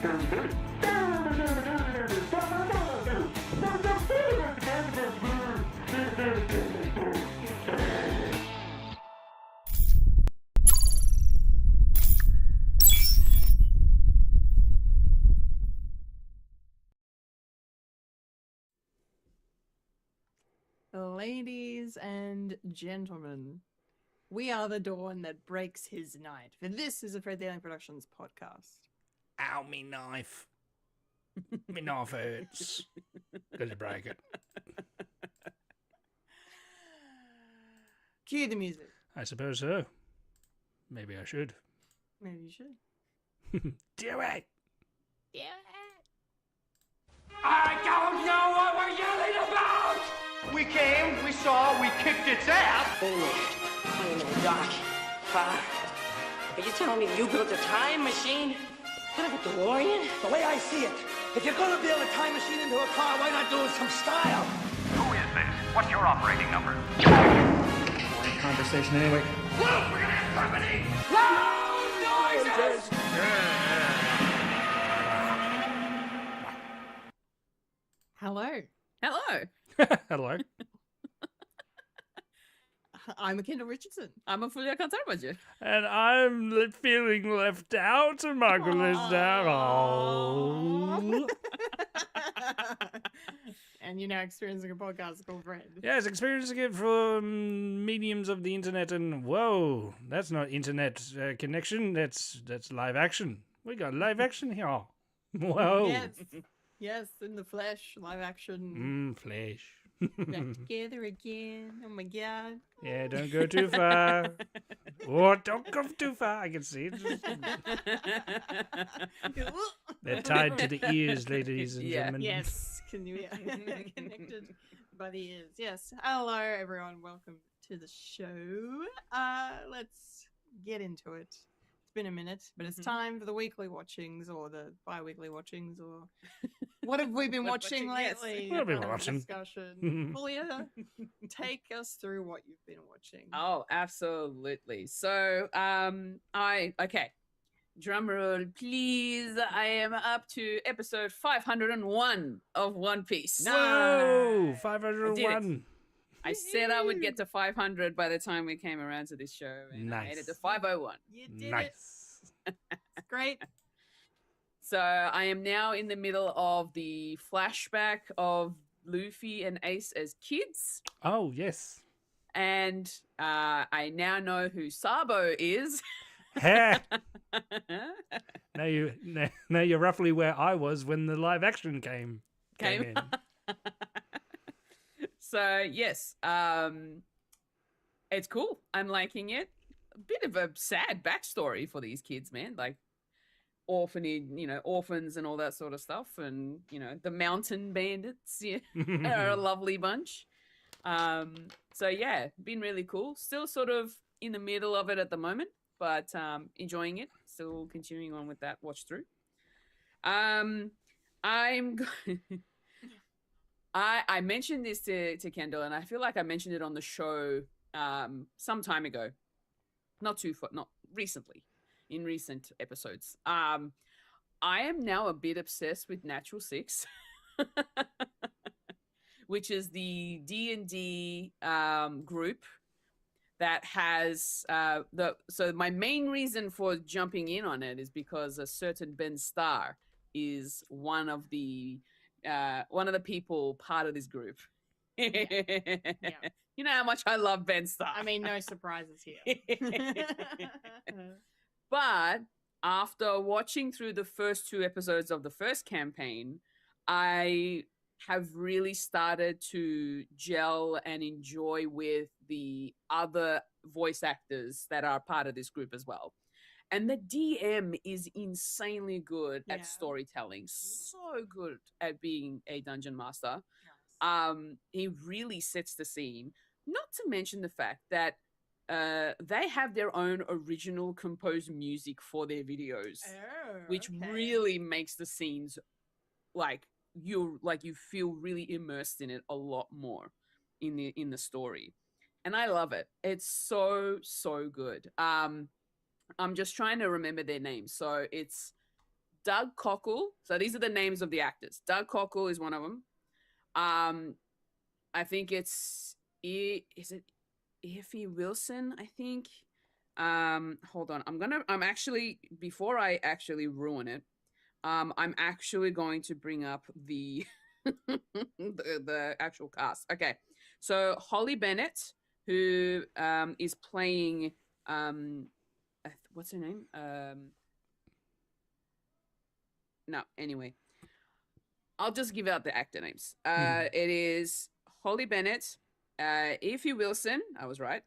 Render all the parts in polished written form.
Ladies and gentlemen, we are the dawn that breaks his night. For this is a Fred Daling Productions podcast. Ow, me knife. Me knife hurts. Gonna break it. Cue the music. I suppose so. Maybe I should. Maybe you should. Do it! Do it! I don't know what we're yelling about! We came, we saw, we kicked its ass. Wait a minute, Doc. Are you telling me you built a time machine? Kind of a DeLorean? The way I see it, if you're gonna build a time machine into a car, why not do it some style? Who is this? What's your operating number? Boring conversation anyway. Look, we're gonna have company! Loud noises! Hello. Hello. Hello. I'm Kendall Richardson. I'm a Fulya and And I'm feeling left out, and Michael is down. Oh. And you're now experiencing a podcast called Fred. Yes, experiencing it from mediums of the internet, and whoa, that's not internet connection, that's live action. We got live action here. Whoa. Yes. Yes, in the flesh, live action. Flesh. Back together again. Oh my god. Yeah, don't go too far. Oh, don't go too far. I can see it. They're tied to the ears, ladies and gentlemen. Yes, can you connected by the ears? Yes. Hello, everyone. Welcome to the show. Let's get into it. It's been a minute, but it's time for the weekly watchings or the bi-weekly watchings or what have we been watching lately? What have we been watching? Discussion. Fulya, take us through what you've been watching. Oh, absolutely. So, okay. Drum roll, please. I am up to episode 501 of One Piece. Whoa, 501. I said I would get to 500 by the time we came around to this show, and I made it to 501. You did Nice. it. It's great. So I am now in the middle of the flashback of Luffy and Ace as kids. Oh, yes. And I now know who Sabo is. Ha! Now you're roughly where I was when the live action came in. So yes, it's cool. I'm liking it. A bit of a sad backstory for these kids, man. Like orphanage, orphans and all that sort of stuff, and the mountain bandits. Yeah, are a lovely bunch. So yeah, been really cool. Still sort of in the middle of it at the moment, but enjoying it. Still continuing on with that watch through. I mentioned this to Kendall, and I feel like I mentioned it on the show some time ago. Not recently, in recent episodes. I am now a bit obsessed with Natural Six, which is the D&D group that has so my main reason for jumping in on it is because a certain Ben Starr is one of the people part of this group. Yeah. You know how much I love Ben Starr. I mean, no surprises here. But after watching through the first 2 episodes of the first campaign, I have really started to gel and enjoy with the other voice actors that are part of this group as well. And the DM is insanely good at storytelling, so good at being a dungeon master. Nice. He really sets the scene. Not to mention the fact that they have their own original composed music for their videos, which really makes the scenes you feel really immersed in it a lot more in the story. And I love it. It's so good. I'm just trying to remember their names. So it's Doug Cockle. So these are the names of the actors. Doug Cockle is one of them. I think is it Effie Wilson, I think. Hold on. I'm actually, before I actually ruin it, I'm actually going to bring up the the actual cast. Okay. So Holly Bennett, who is playing what's her name? No, anyway. I'll just give out the actor names. It is Holly Bennett, Effie Wilson, I was right,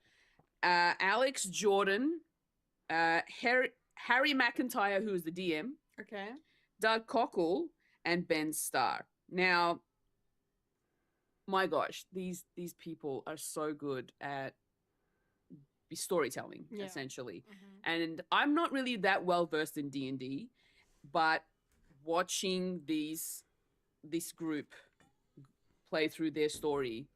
Alex Jordan, Harry McIntyre, who is the DM, Okay. Doug Cockle, and Ben Starr. Now, my gosh, these people are so good at storytelling, essentially. And I'm not really that well versed in D&D, but watching this group play through their story,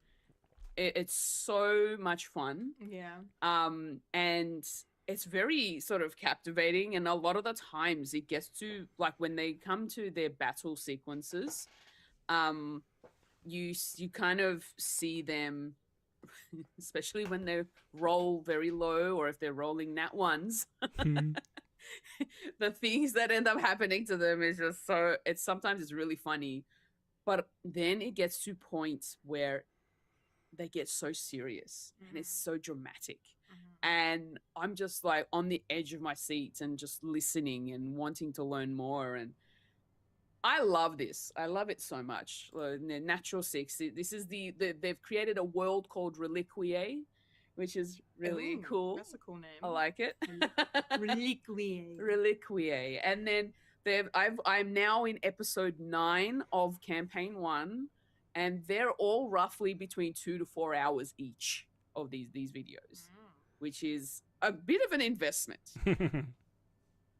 it's so much fun. Yeah. And it's very sort of captivating, and a lot of the times it gets to, like, when they come to their battle sequences, you kind of see them, especially when they roll very low, or if they're rolling nat ones. The things that end up happening to them is just so, sometimes it's really funny, but then it gets to points where they get so serious and it's so dramatic. And I'm just like on the edge of my seat and just listening and wanting to learn more. And I love this. I love it so much. Natural Six. This is they've created a world called Reliquiae, which is really cool. That's a cool name. I like it. Reliquiae. Reliquiae. And then I'm now in episode 9 of campaign 1, and they're all roughly between 2 to 4 hours each of these videos, which is a bit of an investment.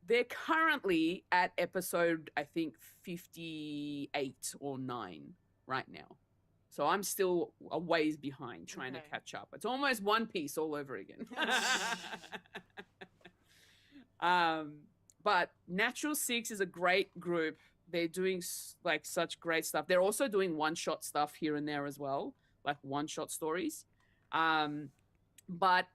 They're currently at episode, I think, 58 or 9 right now. So I'm still a ways behind trying to catch up. It's almost One Piece all over again. But Natural Six is a great group. They're doing like such great stuff. They're also doing one-shot stuff here and there as well, like one-shot stories. But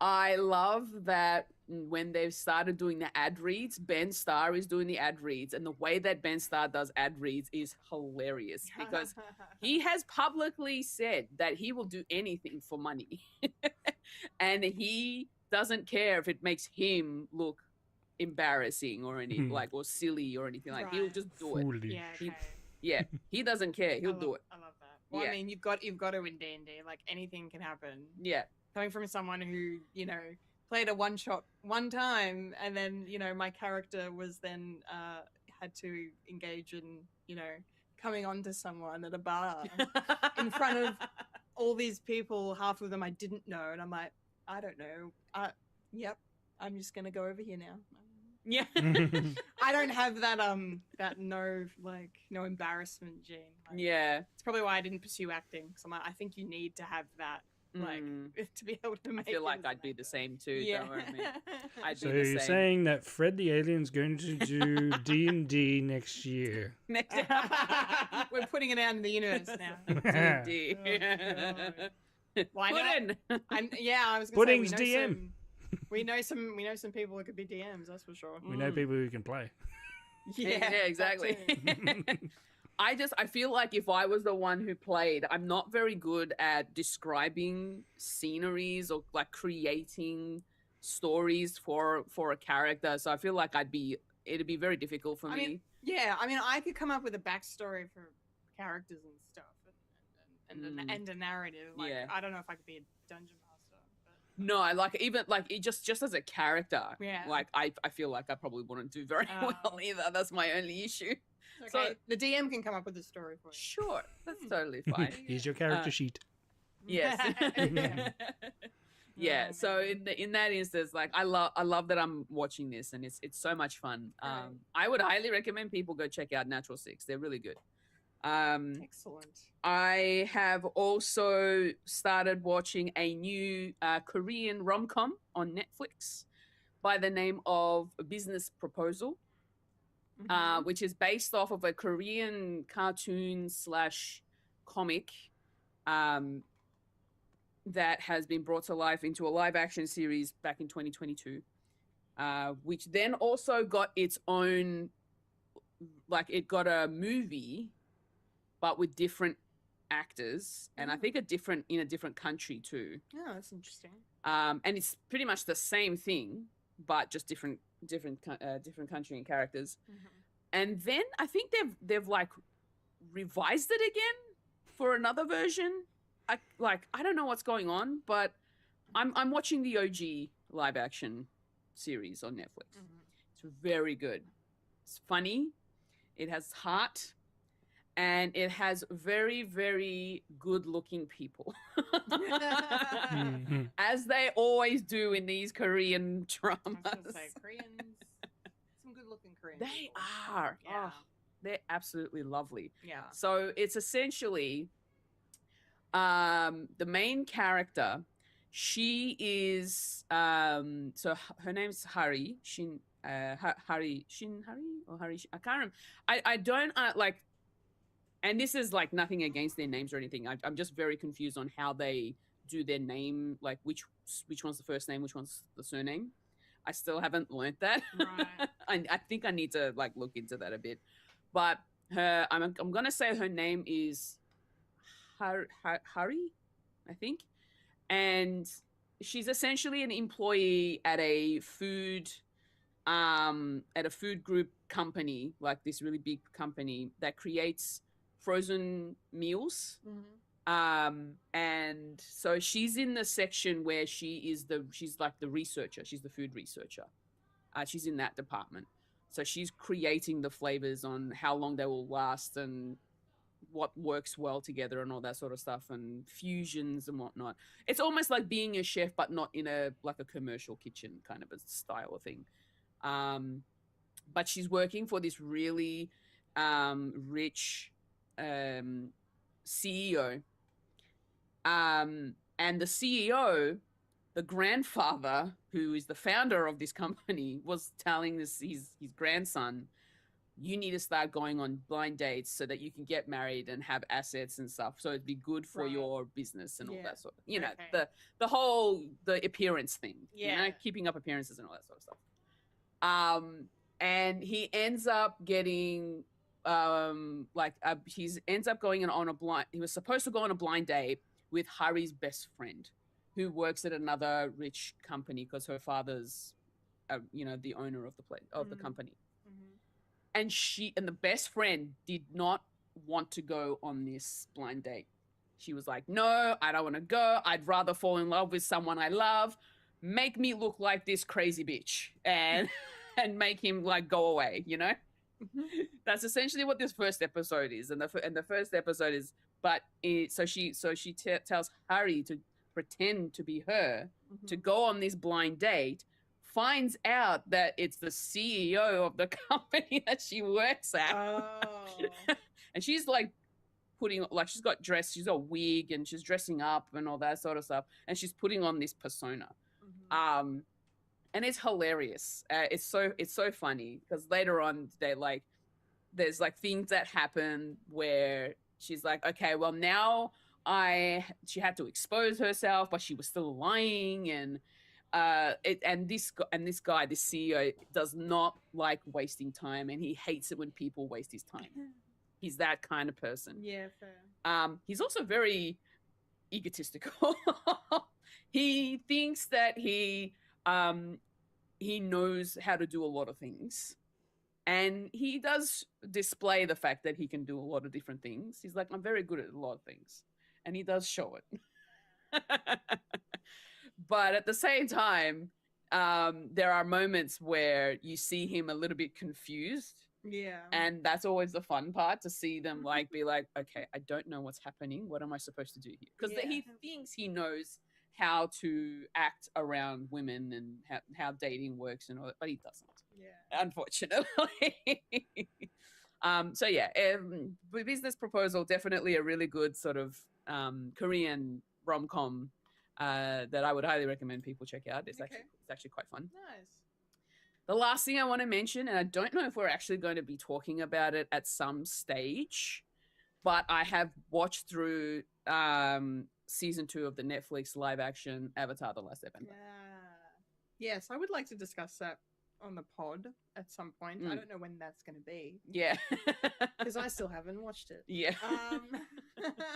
I love that when they've started doing the ad reads, Ben Starr is doing the ad reads, and the way that Ben Starr does ad reads is hilarious because he has publicly said that he will do anything for money. And he doesn't care if it makes him look embarrassing or anything or silly or anything like. He'll just do it. Yeah, he doesn't care. He'll do it. I love that. Well, I mean, you've got to in D&D, like anything can happen. Yeah. Coming from someone who, played a one shot one time, and then, my character was then had to engage in, coming on to someone at a bar in front of all these people, half of them I didn't know, and I'm like, I don't know. Yep, I'm just gonna go over here now. Yeah. I don't have that no embarrassment gene. Yeah. It's probably why I didn't pursue acting. So I think you need to have that, to be able to make. I feel like I'd be the same too. Yeah. Don't worry, man. I'd So be the you're same. saying that Fred the Alien's going to do D&D next year? Next We're putting it out in the universe now. D&D. Why Put not? in. I was gonna Pudding's say, DM. We know some people who could be DMs. That's for sure. We know people who can play. Yeah, exactly. I feel like if I was the one who played, I'm not very good at describing sceneries or like creating stories for a character. So I feel like it'd be very difficult for me. I could come up with a backstory for characters and stuff and a narrative. Like, I don't know if I could be a dungeon master. But... No, I like even like it just as a character. Yeah. Like I feel like I probably wouldn't do very well either. That's my only issue. Okay. So the DM can come up with a story for you. Sure, that's totally fine. Here's your character sheet. Yes. Yeah. Oh, So in that instance, like I love that I'm watching this, and it's so much fun. I would highly recommend people go check out Natural Six. They're really good. Excellent. I have also started watching a new Korean rom-com on Netflix by the name of Business Proposal. which is based off of a Korean cartoon / comic that has been brought to life into a live action series back in 2022, which then also got its own, like it got a movie, but with different actors, and I think in a different country too. Oh, that's interesting. And it's pretty much the same thing, but just different country and characters. And then I think they've like revised it again for another version. I don't know what's going on, but I'm watching the OG live action series on Netflix. It's very good. It's funny. It has heart. And it has very, very good-looking people, as they always do in these Korean dramas. I was gonna say, Koreans, some good-looking Koreans. They people. are. Yeah. Oh, they're absolutely lovely. Yeah. So it's essentially the main character. She is so her name's Hari Shin. Hari or Hari. I can't remember. I don't like. And this is like nothing against their names or anything. I'm just very confused on how they do their name, like which one's the first name, which one's the surname. I still haven't learned that. Right. I think I need to like look into that a bit. But I'm gonna say her name is Hari, I think, and she's essentially an employee at a food group company, like this really big company that creates frozen meals. And so she's in the section where she's like the researcher. She's the food researcher. She's in that department. So she's creating the flavors on how long they will last and what works well together and all that sort of stuff and fusions and whatnot. It's almost like being a chef, but not in a commercial kitchen kind of a style of thing. But she's working for this really rich CEO, and the CEO, the grandfather who is the founder of this company, was telling his grandson, you need to start going on blind dates so that you can get married and have assets and stuff, so it'd be good for your business and all that sort of, the whole appearance thing, keeping up appearances and all that sort of stuff. And he ends up getting he ends up going on a blind. He was supposed to go on a blind date with Hari's best friend, who works at another rich company because her father's, the owner of the company. And the best friend did not want to go on this blind date. She was like, "No, I don't want to go. I'd rather fall in love with someone I love. Make me look like this crazy bitch and make him like go away." That's essentially what this first episode is, and the first episode is. But so she tells Hari to pretend to be her, to go on this blind date, finds out that it's the CEO of the company that she works at. Oh. And she's like she's got dress, she's got a wig, and she's dressing up and all that sort of stuff, and she's putting on this persona. And it's hilarious. It's so funny because later on there's like things that happen where she's like, okay, well now she had to expose herself, but she was still lying, and this guy, this CEO, does not like wasting time, and he hates it when people waste his time. He's that kind of person. Yeah, fair. He's also very egotistical. He thinks that he knows how to do a lot of things, and he does display the fact that he can do a lot of different things. He's like, I'm very good at a lot of things, and he does show it. But at the same time, there are moments where you see him a little bit confused. Yeah. And that's always the fun part, to see them be like, okay, I don't know what's happening. What am I supposed to do here? Because he thinks he knows how to act around women and how dating works and all that, but he doesn't. Yeah. Unfortunately. So yeah, Business Proposal, definitely a really good sort of Korean rom-com that I would highly recommend people check out. It's actually quite fun. Nice. The last thing I want to mention, and I don't know if we're actually going to be talking about it at some stage, but I have watched through season 2 of the Netflix live action Avatar: The Last Airbender. Yes, I would like to discuss that on the pod at some point. I Mm. don't know when that's going to be Yeah. because I still haven't watched it. Yeah. I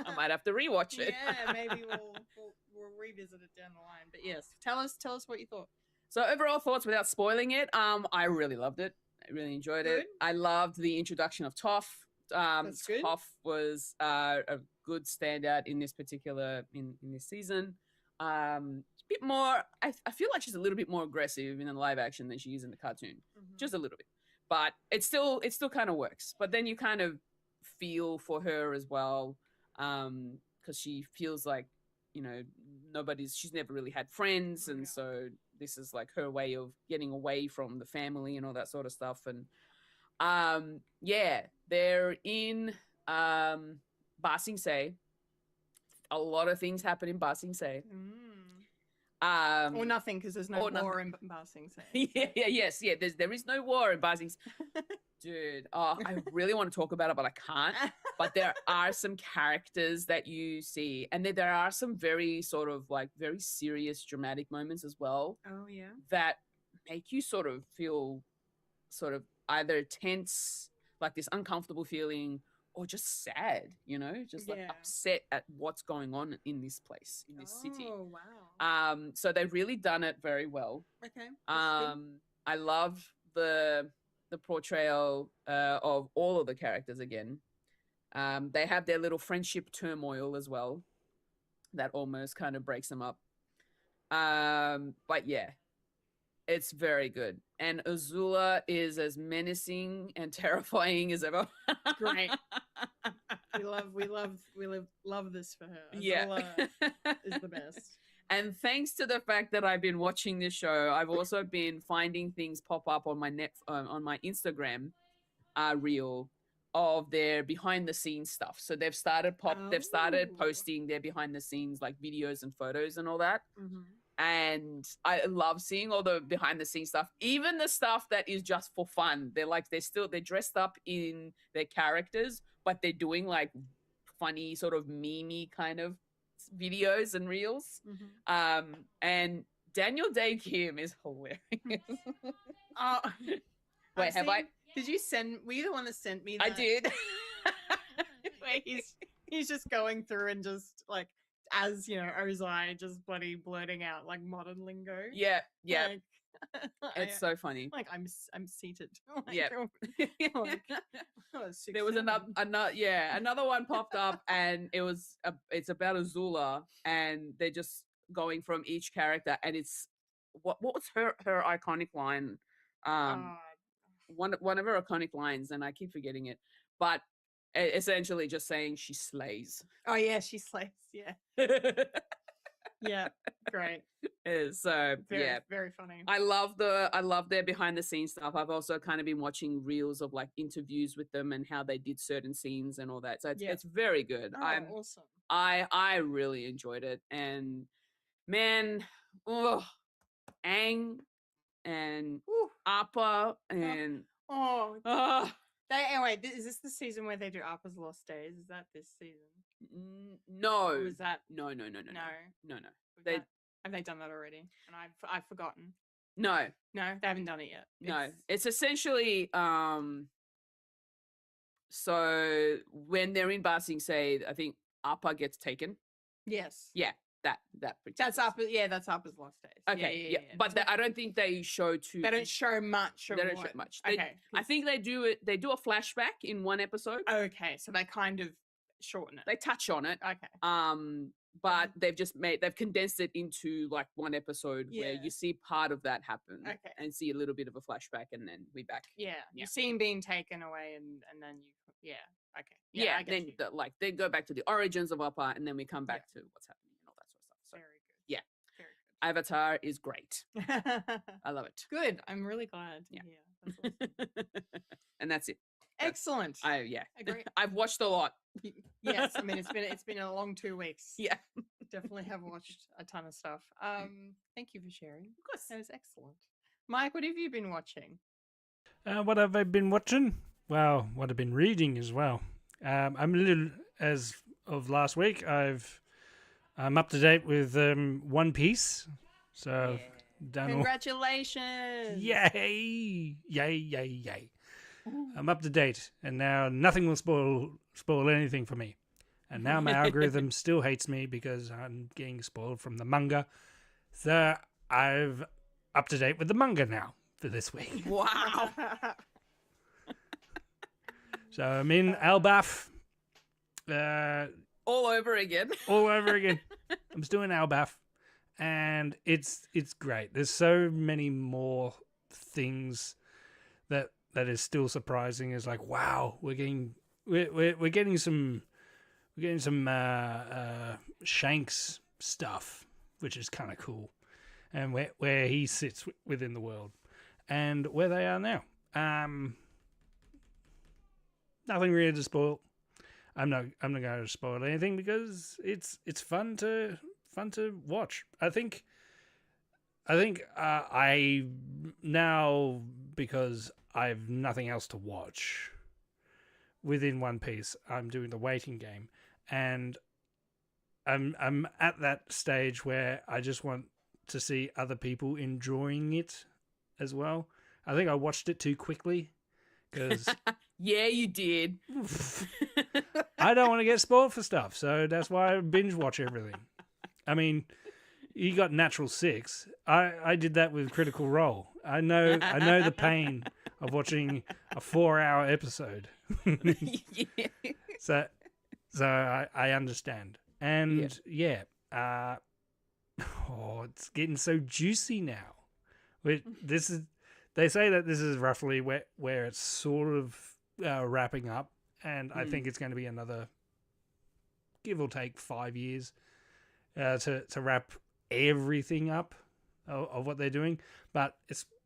I might have to rewatch it. Yeah, maybe we'll revisit it down the line. But yes, tell us what you thought. So overall thoughts without spoiling it, I really loved it. I really enjoyed Good. it. I loved the introduction of Toph. That's good. Toph was a good standout in this particular in this season. A bit more. I feel like she's a little bit more aggressive in the live action than she is in the cartoon, just a little bit. But it still kind of works. But then you kind of feel for her as well, because she feels like, you know, she's never really had friends, and so this is like her way of getting away from the family and all that sort of stuff. And yeah, they're in Ba Sing Se. A lot of things happen in Ba Sing Se. Or nothing, because there's no or war nothing. in Ba Sing Se. There is no war in Ba Sing Se. Dude, I really want to talk about it, but I can't. But there are some characters that you see, and there are some very sort of like very serious, dramatic moments as well. Oh yeah. That make you sort of feel sort of either tense, like this uncomfortable feeling, or just sad, you know, just like upset at what's going on in this place, in this city. Oh wow. So they've really done it very well. Okay. I love the portrayal of all of the characters again. They have their little friendship turmoil as well that almost kind of breaks them up. But yeah, it's very good. And Azula is as menacing and terrifying as ever. Great. we love this for her. Yeah. Azula is the best. And thanks to the fact that I've been watching this show, I've also been finding things pop up on my on my Instagram reel of their behind the scenes stuff. So they've started posting their behind the scenes like videos and photos and all that. And I love seeing all the behind the scenes stuff, even the stuff that is just for fun. They're dressed up in their characters, but they're doing like funny sort of memey kind of videos and reels. And Daniel Day Kim is hilarious. Wait, did you send? Were you the one that sent me that? I did. Where he's just going through and just like, as you know, Ozai just bloody blurting out like modern lingo. Yeah. Like, It's so funny. Like I'm seated. Like, Yeah. six, There was seven. another one popped up, and it's about Azula, and they're just going from each character, and it's what was her iconic line? One of her iconic lines, and I keep forgetting it, but essentially just saying she slays. Oh yeah, she slays. Yeah. Yeah, great. So very funny. I love their behind the scenes stuff. I've also kind of been watching reels of like interviews with them and how they did certain scenes and all that. So it's very good. Oh, awesome. I really enjoyed it, and man, Aang and Appa and Anyway, is this the season where they do Appa's Lost Days? Is that this season? No. Or was that No. Have they done that already? And I've forgotten. No, they haven't done it yet. No, it's essentially so when they're in Ba Sing Se, I think Appa gets taken. Yes. Yeah, that that's Appa. Yeah, that's Appa's Lost Days. Okay, yeah. But I don't think they show too. They don't show much. They don't show much. Okay. I think they do it. They do a flashback in one episode. Okay, so they kind of shorten it. They touch on it. Okay. But they've condensed it into like one episode where you see part of that happen. Okay. And see a little bit of a flashback, and then we back. Yeah. You see him being taken away, and then you. Yeah. Okay. Yeah. Then they go back to the origins of Appa, and then we come back to what's happening and all that sort of stuff. So, very good. Yeah. Very good. Avatar is great. I love it. Good. I'm really glad to hear. That's awesome. And that's it. Excellent. Agree. I've watched a lot. Yes, I mean it's been a long 2 weeks. Yeah. Definitely have watched a ton of stuff. Thank you for sharing. Of course. That was excellent. Mike, what have you been watching? What have I been watching? Well, what I've been reading as well. I'm a little, as of last week, I'm up to date with One Piece. So done all. Congratulations! Yay! I'm up to date, and now nothing will spoil anything for me. And now my algorithm still hates me because I'm getting spoiled from the manga. So I've up to date with the manga now for this week. Wow. So I'm in Elbaf. All over again. All over again. I'm still in Elbaf, and it's great. There's so many more things that is still surprising. It's like, wow, we're getting some Shanks stuff, which is kind of cool, and where he sits within the world, and where they are now. Nothing really to spoil. I'm not going to spoil anything because it's fun to watch. I think I now, because I've nothing else to watch within One Piece, I'm doing the waiting game, and I'm at that stage where I just want to see other people enjoying it as well. I think I watched it too quickly because Yeah, you did. I don't want to get spoiled for stuff, so that's why I binge watch everything. I mean, you got Natural Six. I did that with Critical Role. I know the pain of watching a 4-hour episode. Yeah. So I understand. And it's getting so juicy now. They say that this is roughly where it's sort of wrapping up, and I think it's going to be another, give or take, 5 years to wrap everything up of what they're doing. But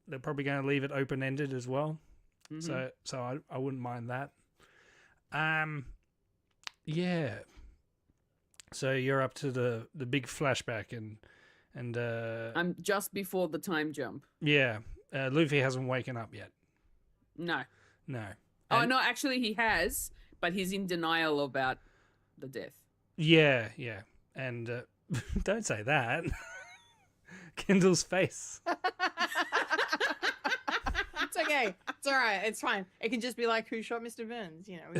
they're probably going to leave it open ended as well. Mm-hmm. So I wouldn't mind that. Yeah. So you're up to the big flashback and I'm just before the time jump. Yeah. Luffy hasn't woken up yet. No. And, No, actually he has, but he's in denial about the death. Yeah. And don't say that. Kendall's face. It's okay. It's all right. It's fine. It can just be like, who shot Mr. Burns? You know.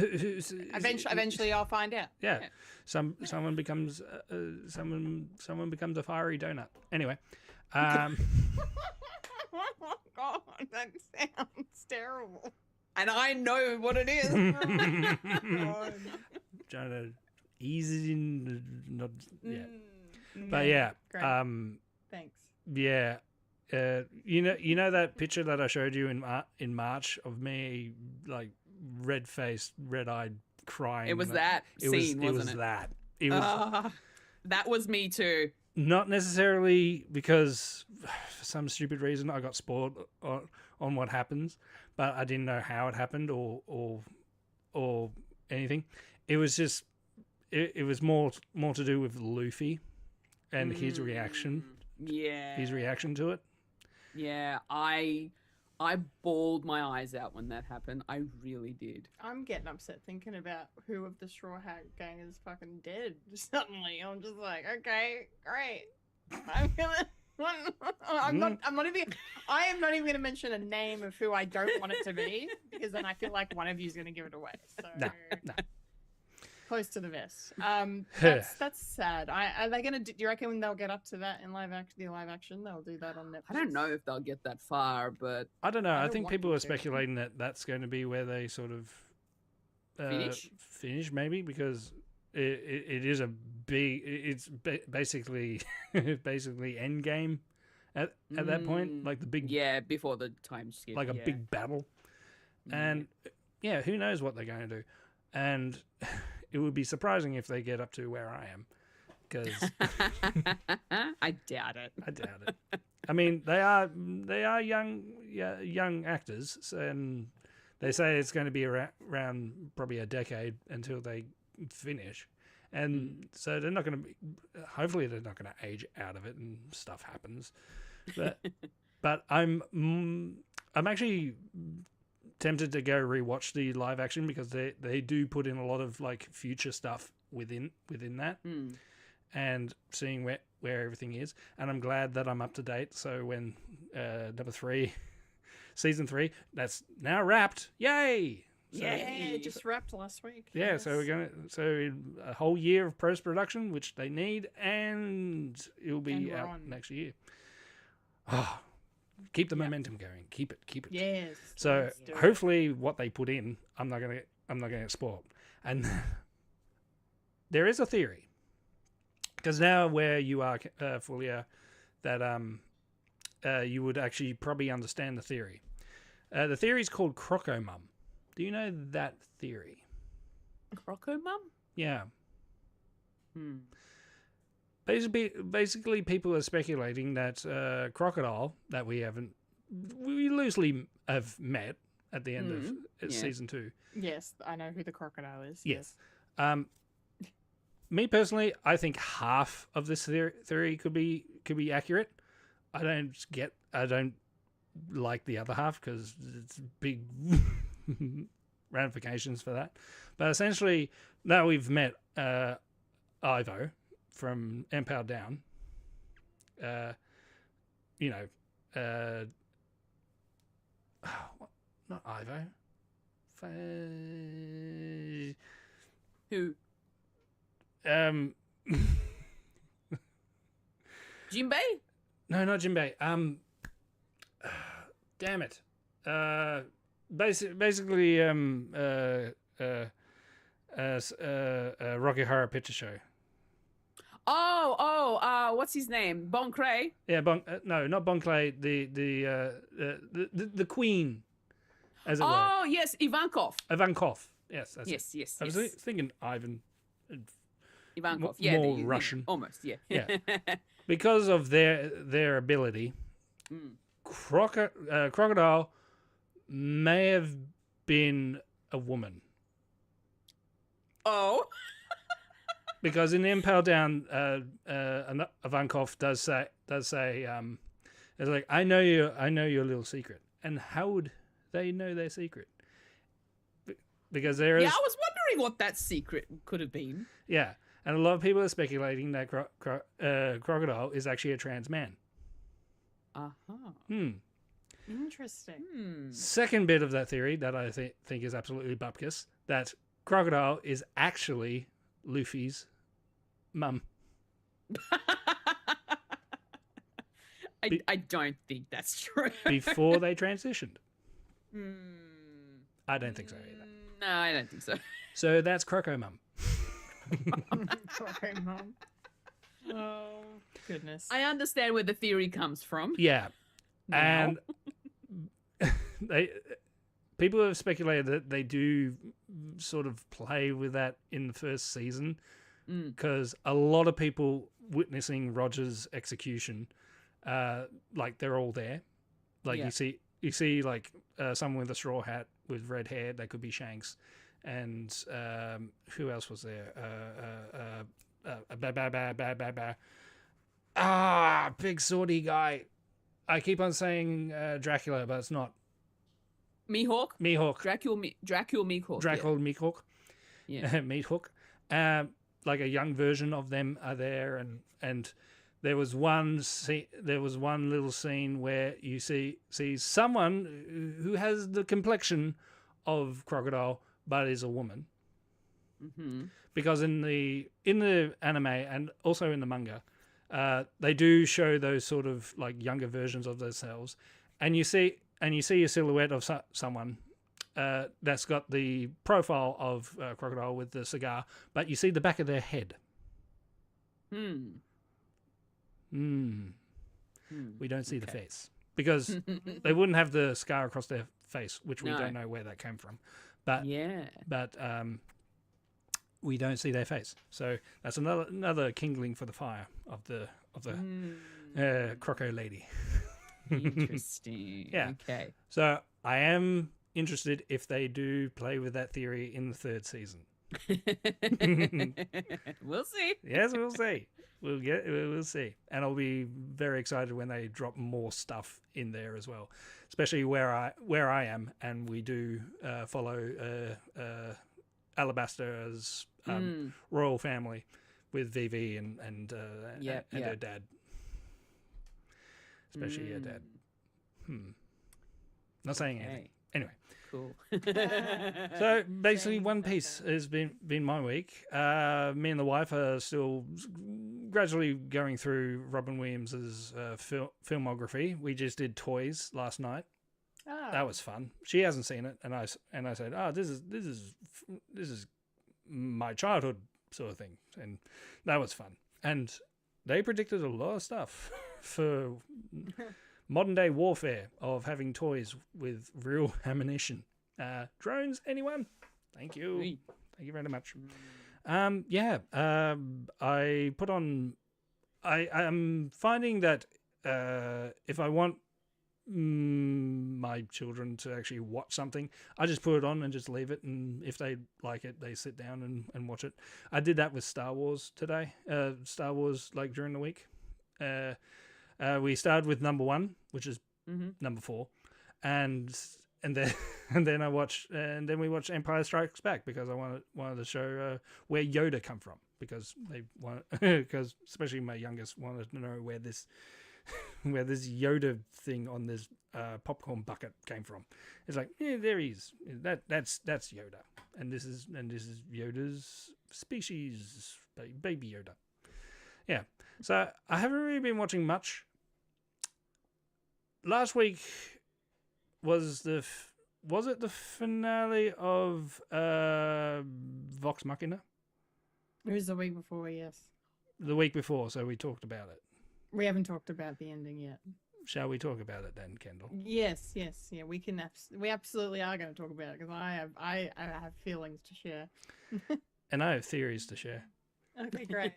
Eventually, I'll find out. Yeah. Someone becomes someone becomes a fiery donut. Anyway. Oh my god, that sounds terrible. And I know what it is. Oh, trying to ease it in. Not yeah. But okay, yeah. great. Thanks. Yeah. You know that picture that I showed you in March of me, like, red-faced, red-eyed, crying. It was that scene, wasn't it? It was that. It was that was me too. Not necessarily because for some stupid reason I got spoiled on what happens, but I didn't know how it happened or anything. It was just it was more to do with Luffy and his reaction. Yeah. His reaction to it. Yeah, I bawled my eyes out when that happened. I really did. I'm getting upset thinking about who of the Straw Hat Gang is fucking dead. Suddenly, I'm just like, okay, great. I'm not even. I am not even going to mention a name of who I don't want it to be, because then I feel like one of you is going to give it away. So No. close to the vest. That's sad. Are they going to? Do you reckon they'll get up to that in live action? They'll do that on Netflix. I don't know if they'll get that far, but I don't know. I think want people them are to. speculating that that's going to be where they sort of finish maybe, because it is a big. It's basically end game at that point, like the big before the time skip, like a big battle, and who knows what they're going to do, and it would be surprising if they get up to where I am, because I doubt it. I doubt it. I mean, they are young actors, and they say it's going to be around probably a decade until they finish, and so they're not going to be. Hopefully, they're not going to age out of it, and stuff happens. But but I'm actually tempted to go rewatch the live action because they do put in a lot of like future stuff within that, and seeing where everything is. And I'm glad that I'm up to date. So when number 3, season 3, that's now wrapped. Yay! So, Yeah, it just wrapped last week. yeah, Yes. so we're gonna a whole year of post production, which they need, and it'll be And we're out on. next year. Oh, keep the momentum going. Keep it. Yes. So let's do it. hopefully, what they put in, I'm not gonna get spoiled. And there is a theory, because now where you are, Fulya, that you would actually probably understand the theory. The theory is called Croco Mum. Do you know that theory? Croco Mum? Yeah. Hmm. Basically, people are speculating that Crocodile, that we loosely have met at the end of season 2. Yes, I know who the crocodile is. Yes. Me personally, I think half of this theory could be accurate. I don't like the other half because it's big ramifications for that. But essentially, now we've met Ivo from Empire Down. Not Ivo. Who? Jinbei? No, not Jinbei. Damn it. Basically, Rocky Horror Picture Show. What's his name? Bon Cray? Yeah, no, not Bon Clay. The Queen, as it were. Oh, yes, Ivankov. Ivankov. Yes, that's Yes, it. yes, I was yes. thinking Ivan. Ivankov. More Russian. Almost, yeah. Yeah. Because of their ability, Crocodile may have been a woman. Oh. Because in Impel Down, Ivankov does say, it's like, I know your little secret. And how would they know their secret? Because there is. Yeah, I was wondering what that secret could have been. Yeah, and a lot of people are speculating that Crocodile is actually a trans man. Interesting. Second bit of that theory that I think is absolutely bupkis, that Crocodile is actually Luffy's mum. I don't think that's true. Before they transitioned. I don't think so either. No, I don't think so. So that's Croco Mum. Sorry, Mum. Oh, goodness. I understand where the theory comes from. Yeah. Now. And people have speculated that they do sort of play with that in the first season because a lot of people witnessing Roger's execution, like they're all there. Like you see like someone with a straw hat with red hair, that could be Shanks. And who else was there? Big swordy guy. I keep on saying Dracula, but it's not. Mihawk? Mihawk. Dracula Mihawk. Dracula Mihawk. Yeah. Mihawk. Like a young version of them are there, and there was one little scene where you see someone who has the complexion of Crocodile, but is a woman. Mm-hmm. Because in the anime and also in the manga, they do show those sort of like younger versions of themselves, and you see a silhouette of someone that's got the profile of Crocodile with the cigar, but you see the back of their head. We don't see the face because they wouldn't have the scar across their face, which we don't know where that came from. But we don't see their face, so that's another kindling for the fire of the Croco lady. Interesting. Yeah. Okay. So I am interested if they do play with that theory in the third season. We'll see. Yes, we'll see. We'll see, and I'll be very excited when they drop more stuff in there as well, especially where I am, and we do follow Alabaster's royal family with Vivi and her dad, especially her dad. Not saying anything. Anyway. Cool. So basically, One Piece has been my week. Me and the wife are still gradually going through Robin Williams's filmography. We just did Toys last night. Oh. That was fun. She hasn't seen it, and I said, "Oh, this is my childhood sort of thing," and that was fun. And they predicted a lot of stuff for modern day warfare of having toys with real ammunition. Drones, anyone? Thank you. Thank you very much. I put on. I'm finding that if I want my children to actually watch something, I just put it on and just leave it, and if they like it, they sit down and watch it. I did that with Star Wars today. Star Wars, like during the week. We started with number 1, which is number 4, and then we watched Empire Strikes Back because I wanted to show where Yoda come from, because because especially my youngest wanted to know where this Yoda thing on this popcorn bucket came from. It's like, yeah, there he is. That's Yoda, and this is Yoda's species, baby Yoda. Yeah. So I haven't really been watching much. Last week was it the finale of Vox Machina? It was the week before, yes. The week before, so we talked about it. We haven't talked about the ending yet. Shall we talk about it then, Kendall? Yes. Yeah, we can. We absolutely are going to talk about it because I have feelings to share. And I have theories to share. Okay, great.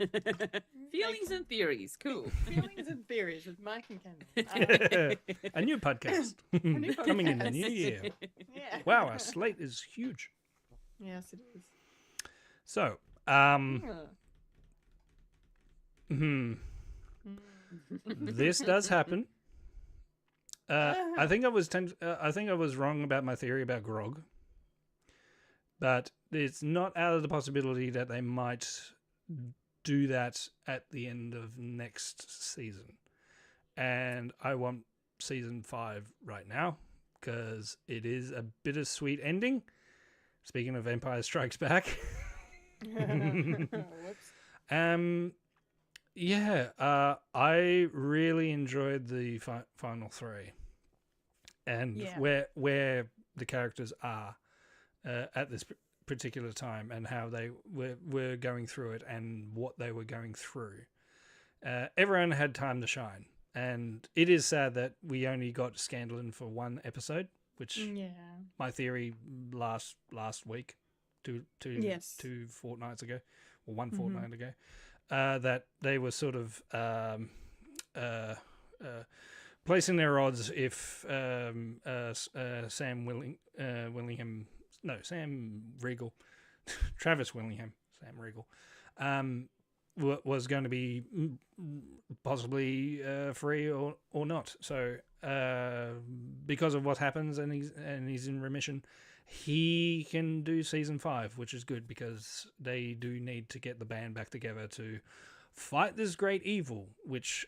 Feelings and theories. Cool. Feelings and theories with Mike and Kendall. A new podcast coming in the new year. Yeah. Wow, our slate is huge. Yes, it is. So, this does happen. I think I was wrong about my theory about Grog, but it's not out of the possibility that they might do that at the end of next season. And I want season 5 right now because it is a bittersweet ending. Speaking of Empire Strikes Back. I really enjoyed the final 3 and where the characters are at this particular time and how they were going through it and what they were going through. Everyone had time to shine, and it is sad that we only got Scandalin for 1 episode, which my theory last week, two fortnights ago, or 1 fortnight ago, that they were sort of placing their odds if Sam Riegel, Travis Willingham, Sam Riegel, was going to be possibly free or not. So because of what happens and he's in remission, he can do season 5, which is good because they do need to get the band back together to fight this great evil, which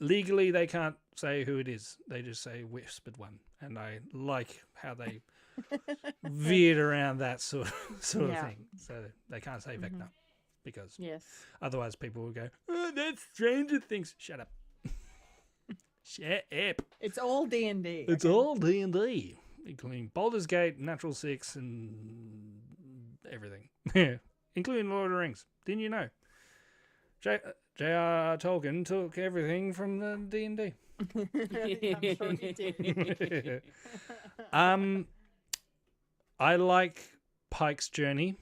legally they can't say who it is. They just say Whispered One, and I like how they veered around that sort of thing. So they can't say Vecna because otherwise people would go, "Oh, that's Stranger Things." Shut up. Shut up. It's all D&D. It's all D&D, including Baldur's Gate, Natural Six, and everything, including Lord of the Rings. Didn't you know? J.R.R. Tolkien took everything from the D&D. I'm sure he did. I like Pike's journey.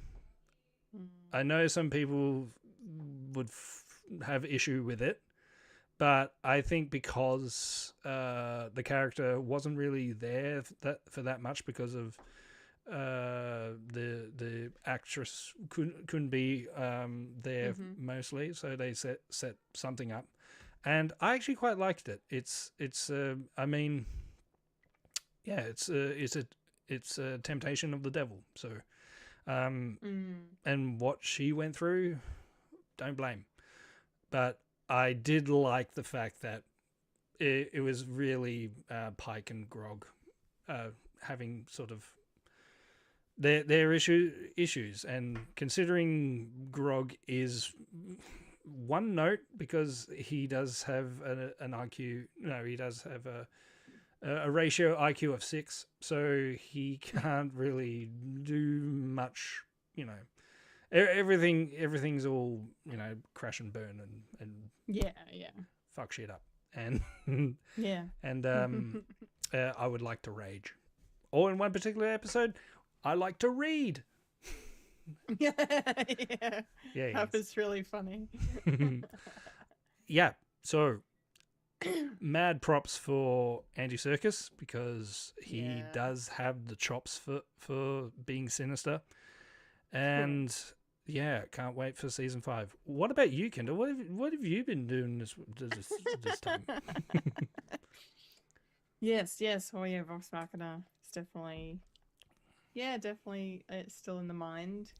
I know some people would have issue with it, but I think because the character wasn't really there for that much because of the actress couldn't be there mostly, so they set something up, and I actually quite liked it. It's I mean, yeah, it's a temptation of the devil. So, and what she went through, don't blame. But I did like the fact that it was really Pike and Grog having sort of their issues, and considering Grog is one note because he does have an IQ. No, he does have a ratio IQ of 6, so he can't really do much. You know, everything's all crash and burn and yeah fuck shit up, and yeah and I would like to rage, or in one particular episode, I like to read. yeah Yeah, that was really funny. Yeah, so mad props for Andy Serkis, because he does have the chops for being sinister, and yeah, can't wait for season 5. What about you, Kendall? What have you been doing this time? Yes. Oh yeah, Vox Machina. It's definitely it's still in the mind.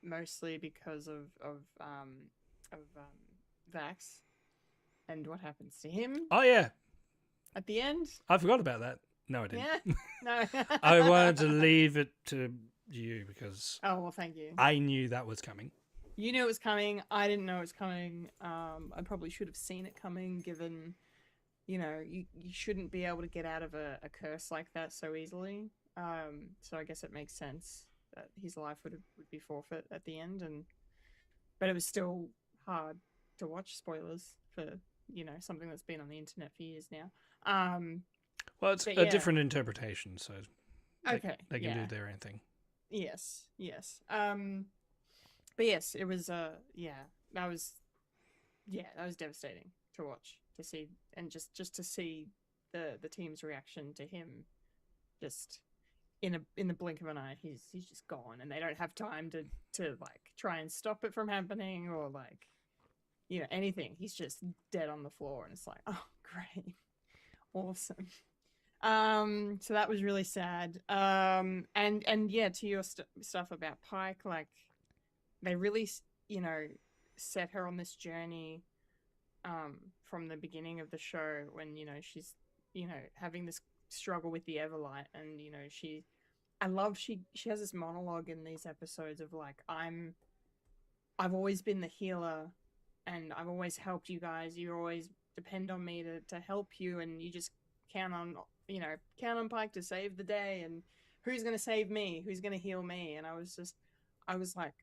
Mostly because of Vax and what happens to him Oh yeah, at the end. I forgot about that. No, I didn't. Yeah, no. I wanted to leave it to you because Oh well, thank you. I knew that was coming. You knew it was coming. I didn't know it was coming. I probably should have seen it coming, given you shouldn't be able to get out of a curse like that so easily. So I guess it makes sense that his life would be forfeit at the end, but it was still hard to watch. Spoilers for something that's been on the internet for years now. Well, it's a different interpretation, so okay, they can do their own thing. Yes. But yes, it was that was devastating to watch, to see, and just to see the team's reaction to him, just in the blink of an eye, he's just gone, and they don't have time to like try and stop it from happening, or like anything. He's just dead on the floor, and it's like, oh great, awesome. So that was really sad. And yeah, to your stuff about Pike, like they really set her on this journey from the beginning of the show, when she's having this struggle with the Everlight, and I love she has this monologue in these episodes of like, I've always been the healer, and I've always helped you guys. You always depend on me to help you, and you just count on Pike to save the day, and who's going to save me? Who's going to heal me? And I was like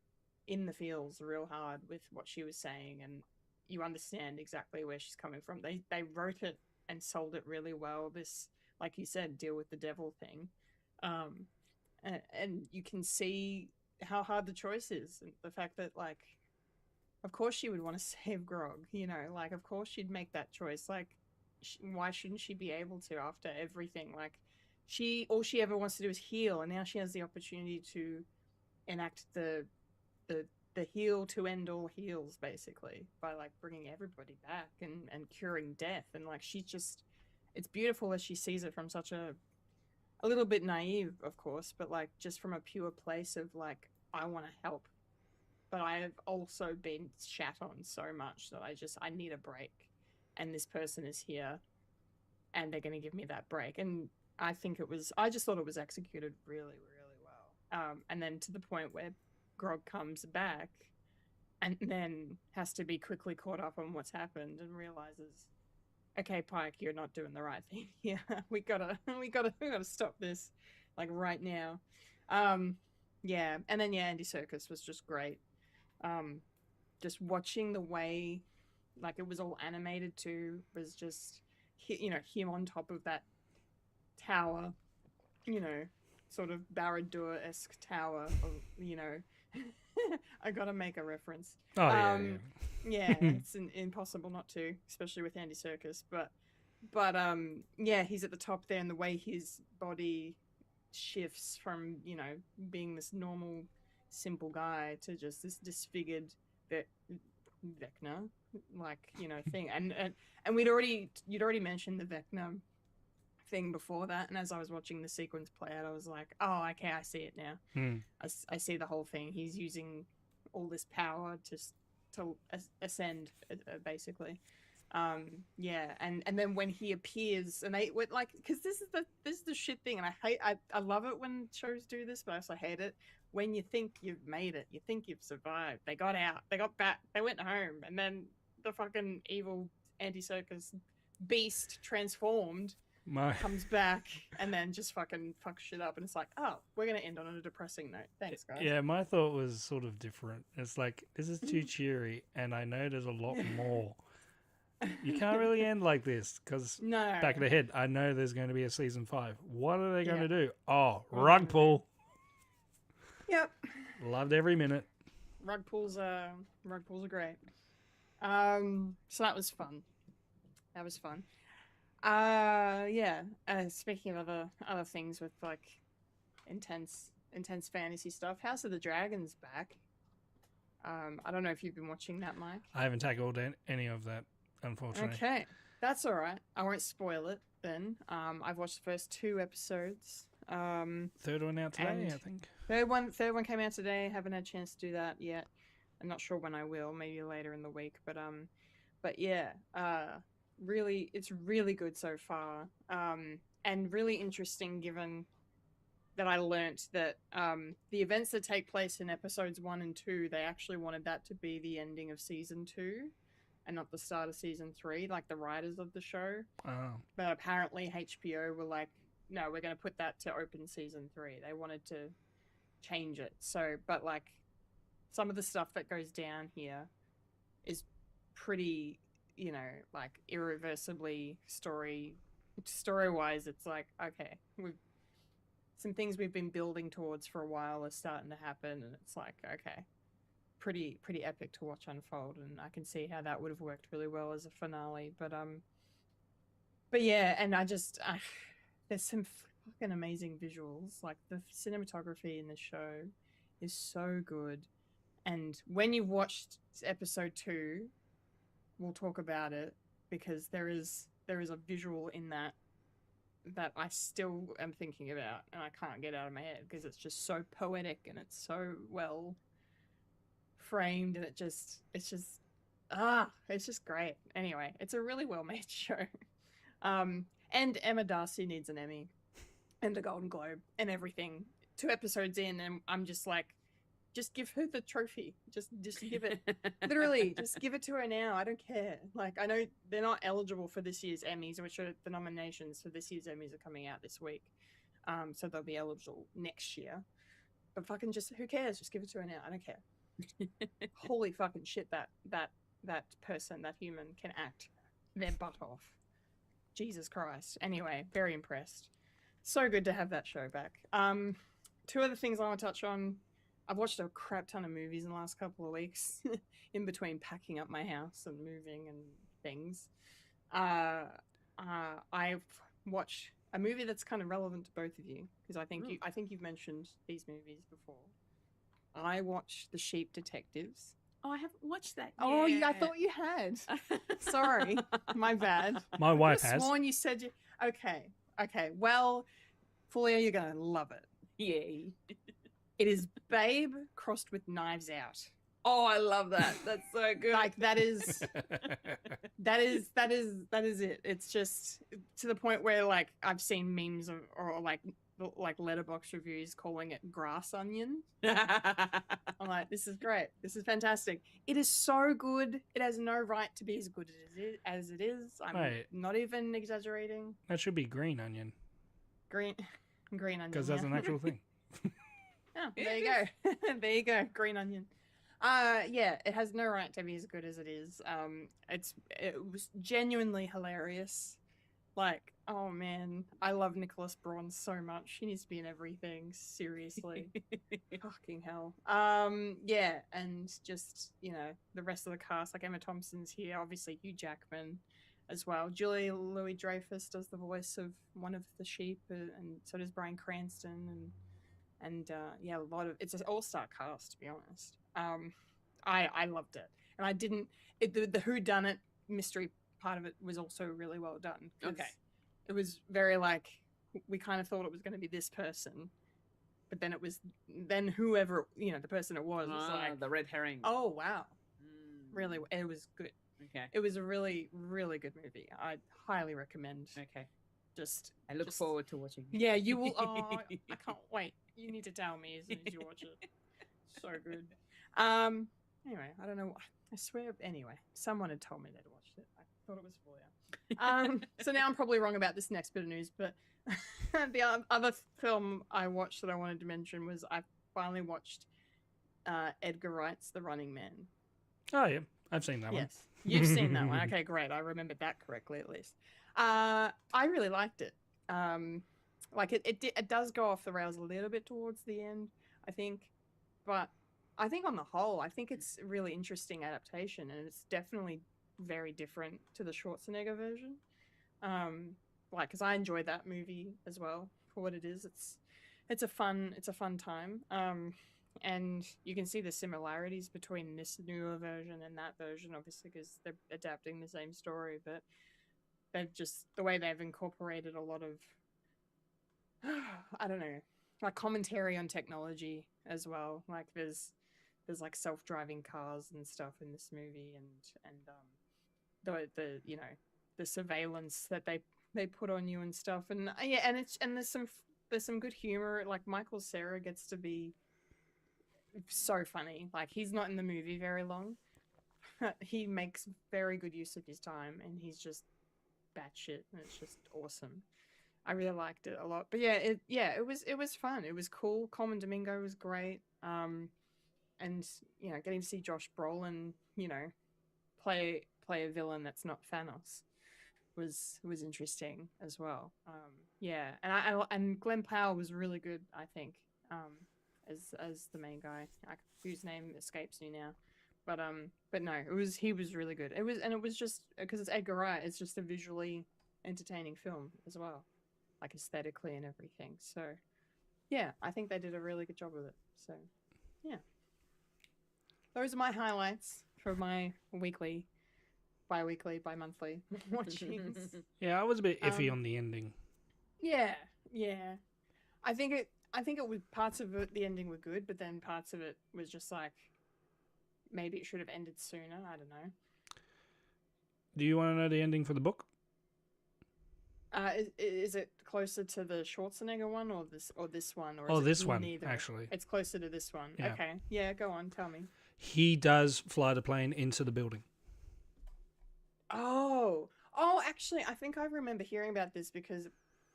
in the feels real hard with what she was saying, and you understand exactly where she's coming from. They wrote it and sold it really well. This, like you said, deal with the devil thing. And you can see how hard the choice is, and the fact that, like, of course she would want to save Grog, like, of course she'd make that choice. Like, why shouldn't she be able to, after everything? Like, all she ever wants to do is heal, and now she has the opportunity to enact the heal to end all heals, basically, by like bringing everybody back and curing death. And like, it's beautiful as she sees it from such a little bit naive, of course, but like just from a pure place of like, I want to help, but I have also been shat on so much that I need a break, and this person is here, and they're going to give me that break. And I just thought it was executed really, really well. And then to the point where Grog comes back and then has to be quickly caught up on what's happened, and realizes, okay, Pike, you're not doing the right thing here. we gotta stop this, like, right now. Yeah. And then Andy Serkis was just great. Just watching the way, like, it was all animated too, was just him on top of that tower, sort of Barad-dûr-esque tower of, I gotta make a reference. Oh yeah. It's impossible not to, especially with Andy Serkis. But yeah, he's at the top there, and the way his body shifts from, being this normal, simple guy to just this disfigured Vecna, thing. And you'd already mentioned the Vecna thing before that, and as I was watching the sequence play out, I was like, oh, okay, I see it now. I see the whole thing. He's using all this power to ascend, basically. And then when he appears, and they went like, because this is the shit thing, and I love it when shows do this, but I also hate it when you think you've made it, you think you've survived, they got out, they got back, they went home, and then the fucking evil anti-circus beast transformed comes back and then just fucking fucks shit up, and it's like, oh, we're gonna end on a depressing note. Thanks, guys. Yeah, my thought was sort of different. It's like, this is too cheery, and I know there's a lot more. You can't really end like this, because back of the head, I know there's going to be a season 5. What are they going to do? Oh, rug pull. Yep. Loved every minute. Rug pulls are great. So that was fun. Speaking of other things with like intense fantasy stuff, House of the Dragon's back. I don't know if you've been watching that, Mike. I haven't tackled any of that, unfortunately. Okay, that's all right. I won't spoil it then. I've watched the first 2 episodes. Third one out today, I think. Third one came out today. Haven't had a chance to do that yet. I'm not sure when I will. Maybe later in the week. But yeah. Really, it's really good so far. And really interesting, given that I learnt that the events that take place in episodes 1 and 2, they actually wanted that to be the ending of season 2 and not the start of season 3, like the writers of the show. Oh. But apparently HBO were like, no, we're going to put that to open season 3. They wanted to change it. So, but like some of the stuff that goes down here is pretty, like irreversibly story-wise. It's like, okay, some things we've been building towards for a while are starting to happen, and it's like, okay, pretty epic to watch unfold, and I can see how that would have worked really well as a finale. But yeah, and there's some fucking amazing visuals. Like the cinematography in the show is so good, and when you've watched episode 2, we'll talk about it, because there is a visual in that I still am thinking about, and I can't get out of my head, because it's just so poetic and it's so well framed, and it's just great. Anyway, it's a really well made show. And Emma Darcy needs an Emmy and a Golden Globe and everything. 2 episodes in, and I'm just like, just give her the trophy. Just give it. Literally, just give it to her now. I don't care. Like, I know they're not eligible for this year's Emmys, which are the nominations for this year's Emmys are coming out this week. So they'll be eligible next year. But fucking just, who cares? Just give it to her now. I don't care. Holy fucking shit, that person, that human can act their butt off. Jesus Christ. Anyway, very impressed. So good to have that show back. 2 other things I want to touch on. I've watched a crap ton of movies in the last couple of weeks in between packing up my house and moving and things. I've watched a movie that's kind of relevant to both of you, because I think you've mentioned these movies before. I watched The Sheep Detectives. Oh, I haven't watched that yet. Oh, yeah, I thought you had. Sorry, my bad. My wife has. Sworn you said you. Okay. Well, Fulya, you're gonna love it. Yay. It is Babe crossed with Knives Out. Oh, I love that. That's so good. Like that is it. It's just to the point where like I've seen memes or like letterbox reviews calling it grass onion. I'm like, this is great. This is fantastic. It is so good. It has no right to be as good as it is. I'm not even exaggerating. That should be green onion. Green onion. Because that's an actual thing. Oh, there you go. There you go. Green onion. Yeah, it has no right to be as good as it is. It was genuinely hilarious. Like, oh man, I love Nicholas Braun so much. He needs to be in everything. Seriously. Fucking hell. Yeah, and just, the rest of the cast, like Emma Thompson's here, obviously Hugh Jackman. as well. Julia Louis-Dreyfus does the voice of one of the sheep, and so does Bryan Cranston, and yeah, a lot of it's an all-star cast, to be honest. I loved it, and I didn't. The whodunit mystery part of it was also really well done. Okay. It was very like we kind of thought it was going to be this person, but then whoever the person it was like the red herring. oh wow, Mm. really, it was good. Okay. It was a really really good movie. I highly recommend. Okay. I look forward to watching. Yeah, you will. Oh, I can't wait. You need to tell me as soon as you watch it. So good. Anyway, I don't know. I swear. Anyway, someone had told me they'd watched it. I thought it was Fulya. So now I'm probably wrong about this next bit of news, but the other film I watched that I wanted to mention was I finally watched Edgar Wright's The Running Man. Oh yeah, I've seen that one. Yes, you've seen that one. Okay, great. I remembered that correctly at least. I really liked it. Like it does go off the rails a little bit towards the end, I think, but I think on the whole, I think it's a really interesting adaptation, and it's definitely very different to the Schwarzenegger version. Like, because I enjoyed that movie as well for what it is. It's a fun time. And you can see the similarities between this newer version and that version, obviously, because they're adapting the same story, but they've just the way they've incorporated a lot of I don't know, like commentary on technology as well. Like there's like self-driving cars and stuff in this movie, and the the surveillance that they put on you and stuff, and yeah, and there's some good humor. Like Michael Cera gets to be so funny. Like he's not in the movie very long. He makes very good use of his time, and he's just batshit, and it's just awesome. I really liked it a lot. But yeah, it was fun. It was cool. Coleman Domingo was great. And getting to see Josh Brolin, play a villain that's not Thanos was interesting as well. Yeah, and Glenn Powell was really good, I think, as the main guy, whose name escapes me now. But no, he was really good. It was just because it's Edgar Wright. It's just a visually entertaining film as well, like aesthetically and everything. So yeah, I think they did a really good job with it. So yeah, those are my highlights for my weekly, bi-weekly, bi-monthly watchings. Yeah, I was a bit iffy on the ending. Yeah. I think it was parts of it. The ending were good, but then parts of it was just like maybe it should have ended sooner. I don't know. Do you want to know the ending for the book? Is it closer to the Schwarzenegger one or this one? Or Oh, is this it one, neither? actually. It's closer to this one. Yeah. Okay. Yeah, go on. Tell me. He does fly the plane into the building. Oh, actually, I think I remember hearing about this because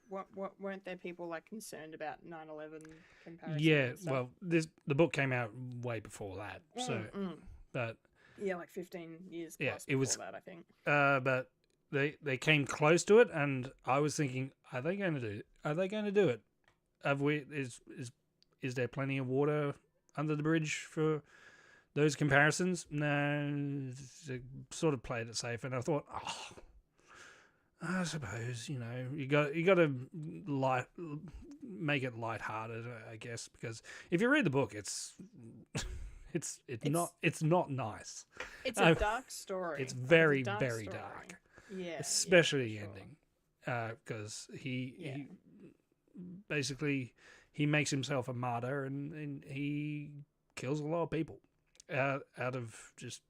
what weren't there people like concerned about 9/11 comparisons? Yeah, and stuff? well, the book came out way before that. So, but yeah, like 15 years. Yeah, plus it was- before that, I think. but they came close to it, and I was thinking, are they going to do it? Is there plenty of water under the bridge for those comparisons? No, they sort of played it safe, and I thought, I suppose you got to make it lighthearted, I guess, because if you read the book, it's not nice. It's a dark story. It's very a dark very story. dark. Yeah, Especially yeah, the for sure. ending, because he basically he makes himself a martyr, and he kills a lot of people out of just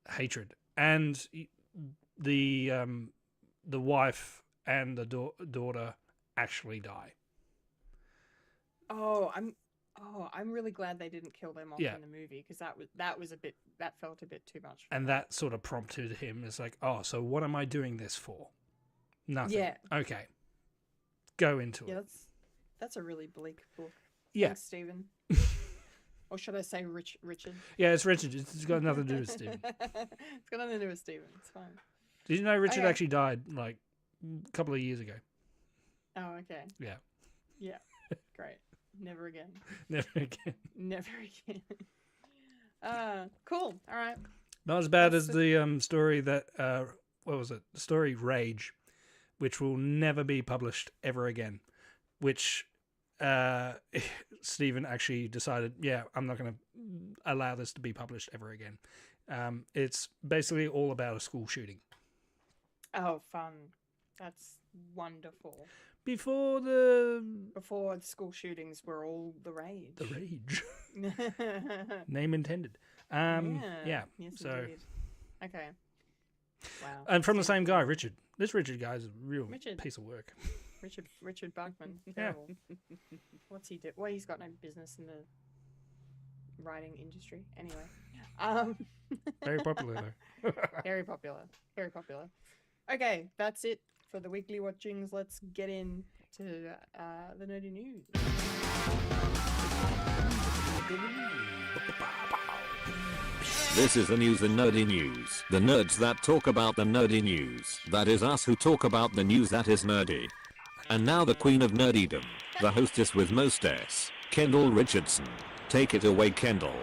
hatred, and the wife and the daughter actually die. I'm really glad they didn't kill them off Yeah. in the movie, because that felt a bit too much. And that sort of prompted him. It's like, so what am I doing this for? Nothing. Yeah. Okay. Go into Yeah, it. that's a really bleak book. Yeah. Thanks, Stephen. Or should I say Richard? Yeah, it's Richard. It's got nothing to do with Stephen. It's got nothing to do with Stephen. It's fine. Did you know Richard Okay. actually died like a couple of years ago? Oh, okay. Yeah. Yeah. Great. Never again. Never again. Never again. Cool. All right. Not as bad That's as the story that what was it? The story Rage, which will never be published ever again. Which Stephen actually decided, yeah, I'm not going to allow this to be published ever again. It's basically all about a school shooting. Oh, fun. That's wonderful. Before the school shootings were all the rage. The rage. Name intended. Yeah. Yes, so, indeed. Okay. Wow. and from the same guy, Richard. This Richard guy is a real piece of work. Richard Bachman. Yeah. What's he do? Well, he's got no business in the writing industry. Anyway. Very popular though. Very popular. Very popular. Okay, that's it for the weekly watchings. Let's get into the nerdy news. This is the news, the nerdy news. The nerds that talk about the nerdy news. That is us who talk about the news that is nerdy. And now the queen of nerdydom, the hostess with mostest, Kendall Richardson. Take it away, Kendall.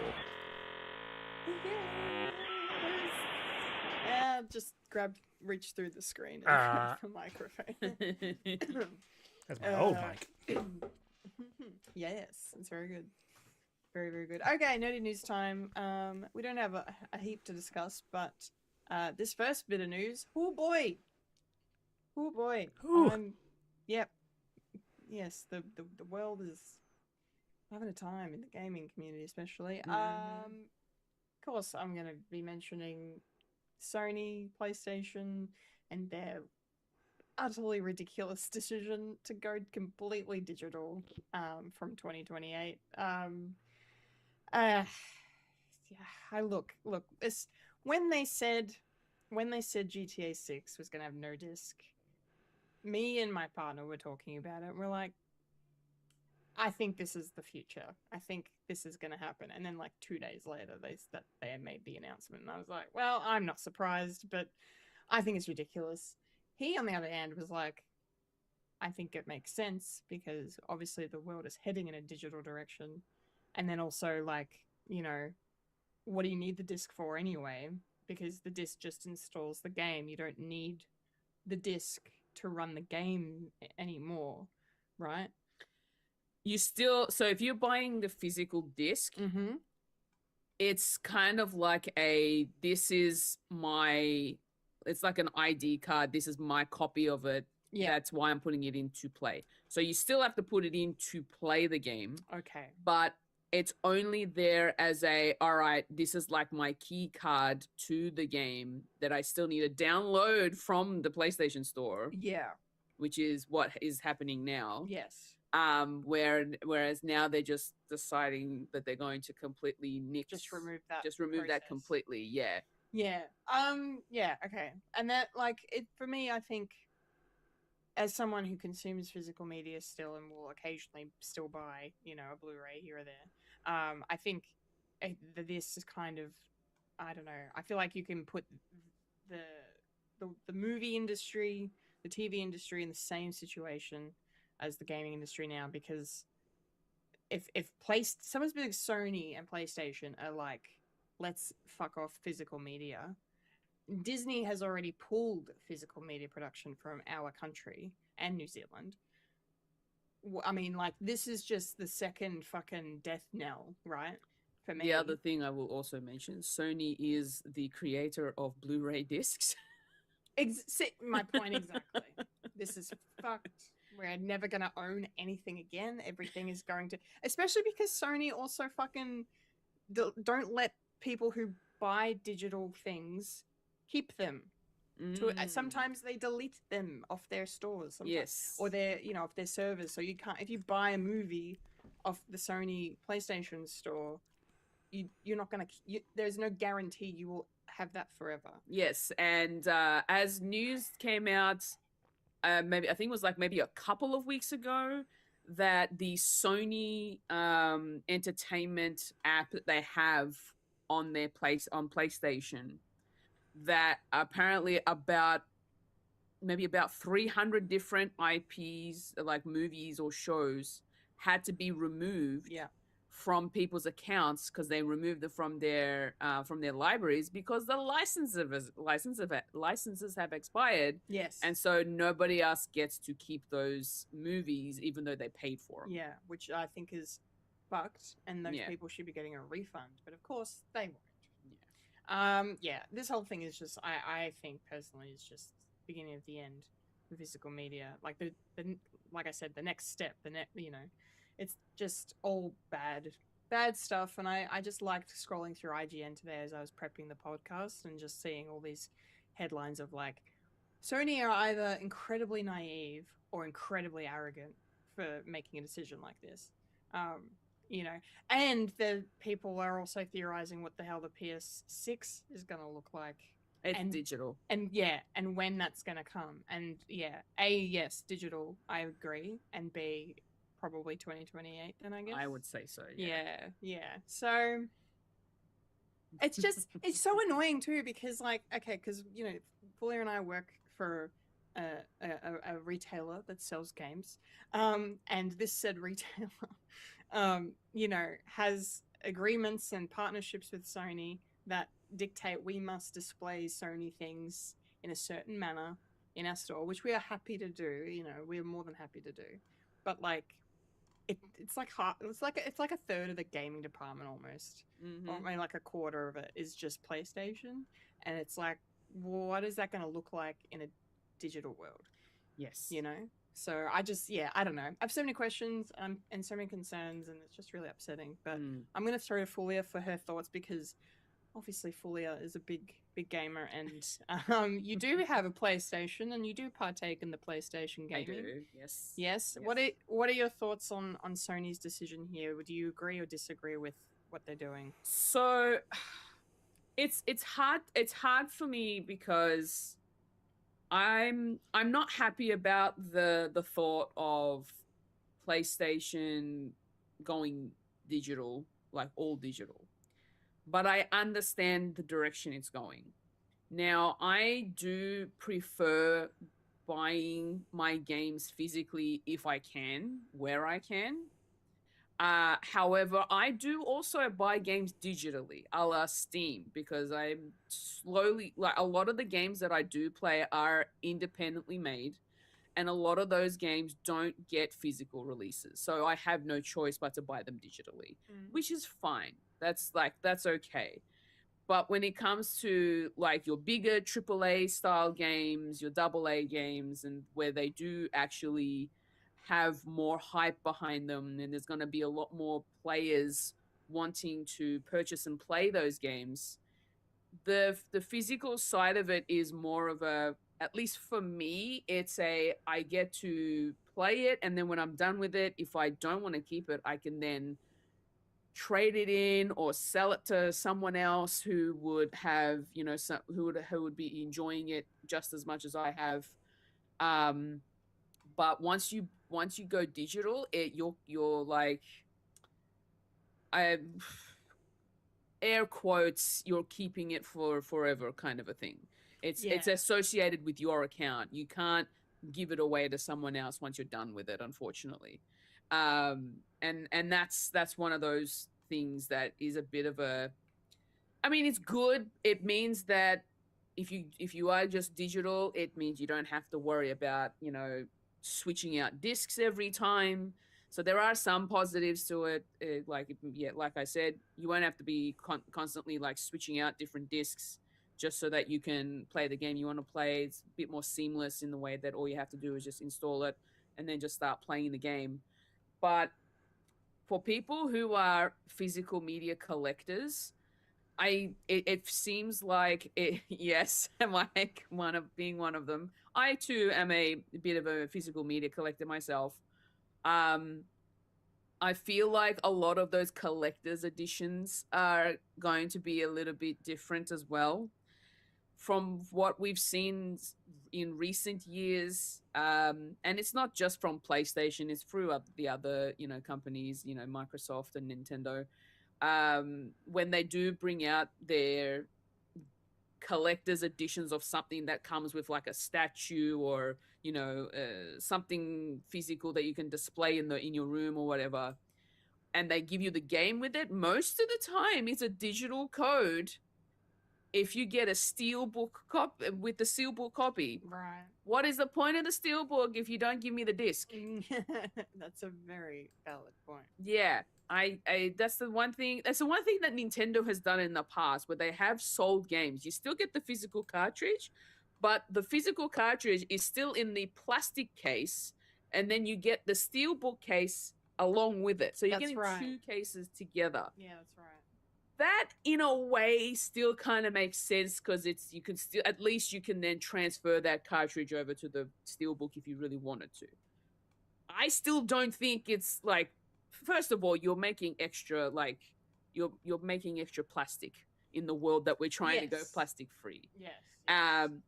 Just reach through the screen and grab the microphone. That's my old mic. Yes, it's very good. Very, very good. Okay, nerdy news time. We don't have a heap to discuss, but this first bit of news, oh boy. Yep. Yes, the world is having a time in the gaming community, especially. Of course, I'm going to be mentioning Sony, PlayStation, and their utterly ridiculous decision to go completely digital from 2028. Look. When they said GTA 6 was going to have no disc, me and my partner were talking about it, and we're like, I think this is the future. I think this is going to happen. And then like 2 days later, they had made the announcement, and I was like, well, I'm not surprised, but I think it's ridiculous. He, on the other hand, was like, I think it makes sense because obviously the world is heading in a digital direction. And then also, like, you know, what do you need the disc for anyway? Because the disc just installs the game. You don't need the disc to run the game anymore, right? So if you're buying the physical disc, it's kind of like it's like an ID card. This is my copy of it. Yeah. That's why I'm putting it into play. So you still have to put it in to play the game. Okay. But it's only there as all right, this is like my key card to the game that I still need to download from the PlayStation Store. Yeah. Which is what is happening now. Yes. Whereas now they're just deciding that they're going to completely remove that. Just remove that completely. Yeah. Yeah. Yeah. Okay. And that, like, it for me, I think, as someone who consumes physical media still and will occasionally still buy, you know, a Blu-ray here or there, I think this is kind of, I don't know. I feel like you can put the movie industry, the TV industry in the same situation as the gaming industry now, because if someone's big Sony and PlayStation are like, let's fuck off physical media, Disney has already pulled physical media production from our country and New Zealand. I mean, like, this is just the second fucking death knell, right? For me. The other thing I will also mention, Sony is the creator of Blu-ray discs. My point exactly. This is fucked. We're never going to own anything again. Everything is going to... Especially because Sony also fucking don't let people who buy digital things keep them. Sometimes they delete them off their stores. Yes. Or off their servers. So you can't... If you buy a movie off the Sony PlayStation Store, you're not going to... There's no guarantee you will have that forever. Yes. And as news came out... I think it was like maybe a couple of weeks ago, that the Sony entertainment app that they have on their PlayStation, that apparently about 300 different IPs, like movies or shows, had to be removed from people's accounts because they removed them from their libraries because the licenses have expired, Yes. and so nobody else gets to keep those movies even though they paid for them. Yeah, which I think is fucked, and those Yeah. people should be getting a refund, but of course they won't. Yeah. This whole thing is just, I think personally, is just beginning of the end for physical media. Like the like I said, the next step, it's just all bad stuff. And I just liked scrolling through IGN today as I was prepping the podcast and just seeing all these headlines of like, Sony are either incredibly naive or incredibly arrogant for making a decision like this. And the people are also theorizing what the hell the PS6 is going to look like. It's digital. And when that's going to come. And yes, digital, I agree. And B, probably 2028 then, I guess. I would say so, yeah. Yeah. So it's just, it's so annoying too because because, Fulya and I work for a retailer that sells games. And this said retailer, has agreements and partnerships with Sony that dictate we must display Sony things in a certain manner in our store, which we are happy to do. We're more than happy to do. But like, it's like a third of the gaming department almost, or maybe like a quarter of it is just PlayStation, and it's like, what is that going to look like in a digital world? Yes. So I just, I don't know. I have so many questions and so many concerns, and it's just really upsetting. But I'm going to throw to Fulya for her thoughts because obviously Fulya is a big gamer, and you do have a PlayStation, and you do partake in the PlayStation gaming. I do, yes. Yes. What are your thoughts on Sony's decision here? Do you agree or disagree with what they're doing? So it's hard for me because I'm not happy about the thought of PlayStation going digital, like all digital. But I understand the direction it's going. Now, I do prefer buying my games physically if I can, where I can. However, I do also buy games digitally, a la Steam, because I'm slowly, like a lot of the games that I do play are independently made, and a lot of those games don't get physical releases. So I have no choice but to buy them digitally, which is fine. That's okay. But when it comes to like your bigger AAA style games, your AA games, and where they do actually have more hype behind them, and there's going to be a lot more players wanting to purchase and play those games, the physical side of it is more of a, at least for me, it's I get to play it, and then when I'm done with it, if I don't want to keep it, I can then trade it in or sell it to someone else who would have, who would be enjoying it just as much as I have. But once you go digital, you're like, air quotes, you're keeping it for forever kind of a thing. It's associated with your account. You can't give it away to someone else once you're done with it, unfortunately. And that's one of those things that is a bit of a, I mean, it's good. It means that if you are just digital, it means you don't have to worry about, switching out discs every time. So there are some positives to it. Like I said, you won't have to be constantly like switching out different discs just so that you can play the game you want to play. It's a bit more seamless in the way that all you have to do is just install it and then just start playing the game. But for people who are physical media collectors, it seems like yes, like being one of them. I too am a bit of a physical media collector myself. I feel like a lot of those collector's editions are going to be a little bit different as well from what we've seen in recent years. And it's not just from PlayStation, it's through the other, companies, Microsoft and Nintendo. When they do bring out their collector's editions of something that comes with like a statue or, something physical that you can display in your room or whatever, and they give you the game with it, most of the time it's a digital code. If you get a steelbook copy with the steelbook copy, Right. what is the point of the steelbook if you don't give me the disc? That's a very valid point. Yeah, I that's the one thing. That's the one thing that Nintendo has done in the past, where they have sold games. You still get the physical cartridge, but the physical cartridge is still in the plastic case, and then you get the steelbook case along with it. So you're That's getting right. 2 cases together. Yeah, that's right. That in a way still kind of makes sense, because it's you can still, at least you can then transfer that cartridge over to the steelbook if you really wanted to. I still don't think it's like, first of all, you're making extra, like you're making extra plastic in the world that we're trying to go Yes. plastic free. Yes.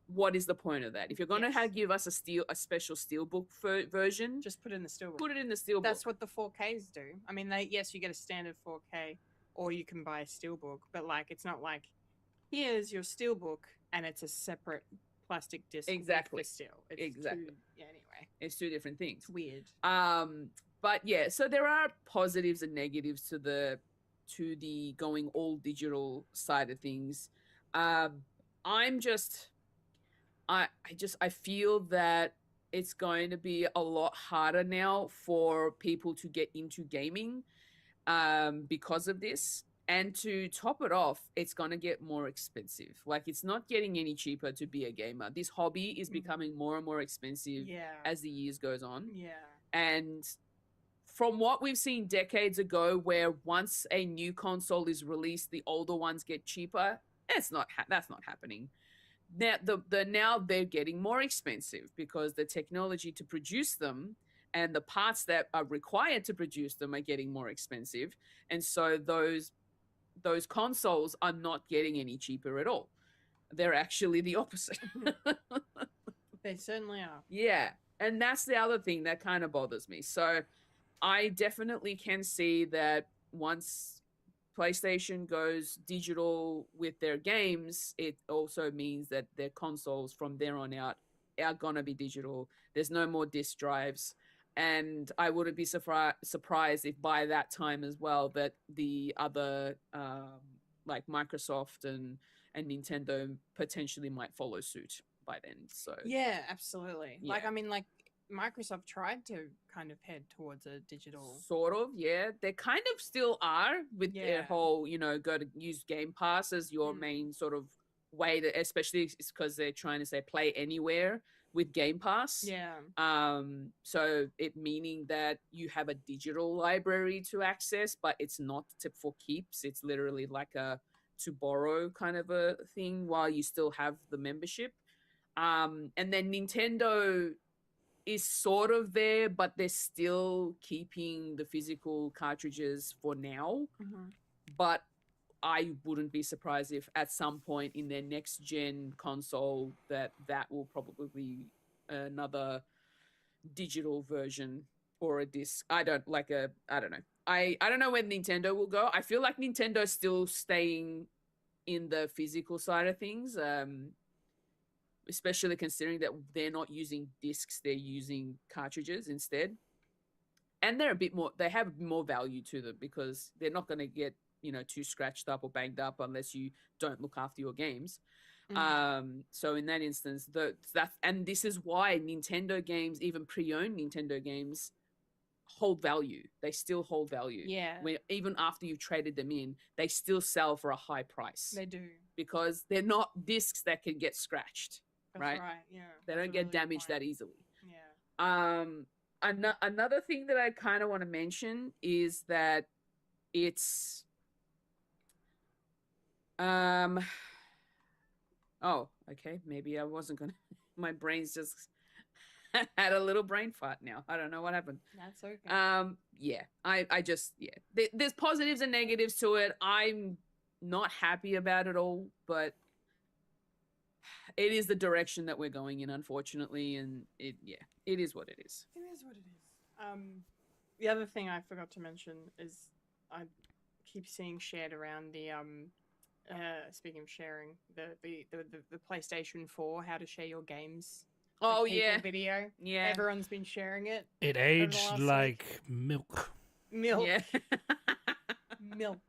What is the point of that? If you're going to Yes. give us a special steelbook version, Just put it in the steelbook. put it in the steelbook. That's what the 4Ks do. I mean, yes, you get a standard 4K, or you can buy a steelbook, but like, it's not like, here's your steelbook, and it's a separate plastic disc. Exactly. With the steel. It's Exactly. Yeah. Anyway, It's 2 different things. it's weird. But yeah, so there are positives and negatives to the going all digital side of things. I feel that it's going to be a lot harder now for people to get into gaming because of this. And to top it off, it's going to get more expensive. Like, it's not getting any cheaper to be a gamer. This hobby is becoming more and more expensive Yeah. as the years goes on. Yeah. And from what we've seen decades ago, where once a new console is released, the older ones get cheaper, that's not happening. Now they're getting more expensive, because the technology to produce them and the parts that are required to produce them are getting more expensive. And so those consoles are not getting any cheaper at all. They're actually the opposite. They certainly are. Yeah. And that's the other thing that kind of bothers me. So I definitely can see that once PlayStation goes digital with their games, it also means that their consoles from there on out are going to be digital. There's no more disc drives. And I wouldn't be surprised if by that time as well that the other like Microsoft and Nintendo potentially might follow suit by then. So Yeah, absolutely. Like, Yeah. I mean, like, Microsoft tried to kind of head towards a digital. sort of, yeah. They kind of still are with their Yeah. whole, go to use Game Pass as your main sort of way to, especially because they're trying to say play anywhere with Game Pass. Yeah. So it meaning that you have a digital library to access, but it's not for keeps. It's literally like a to borrow kind of a thing while you still have the membership. And then Nintendo is sort of there, but they're still keeping the physical cartridges for now. Mhm. But I wouldn't be surprised if at some point in their next gen console that will probably be another digital version or a disc. I don't know. I don't know where Nintendo will go. I feel like Nintendo's still staying in the physical side of things. Especially considering that they're not using discs, they're using cartridges instead. And they're they have more value to them, because they're not going to get, too scratched up or banged up unless you don't look after your games. So in that instance, and this is why Nintendo games, even pre-owned Nintendo games, hold value. They still hold value. Yeah. Even after you've traded them in, they still sell for a high price. They do. Because they're not discs that can get scratched. That's right? Yeah. They That's don't a get really good damaged point. that easily. Yeah. Another thing that I kind of want to mention is that it's oh, okay, maybe I wasn't gonna my brain's just had a little brain fart now. I don't know what happened. That's okay. Yeah, I just there's positives and negatives to it. I'm not happy about it all, but it is the direction that we're going in, unfortunately, and it is what it is. It is what it is. The other thing I forgot to mention is I keep seeing shared around the speaking of sharing, the PlayStation 4 how to share your games. Oh with people yeah, video. yeah. Everyone's been sharing it. It the aged last like milk. Milk. Yeah. Milk.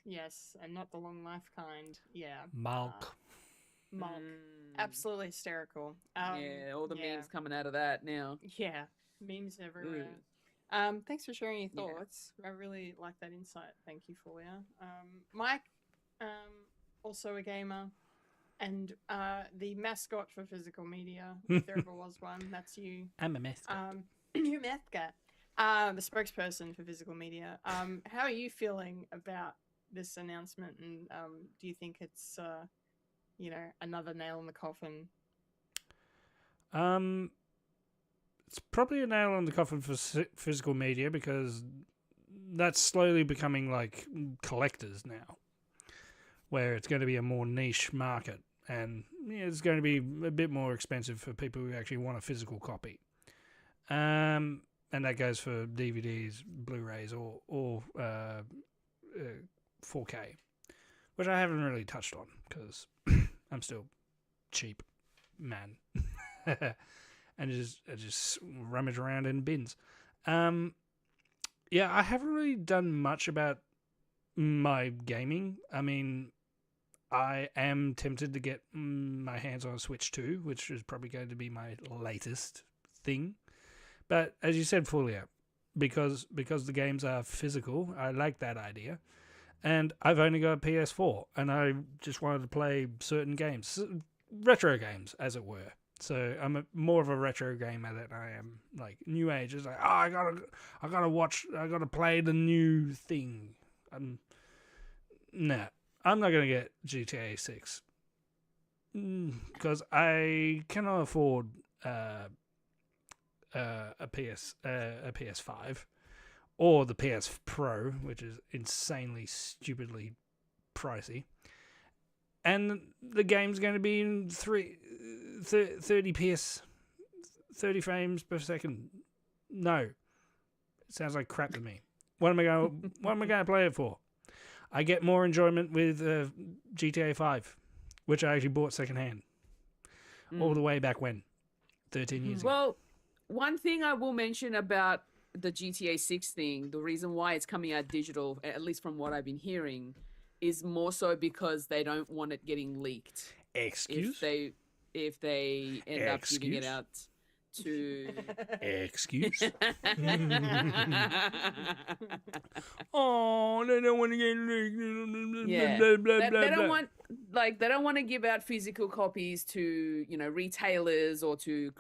Yes, and not the long life kind. Yeah. Milk. Milk. Mm. Absolutely hysterical. Yeah, all the yeah. memes coming out of that now. Yeah, memes everywhere. Thanks for sharing your Yeah. thoughts. I really like that insight. Thank you, Fulya. Mike, also a gamer, and the mascot for physical media, if there ever was one. That's you. I'm a mascot. You're mascot. The spokesperson for physical media. How are you feeling about this announcement? And do you think it's, another nail in the coffin? It's probably a nail on the coffin for physical media because that's slowly becoming like collectors now, where it's going to be a more niche market and it's going to be a bit more expensive for people who actually want a physical copy. And that goes for DVDs, Blu-rays, or 4K, which I haven't really touched on because I'm still cheap man. And I just rummage around in bins. Yeah, I haven't really done much about my gaming. I mean, I am tempted to get my hands on a Switch 2, which is probably going to be my latest thing. But as you said, Fulya, because the games are physical, I like that idea. And I've only got a PS4, and I just wanted to play certain games, retro games, as it were. So I'm more of a retro gamer than I am like new age. It's like, I gotta play the new thing. Nah, I'm not gonna get GTA 6 because I cannot afford a PS5 or the PS Pro, which is insanely, stupidly pricey. And the game's going to be in 30 PS, 30 frames per second. No, it sounds like crap to me. What am I going to play it for? I get more enjoyment with GTA 5, which I actually bought secondhand, all the way back when, 13 years ago. Well, one thing I will mention about the GTA 6 thing, the reason why it's coming out digital, at least from what I've been hearing, is more so because they don't want it getting leaked. Excuse? If they end up giving it out to... Excuse? Oh, they don't want to get leaked. Yeah. Blah, blah, They blah, don't blah. want... Like, they don't want to give out physical copies to, retailers or to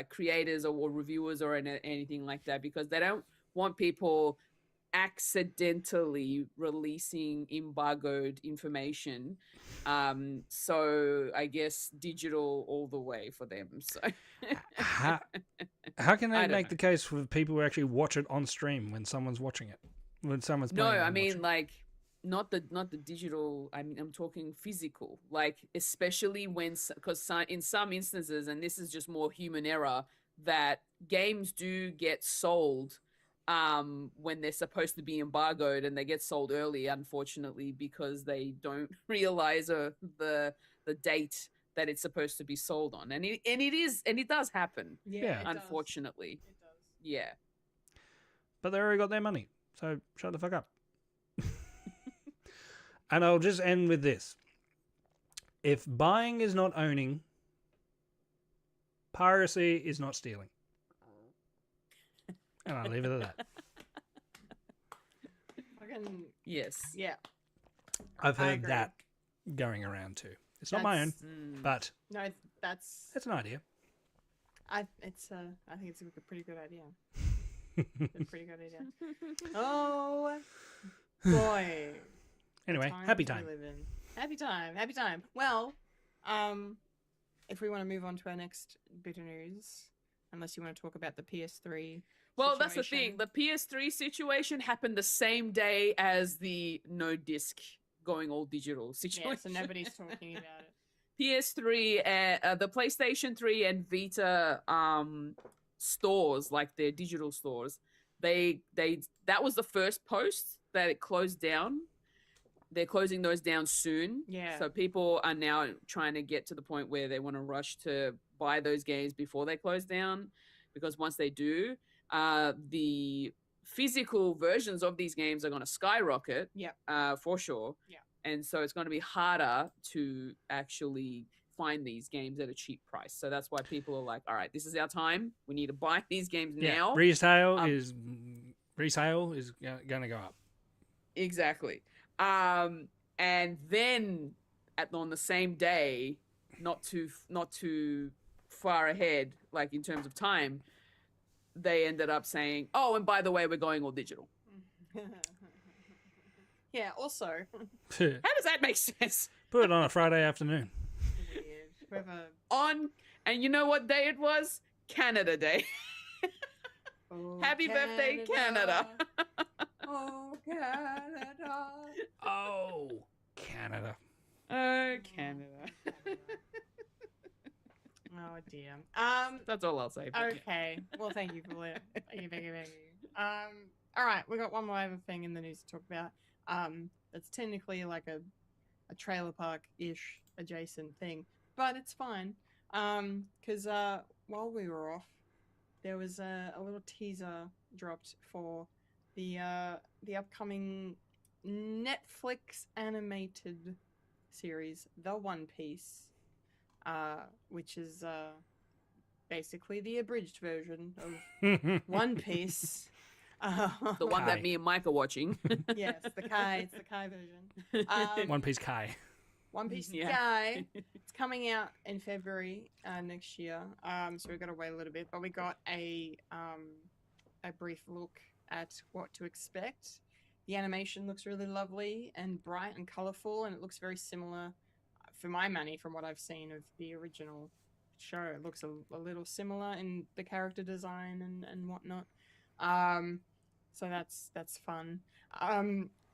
creators or reviewers or anything like that, because they don't want people accidentally releasing embargoed information. So I guess digital all the way for them. So How can they make the case for people who actually watch it on stream when someone's watching it? When someone's playing it I and mean, watching it? like, not the digital. I mean, I'm talking physical. Like, especially because in some instances, and this is just more human error, that games do get sold when they're supposed to be embargoed, and they get sold early, unfortunately, because they don't realize the date that it's supposed to be sold on, and it does happen. Yeah. Unfortunately, It does. yeah. But they already got their money, so shut the fuck up. And I'll just end with this. If buying is not owning, piracy is not stealing. And I'll leave it at that. Yes. Yeah. I've I heard agree. that going around too. It's not my own, but No, that's it's an idea. I think it's a pretty good idea. It's a pretty good idea. Oh boy. Anyway, Times happy we time. live in. Happy time. Well, if we want to move on to our next bit of news, unless you want to talk about the PS3. Well, that's the thing. situation. The PS3 situation happened the same day as the no disc going all digital situation. Yeah, so nobody's talking about it. PS3, the PlayStation 3 and Vita stores, like their digital stores, that was the first post that it closed down. They're closing those down soon. Yeah. So people are now trying to get to the point where they want to rush to buy those games before they close down, because once they do, the physical versions of these games are going to skyrocket. Yeah. For sure. Yeah. And so it's going to be harder to actually find these games at a cheap price. So that's why people are like, all right, this is our time. We need to buy these games now. Resale is going to go up. Exactly. And then on the same day, not too far ahead, like in terms of time, they ended up saying, oh, and by the way, we're going all digital. Yeah, also. How does that make sense? Put it on a Friday afternoon. Weird. And you know what day it was? Canada Day. Oh, Happy birthday, Canada. Oh, Canada. Oh, Canada. Oh, Canada. Oh dear. That's all I'll say. but yeah. Okay. Well, thank you for that. Thank you. All right, we got one more other thing in the news to talk about. It's technically like a trailer park-ish adjacent thing, but it's fine. Because while we were off, there was a little teaser dropped for the upcoming Netflix animated series, The One Piece, which is basically the abridged version of One Piece. The one that me and Mike are watching. Yes, it's the Kai version. One Piece Kai. One Piece Yeah. Kai. It's coming out in February next year. So we've got to wait a little bit, but we got a brief look at what to expect. The animation looks really lovely and bright and colorful, and it looks very similar, for my money, from what I've seen of the original show. It looks a little similar in the character design and whatnot. So that's fun.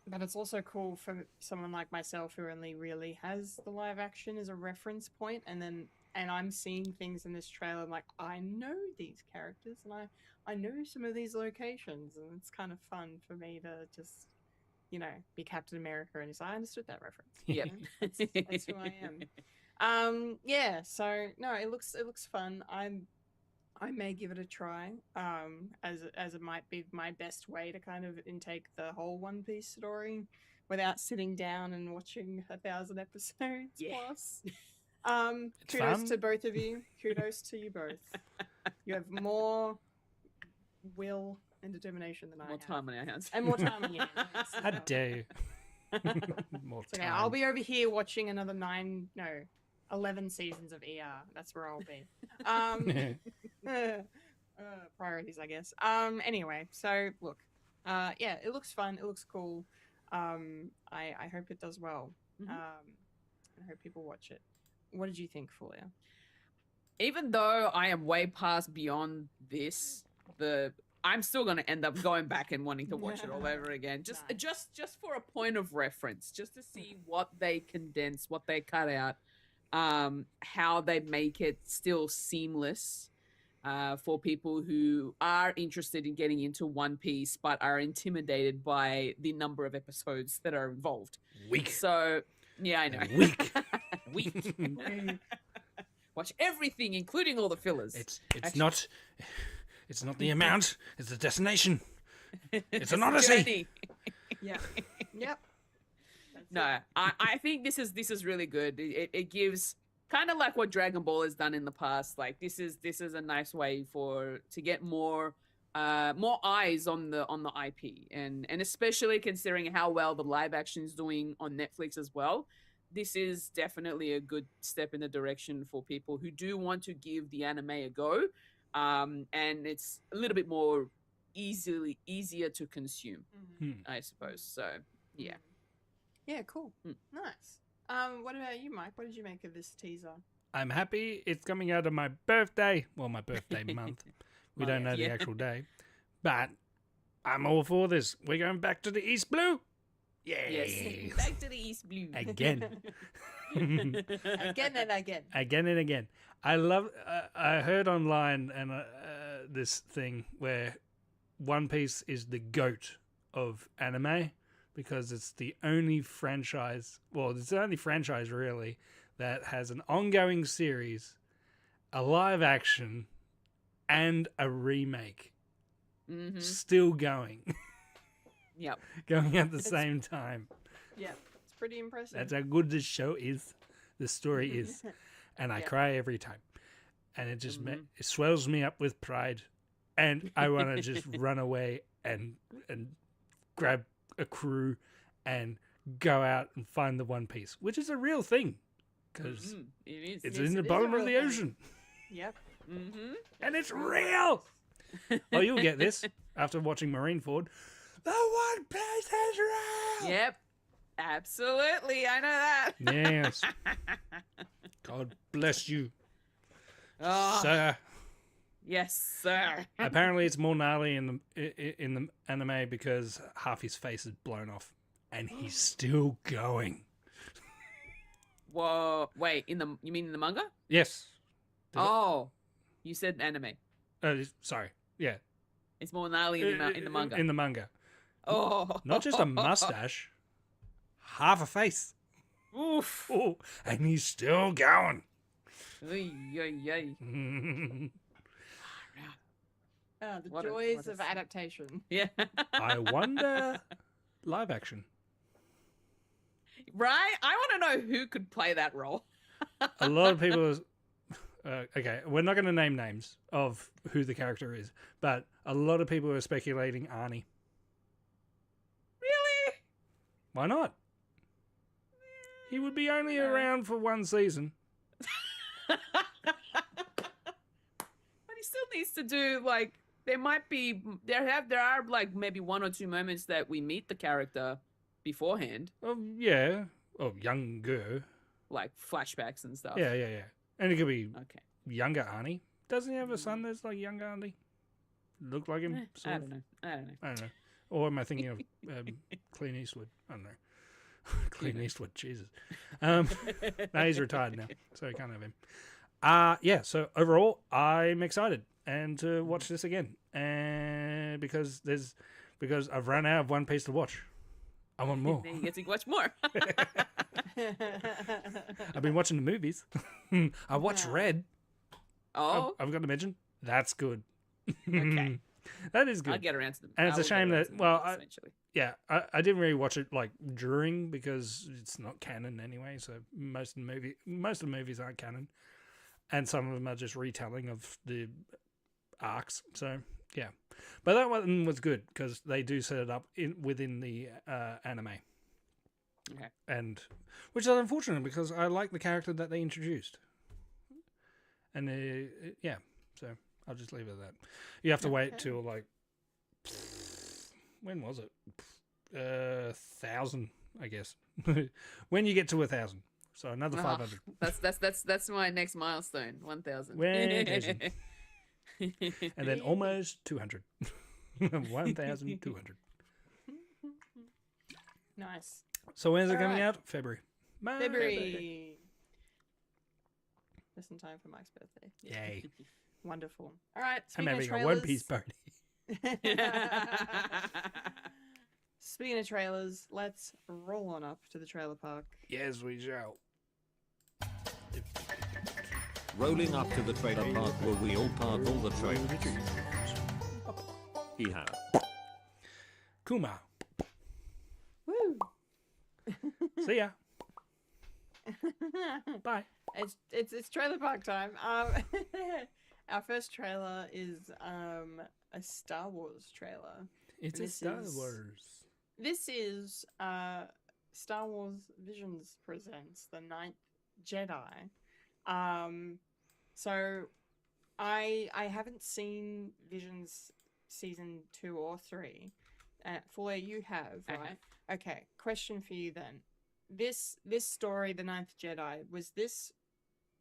But it's also cool for someone like myself who only really has the live action as a reference point, and I'm seeing things in this trailer. I'm like, I know these characters, and I know some of these locations, and it's kind of fun for me to just, be Captain America, and I understood that reference. Yep. That's who I am. Yeah. So no, it looks fun. I may give it a try, as it might be my best way to kind of intake the whole One Piece story without sitting down and watching 1,000 episodes plus. Kudos fun. to both of you. Kudos to you both. You have more will and determination than I More have. time on our hands. And more time on your hands. How dare you? More So time. now I'll be over here watching another 11 seasons of ER. That's where I'll be. Priorities, I guess. Anyway, so look, yeah, it looks fun. It looks cool. I hope it does well. Mhm. I hope people watch it. What did you think, Fulya? Even though I am way past beyond this, I'm still going to end up going back and wanting to watch it all over again. Nice. Just for a point of reference, just to see what they condense, what they cut out, how they make it still seamless for people who are interested in getting into One Piece but are intimidated by the number of episodes that are involved. Weak. So, yeah, I know. Weak. Weak. Watch everything, including all the fillers. It's not the amount. It's the destination. It's an odyssey. Journey. Yeah. Yep. No, I think this is really good. It gives kind of like what Dragon Ball has done in the past. Like this is a nice way to get more eyes on the IP, and especially considering how well the live action is doing on Netflix as well. This is definitely a good step in the direction for people who do want to give the anime a go, and it's a little bit more easier to consume, I suppose. So yeah. Yeah, cool. Mm. Nice. What about you, Mike? What did you make of this teaser? I'm happy it's coming out of my birthday. Well, my birthday month. We don't know the yeah. actual day. But I'm all for this. We're going back to the East Blue. Yay. Yes. Back to the East Blue. Again. Again and again. Again and again. I love. I heard online and this thing where One Piece is the GOAT of anime because it's the only franchise. Well, it's the only franchise really that has an ongoing series, a live action, and a remake Mm-hmm. still going, Yep. going at the same time. Yeah, it's pretty impressive. That's how good this show is. This story is, and I Yeah. cry every time, and it just it swells me up with pride, and I want to just run away and grab a crew and go out and find the One Piece, which is a real thing because It is. it's Yes, in the it is a bottom of real the thing. ocean, Yep. Mm-hmm. and it's real. Oh, you'll get this after watching Marineford. The One Piece is real. Yep. Absolutely. I know that. Yes. God bless you, Oh, sir. yes, sir. Apparently, it's more gnarly in the anime because half his face is blown off, and he's still going. Whoa. Wait, you mean in the manga? Yes. Oh. You said anime. Sorry. Yeah. It's more gnarly in the manga. In the manga, Oh. not just a mustache, half a face. Oof. Oh, and he's still going. Oy, oy, oy. The What a- joys what a of scene. adaptation. Yeah. I wonder, live action. Right? I want to know who could play that role. A lot of people. Okay, we're not going to name names of who the character is, but a lot of people are speculating Arnie. Really? Why not? He would be only around for one season. But he still needs to do like there are like maybe one or two moments that we meet the character beforehand, Oh, yeah. Oh, younger. like flashbacks and stuff. Yeah. And it could be Okay. younger Arnie. Doesn't he have a son that's like younger Arnie? Look like him? sort I of? don't know. I don't know. I don't know. Or am I thinking of Clint Eastwood? I don't know. Clint Eastwood, Jesus. No, he's retired now, so I can't have him. Yeah, so overall, I'm excited and to watch this again. And because I've run out of One Piece to watch. I want more. Then you get to watch more. I've been watching the movies. I watched Red. Oh, I've got to mention. That's good. okay. That is good. I'll get around to them. And it's a shame that, eventually. yeah, I didn't really watch it like during because it's not canon anyway. So most of the movies aren't canon, and some of them are just retelling of the arcs. So yeah, but that one was good because they do set it up within the anime. Okay. And which is unfortunate because I like the character that they introduced. And yeah, so I'll just leave it at that. You have to wait till like when was it? 1,000, I guess. When you get to 1,000, so another 500. That's my next milestone. 1,000. 1,000. And then almost 200. 1,200. Nice. So when's it All coming right. out? February. February. Just in time for Mike's birthday. Yay! Wonderful. All right. I'm Speaking of having a trailers, One Piece party. Speaking of trailers, let's roll on up to the trailer park. Yes, we shall. Rolling up to the trailer park where we all park all the trailers. He had. Kuma. Woo! See ya. Bye. It's trailer park time. Our first trailer is a Star Wars trailer. It's a This Star is- Wars. This is Star Wars Visions presents the Ninth Jedi. So I haven't seen Visions season 2 or 3. Fulya, you have, right? Okay. Question for you then. This story, the Ninth Jedi,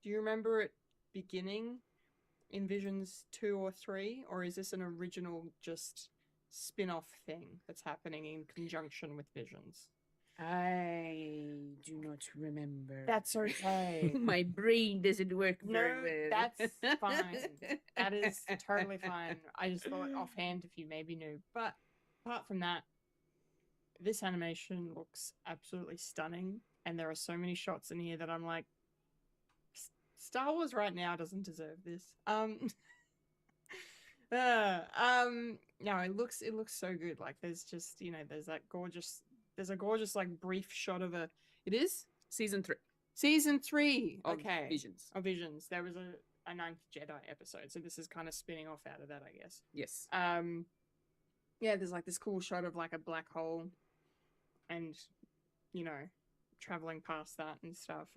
do you remember it beginning in Visions 2 or 3, or is this an original just spin-off thing that's happening in conjunction with Visions? I do not remember. That's okay. My brain doesn't work No, very well. that's fine. That is totally fine. I just thought offhand if you maybe knew. But apart from that, this animation looks absolutely stunning. And there are so many shots in here that I'm like, Star Wars right now doesn't deserve this. No, it looks so good. Like there's just there's a gorgeous like brief shot of it is Season 3 season 3. of Okay, Visions. of Visions. There was a Ninth Jedi episode, so this is kind of spinning off out of that, I guess. Yes. Yeah, there's like this cool shot of like a black hole, and traveling past that and stuff,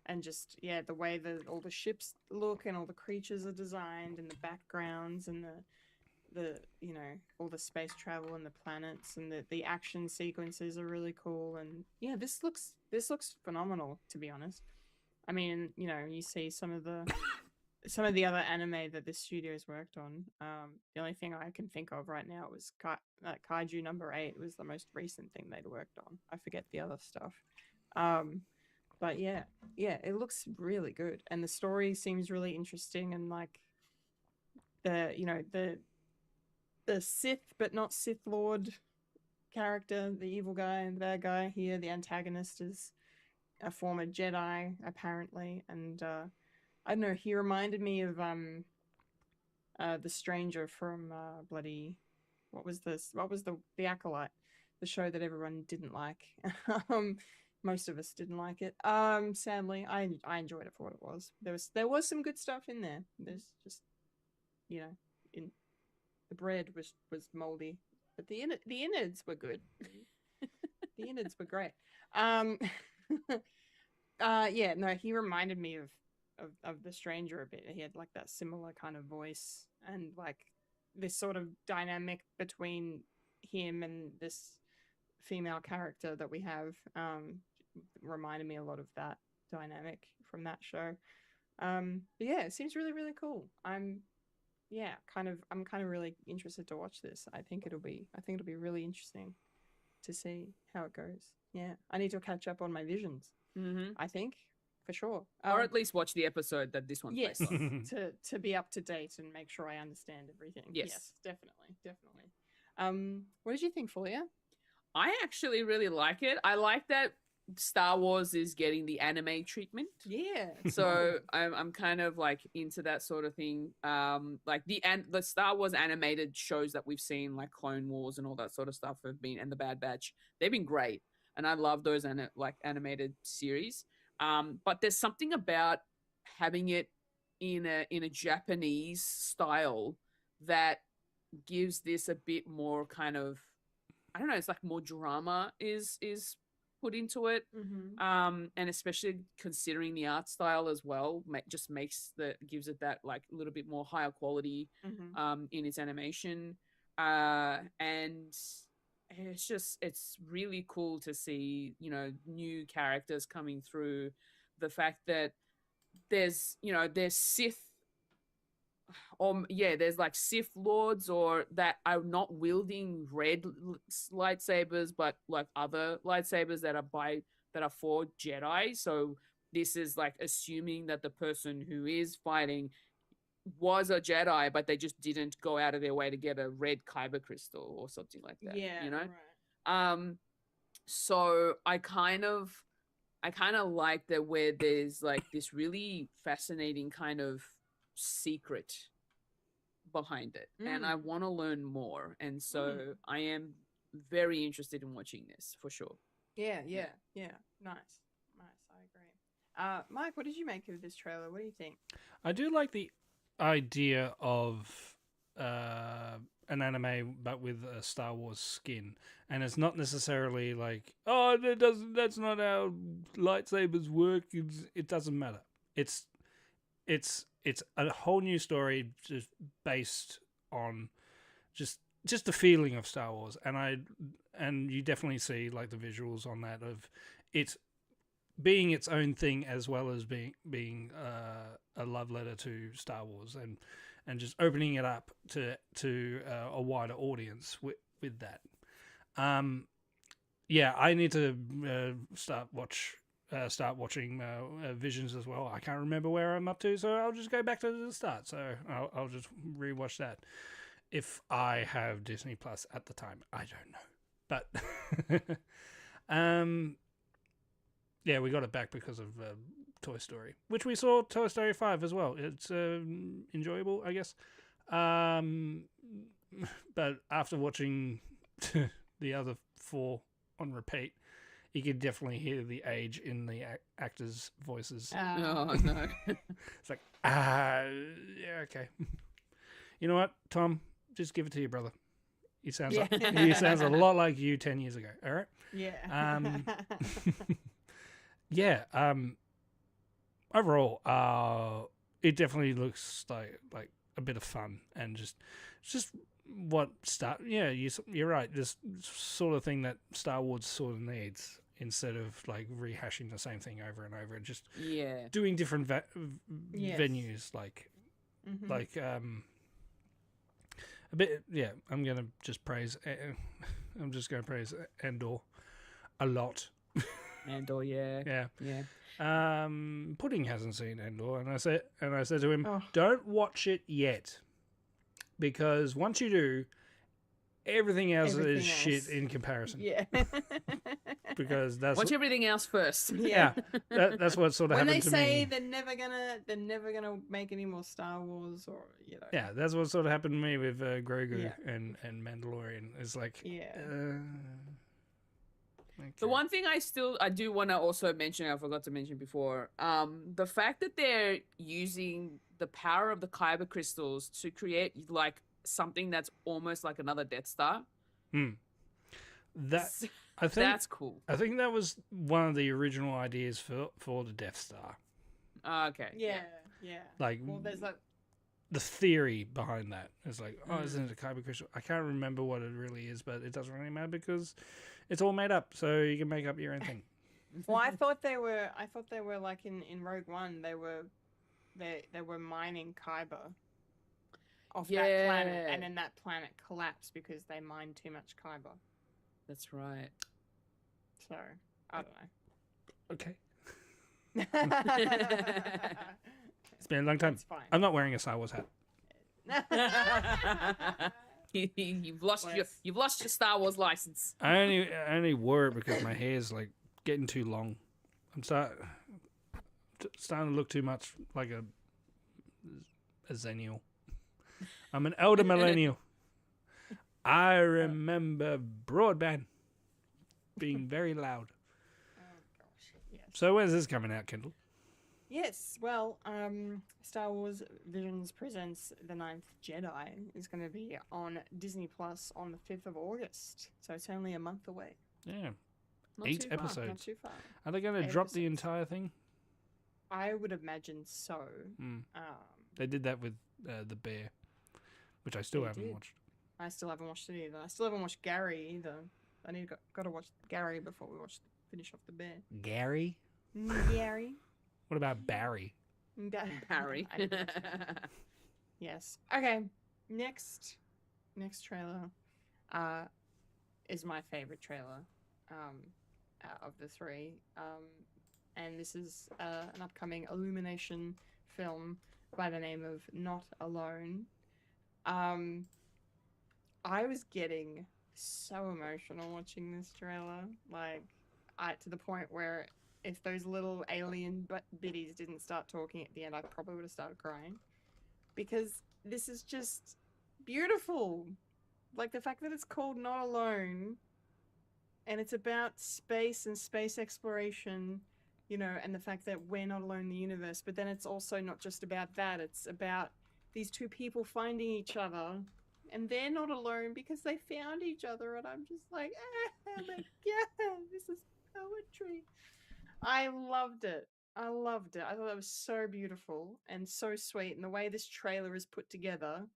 and just the way that all the ships look and all the creatures are designed and the backgrounds and the all the space travel and the planets and the action sequences are really cool. And yeah, this looks phenomenal, to be honest. I mean, you see some of the other anime that this studio's worked on. The only thing I can think of right now was Kaiju number 8 was the most recent thing they'd worked on. I forget the other stuff. But yeah, it looks really good, and the story seems really interesting, and like the Sith but not Sith Lord character, the evil guy and the bad guy here, the antagonist is a former Jedi apparently, and I don't know, he reminded me of the stranger from bloody what was the Acolyte, the show that everyone didn't like. Most of us didn't like it. Sadly, I enjoyed it for what it was. There was some good stuff in there. There's just in the bread was moldy, but the innards were good. The innards were great. Yeah, no, he reminded me of the stranger a bit. He had like that similar kind of voice, and like this sort of dynamic between him and this female character that we have reminded me a lot of that dynamic from that show. But yeah, it seems really, really cool. I'm kind of really interested to watch this. I think it'll be really interesting to see how it goes. Yeah, I need to catch up on my Visions. Mm-hmm. I think for sure, or at least watch the episode that this one's yes, based on. to be up to date and make sure I understand everything. Yes, definitely. What did you think, Fulya? I actually really like it. I like that Star Wars is getting the anime treatment. Yeah. So I'm kind of like into that sort of thing. Like the Star Wars animated shows that we've seen, like Clone Wars and all that sort of stuff, and the Bad Batch. They've been great, and I love those animated series. But there's something about having it in a Japanese style that gives this a bit more kind of, I don't know, it's like more drama is put into it. Mm-hmm. And especially considering the art style as well, just gives it that like a little bit more higher quality Mm-hmm. in its animation. And it's really cool to see, new characters coming through. The fact that there's Sith, there's like Sith lords or that are not wielding red lightsabers, but like other lightsabers that are for Jedi. So this is like assuming that the person who is fighting was a Jedi, but they just didn't go out of their way to get a red kyber crystal or something like that. Yeah. Right. So I kind of like that, where there's like this really fascinating kind of secret behind it, and I want to learn more, and so I am very interested in watching this for sure. Yeah. Nice. I agree. Mike, what did you make of this trailer? What do you think? I do like the idea of an anime but with a Star Wars skin, and it's not necessarily like, oh, that's not how lightsabers work. It doesn't matter. It's a whole new story just based on just the feeling of Star Wars, and you definitely see like the visuals on that of it being its own thing as well as being a love letter to Star Wars, and just opening it up to a wider audience with that. I need to start watching Visions as well. I can't remember where I'm up to, so I'll just go back to the start. So I'll just rewatch that if I have Disney Plus at the time. I don't know, but we got it back because of Toy Story, which we saw Toy Story 5 as well. It's enjoyable, I guess. but after watching the other 4 on repeat, you could definitely hear the age in the actors' voices. Oh no. It's like, yeah, okay. You know what, Tom? Just give it to your brother. He sounds he sounds a lot like you 10 years ago. All right. Yeah. Yeah. Overall, it definitely looks like a bit of fun and just what you're right. This sort of thing that Star Wars sort of needs instead of like rehashing the same thing over and over and just doing different venues like a bit. Yeah, I'm gonna just praise. I'm just gonna praise Andor a lot. Andor, yeah. Pudding hasn't seen Andor, and I said to him, "Don't watch it yet, because once you do, everything else is shit in comparison." Yeah. Because that's watch everything else first. Yeah, that's what sort of when they happened to me. say they're never gonna make any more Star Wars, or Yeah, that's what sort of happened to me with Grogu and Mandalorian. It's like okay. The one thing I do want to also mention, I forgot to mention before, the fact that they're using the power of the kyber crystals to create like something that's almost like another Death Star. I think that's cool. I think that was one of the original ideas for the Death Star. Okay. Yeah. Like, well, there's like the theory behind that is like, isn't it a kyber crystal? I can't remember what it really is, but it doesn't really matter because it's all made up, so you can make up your own thing. Well, I thought they were like in Rogue One. They were mining kyber off that planet, and then that planet collapsed because they mined too much kyber. That's right. So I don't Okay. It's been a long time. It's fine. I'm not wearing a Star Wars hat. You've lost your Star Wars license. I only wore it because my hair's like getting too long. I'm starting to look too much like a zennial. I'm an elder millennial. I remember broadband being very loud. Oh gosh, yes. So when's this coming out, Kendall? Yes, well, Star Wars Visions Presents The Ninth Jedi is going to be on Disney Plus on the 5th of August. So it's only a month away. Yeah. Not 8 too far. episodes. Not too far. Are they going to 8 drop the episodes. entire thing? I would imagine so. They did that with The Bear, which I still haven't watched. I still haven't watched it either. I still haven't watched Gary either. I need got to watch Gary before we finish off The Bear. Gary? Gary? What about Barry? Harry. I didn't watch that. Yes. Okay. Next trailer is my favorite trailer out of the 3. And this is an upcoming Illumination film by the name of Not Alone. I was getting so emotional watching this trailer, like to the point where if those little alien biddies didn't start talking at the end, I probably would have started crying, because this is just beautiful. Like the fact that it's called Not Alone, and it's about space and space exploration, and the fact that we're not alone in the universe. But then it's also not just about that. It's about these two people finding each other, and they're not alone because they found each other. And I'm just like, yeah, this is poetry. I loved it. I thought it was so beautiful and so sweet. And the way this trailer is put together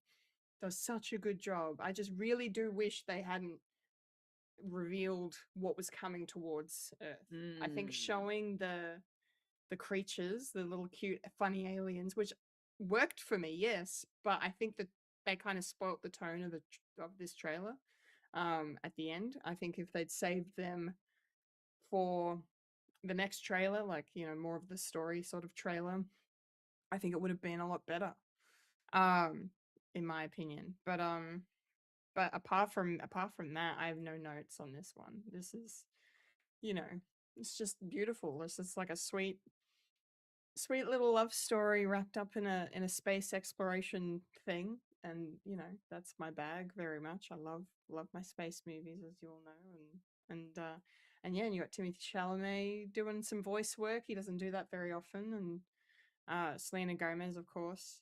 does such a good job. I just really do wish they hadn't revealed what was coming towards Earth. I think showing the creatures, the little cute, funny aliens, which worked for me, yes, but I think that they kind of spoilt the tone of this trailer at the end. I think if they'd saved them for the next trailer, like more of the story sort of trailer, I think it would have been a lot better, in my opinion. But apart from that, I have no notes on this one. This is, it's just beautiful. It's just like a sweet little love story wrapped up in a space exploration thing, and that's my bag very much. I love my space movies, as you all know, and yeah, and you got Timothée Chalamet doing some voice work. He doesn't do that very often, and Selena Gomez, of course.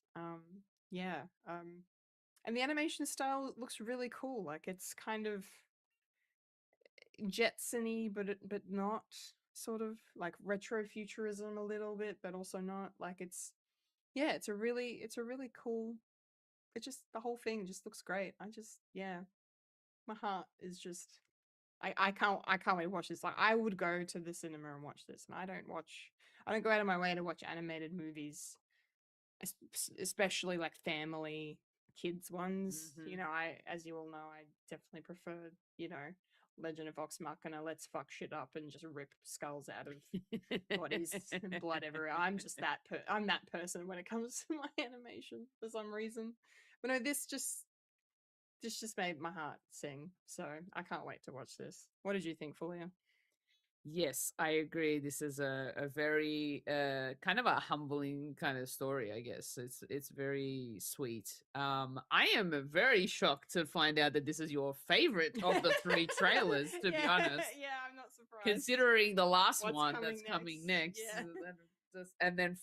Yeah, and the animation style looks really cool. Like it's kind of Jetsony, but not, sort of like retrofuturism a little bit, but also not. Like it's a really cool. It just the whole thing just looks great. My heart is just. I can't wait to watch this. Like I would go to the cinema and watch this, and I don't go out of my way to watch animated movies, especially like family kids ones. Mhm. As you all know, I definitely prefer, Legend of Vox Machina, let's fuck shit up and just rip skulls out of bodies and blood everywhere. I'm just I'm that person when it comes to my animation for some reason. But no, this just made my heart sing. So I can't wait to watch this. What did you think, Fulia? Yes, I agree. This is a very kind of a humbling kind of story, I guess. It's very sweet. I am very shocked to find out that this is your favorite of the three trailers, to be honest. Yeah, I'm not surprised. Considering the last What's one coming that's coming next. next. Yeah. And then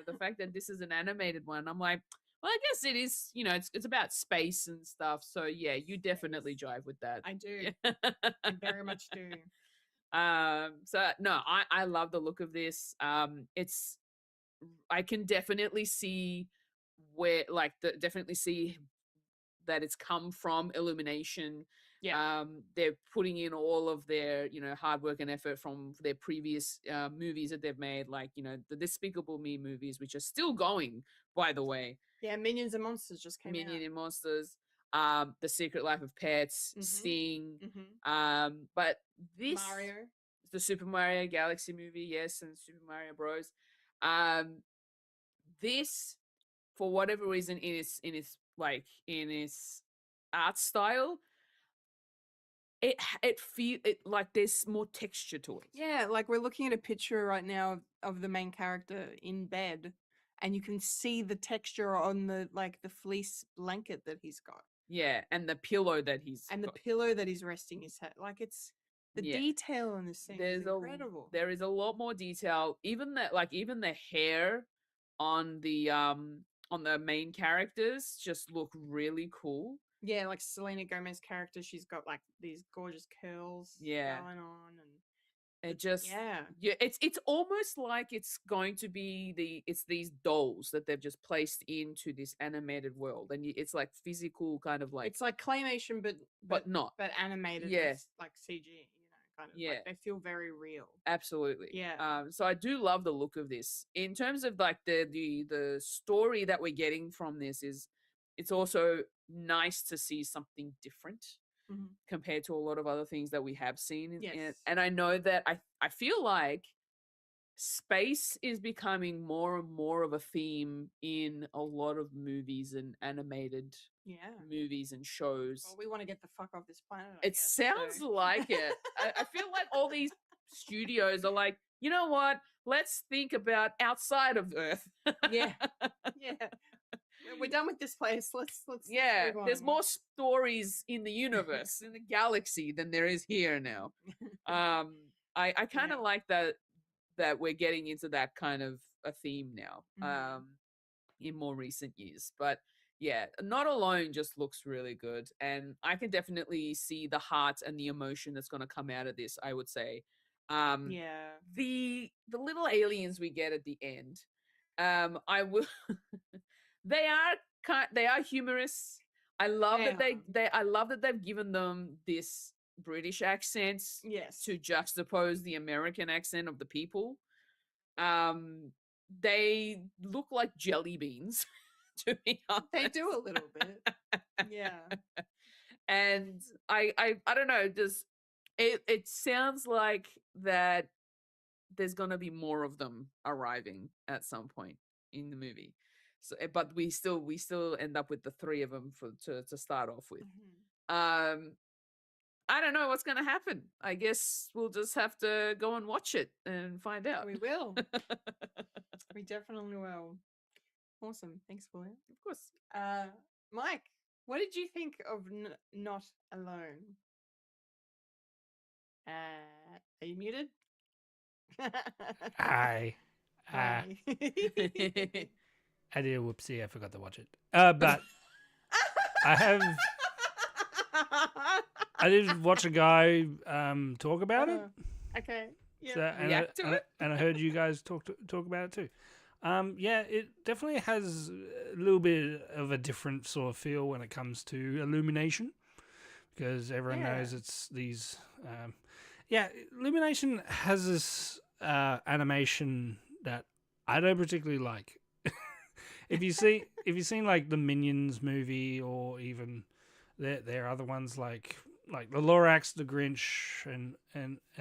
the fact that this is an animated one, I'm like, well, I guess it is, it's about space and stuff. So yeah, you definitely jive with that. I do. I very much do. So no, I love the look of this. I can definitely see where definitely see that it's come from Illumination. Yeah. They're putting in all of their, hard work and effort from their previous movies that they've made, like, the Despicable Me movies, which are still going, by the way. Yeah, Minions and Monsters just came Minion out. and Monsters, The Secret Life of Pets, Sting, but this Mario. the Super Mario Galaxy movie, yes, and Super Mario Bros. This, for whatever reason, in its art style, it feel it like there's more texture to it. Yeah, like we're looking at a picture right now of the main character in bed, and you can see the texture on the fleece blanket that he's got. Yeah, and the pillow that he's and got. the pillow that he's resting his head. Like it's the Yeah. detail in this thing is incredible. There is a lot more detail. Even the hair on the main characters just look really cool. Yeah, like Selena Gomez's character, she's got like these gorgeous curls going on, and it just yeah, it's almost like it's going to be it's these dolls that they've just placed into this animated world, and it's like physical kind of like it's like claymation, but not animated. Yeah, as, like CG, kind of. Yeah, like they feel very real. Absolutely. Yeah. So I do love the look of this. In terms of like the story that we're getting from this is, it's also nice to see something different compared to a lot of other things that we have seen in it. And I know that I feel like space is becoming more and more of a theme in a lot of movies and animated movies and shows. Well, we want to get the fuck off this planet. It sounds like it. I feel like all these studios are like, you know what? Let's think about outside of Earth. Yeah. We're done with this place. Let's yeah. There's more stories in the universe, in the galaxy, than there is here now. I kind of like that we're getting into that kind of a theme now. In more recent years, but yeah, Not Alone just looks really good, and I can definitely see the heart and the emotion that's going to come out of this, I would say. The little aliens we get at the end, I will they are humorous. I love I love that they've given them this British accent to juxtapose the American accent of the people. They look like jelly beans. To be honest. They do a little bit. Yeah. And I don't know, does it sounds like that there's gonna be more of them arriving at some point in the movie. So but we still end up with the three of them to start off with. I don't know what's gonna happen. I guess we'll just have to go and watch it and find out. We will. We definitely will. Awesome. Thanks, Fulya. Of course. Mike, what did you think of Not Alone? Are you muted? I Hi. I did a whoopsie. I forgot to watch it. But I have. I did watch a guy talk about it. Okay. Yeah. So, and, React to it? and I heard you guys talk about it too. Yeah, it definitely has a little bit of a different sort of feel when it comes to Illumination, because everyone knows it's these. Yeah, Illumination has this animation that I don't particularly like. If you've seen like the Minions movie, or even their other ones like the Lorax, the Grinch, and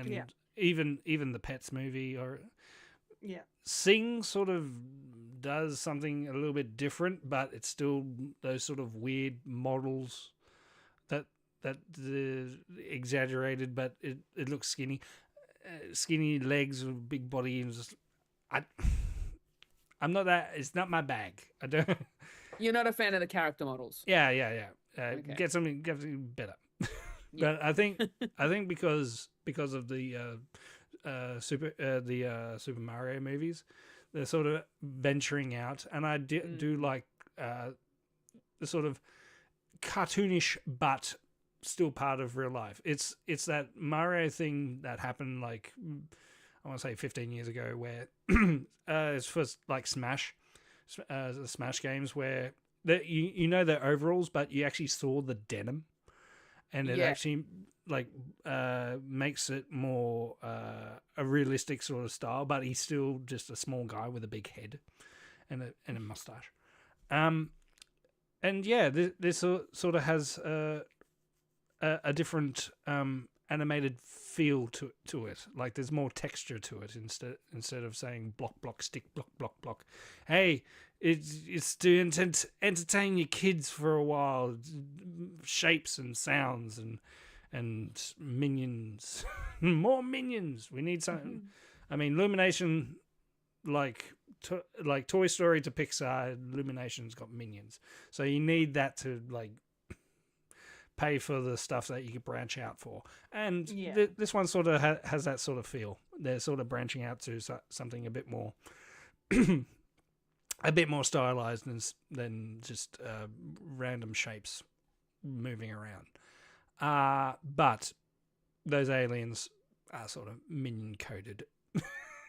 Yeah. even the Pets movie, or Yeah. Sing sort of does something a little bit different, but it's still those sort of weird models that exaggerated, but it looks skinny, skinny legs with big body, and just I'm not that. It's not my bag. I don't. You're not a fan of the character models. Yeah. Okay. Get something better. Yeah. But I think because of the Super Mario movies, they're sort of venturing out, and I do like the sort of cartoonish but still part of real life. It's that Mario thing that happened like I want to say 15 years ago, where it's first like Smash, the Smash games, where you know their overalls, but you actually saw the denim, and it actually like makes it more a realistic sort of style, but he's still just a small guy with a big head and a mustache. And yeah, this sort of has a different animated feel to it. Like there's more texture to it instead of saying block block stick block block block. Hey, it's to entertain your kids for a while. Shapes and sounds and minions, more minions. We need something. I mean, Illumination, like Toy Story to Pixar, Illumination's got minions, so you need that to like pay for the stuff that you can branch out for. And this one sort of has that sort of feel. They're sort of branching out to something a bit more a bit more stylized than just random shapes moving around. But those aliens are sort of minion coded.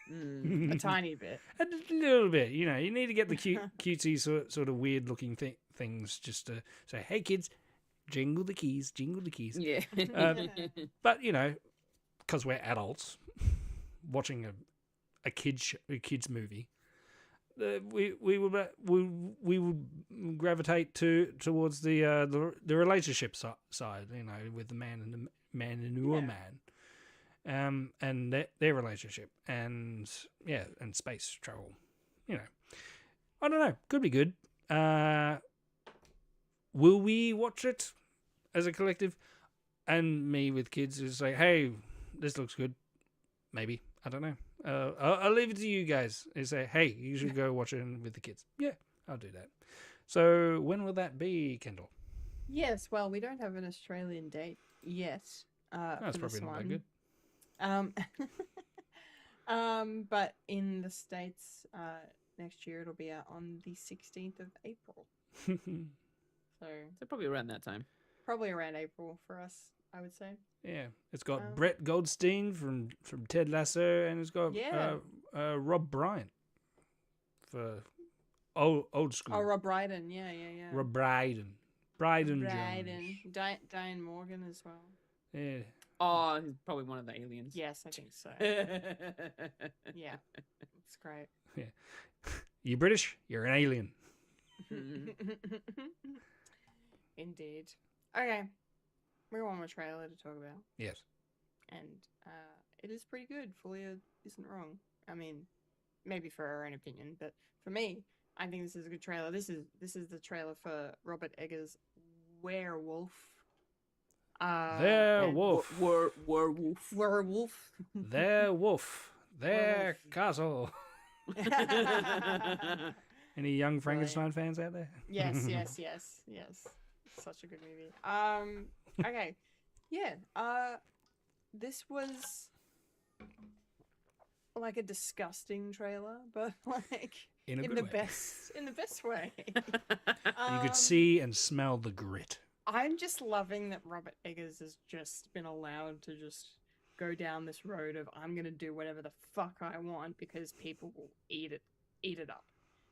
A tiny bit. A little bit. You know, you need to get the cutesy sort of weird looking things just to say, hey kids, jingle the keys, jingle the keys. Yeah. But you know, because we're adults watching a kids movie, we would gravitate towards the relationship side. You know, with the man and the woman, and their relationship, and and space travel. You know, I don't know. Could be good. Will we watch it as a collective? And me with kids is like, hey, this looks good. Maybe. I don't know. I'll leave it to you guys. And say, hey, you should go watch it with the kids. Yeah, I'll do that. So when will that be, Kendall? Yes, well, we don't have an Australian date yet. That's probably not that good. But in the States, next year it'll be out on the 16th of April. So probably around that time. Probably around April for us, I would say. Yeah, it's got Brett Goldstein from Ted Lasso, and it's got Rob Bryant for old school. Oh, Rob Brydon, yeah. Rob Brydon Jones. Diane Morgan as well. Yeah. Oh, he's probably one of the aliens. Yes, I think so. Yeah, it's great. Yeah, you British? You're an alien. Indeed. Okay, we got one more trailer to talk about. Yes. And it is pretty good. Fulya isn't wrong. I mean, maybe for her own opinion, but for me, I think this is a good trailer. This is the trailer for Robert Eggers' Werewolf. Werewolf. Werewolf. Werewolf. Their wolf. Their castle. Any young Frankenstein fans out there? Yes. Such a good movie. Okay. Yeah. This was like a disgusting trailer, but like In a in good the way. best way. You could see and smell the grit. I'm just loving that Robert Eggers has just been allowed to just go down this road of I'm gonna do whatever the fuck I want because people will eat it up.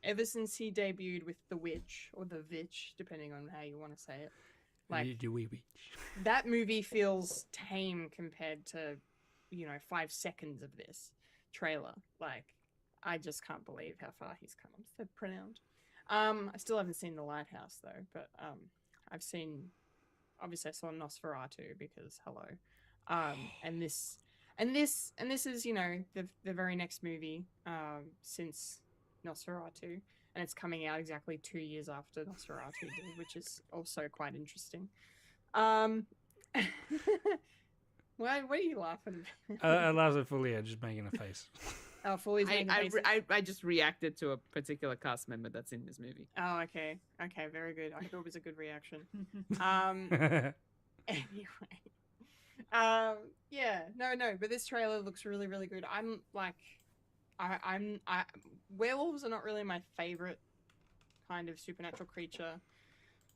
Ever since he debuted with The Witch or The Vitch, depending on how you want to say it, like that movie feels tame compared to 5 seconds of this trailer. Like I just can't believe how far he's come. I'm so proud. I still haven't seen The Lighthouse though, but obviously I saw Nosferatu because hello. And this is the very next movie since Nosferatu, and it's coming out exactly 2 years after Nosferatu did, which is also quite interesting. What are you laughing at? I laughed at Fulya just making a face. Oh, Fully's making faces? I just reacted to a particular cast member that's in this movie. Oh, okay, very good. I hope it was a good reaction. Anyway. No, but this trailer looks really, really good. I'm like, werewolves are not really my favorite kind of supernatural creature.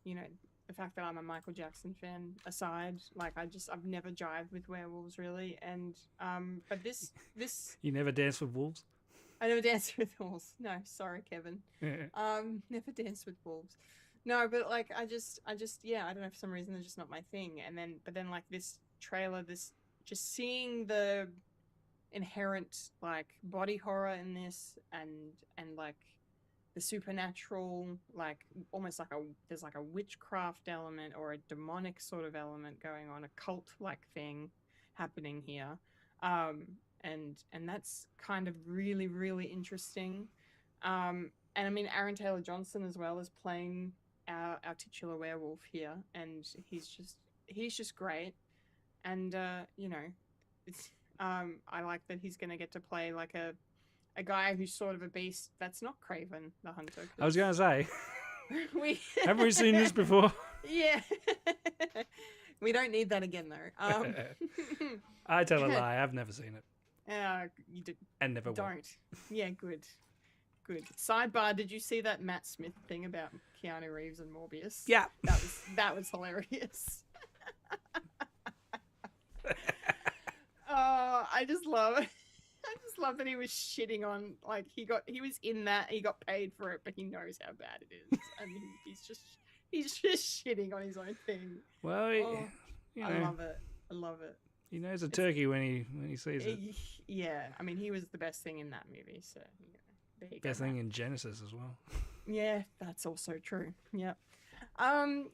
The fact that I'm a Michael Jackson fan aside, like I've never jived with werewolves really, and but this You never dance with wolves? I never danced with wolves. No, sorry, Kevin. Never danced with wolves. No, but like I just I don't know, for some reason they're just not my thing. But then like this trailer, just seeing the inherent like body horror in this and like the supernatural, like almost like there's like a witchcraft element or a demonic sort of element going on, a cult like thing happening here. And that's kind of really, really interesting. And I mean Aaron Taylor Johnson as well is playing our titular werewolf here, and he's just great. And it's I like that he's gonna get to play like a guy who's sort of a beast that's not Craven the Hunter. I was gonna say, haven't we seen this before? Yeah. We don't need that again though. I tell a lie, I've never seen it. You and never will. Don't. Yeah, good. Sidebar, did you see that Matt Smith thing about Keanu Reeves and Morbius? Yeah. That was hilarious. Oh, I just love that he was shitting on, like, he was in that, he got paid for it, but he knows how bad it is. I mean, he's just shitting on his own thing. Well, I love it. He knows a turkey when he sees it. Yeah, I mean, he was the best thing in that movie, so there you go. Best thing in Genesis as well. Yeah, that's also true. Yep. But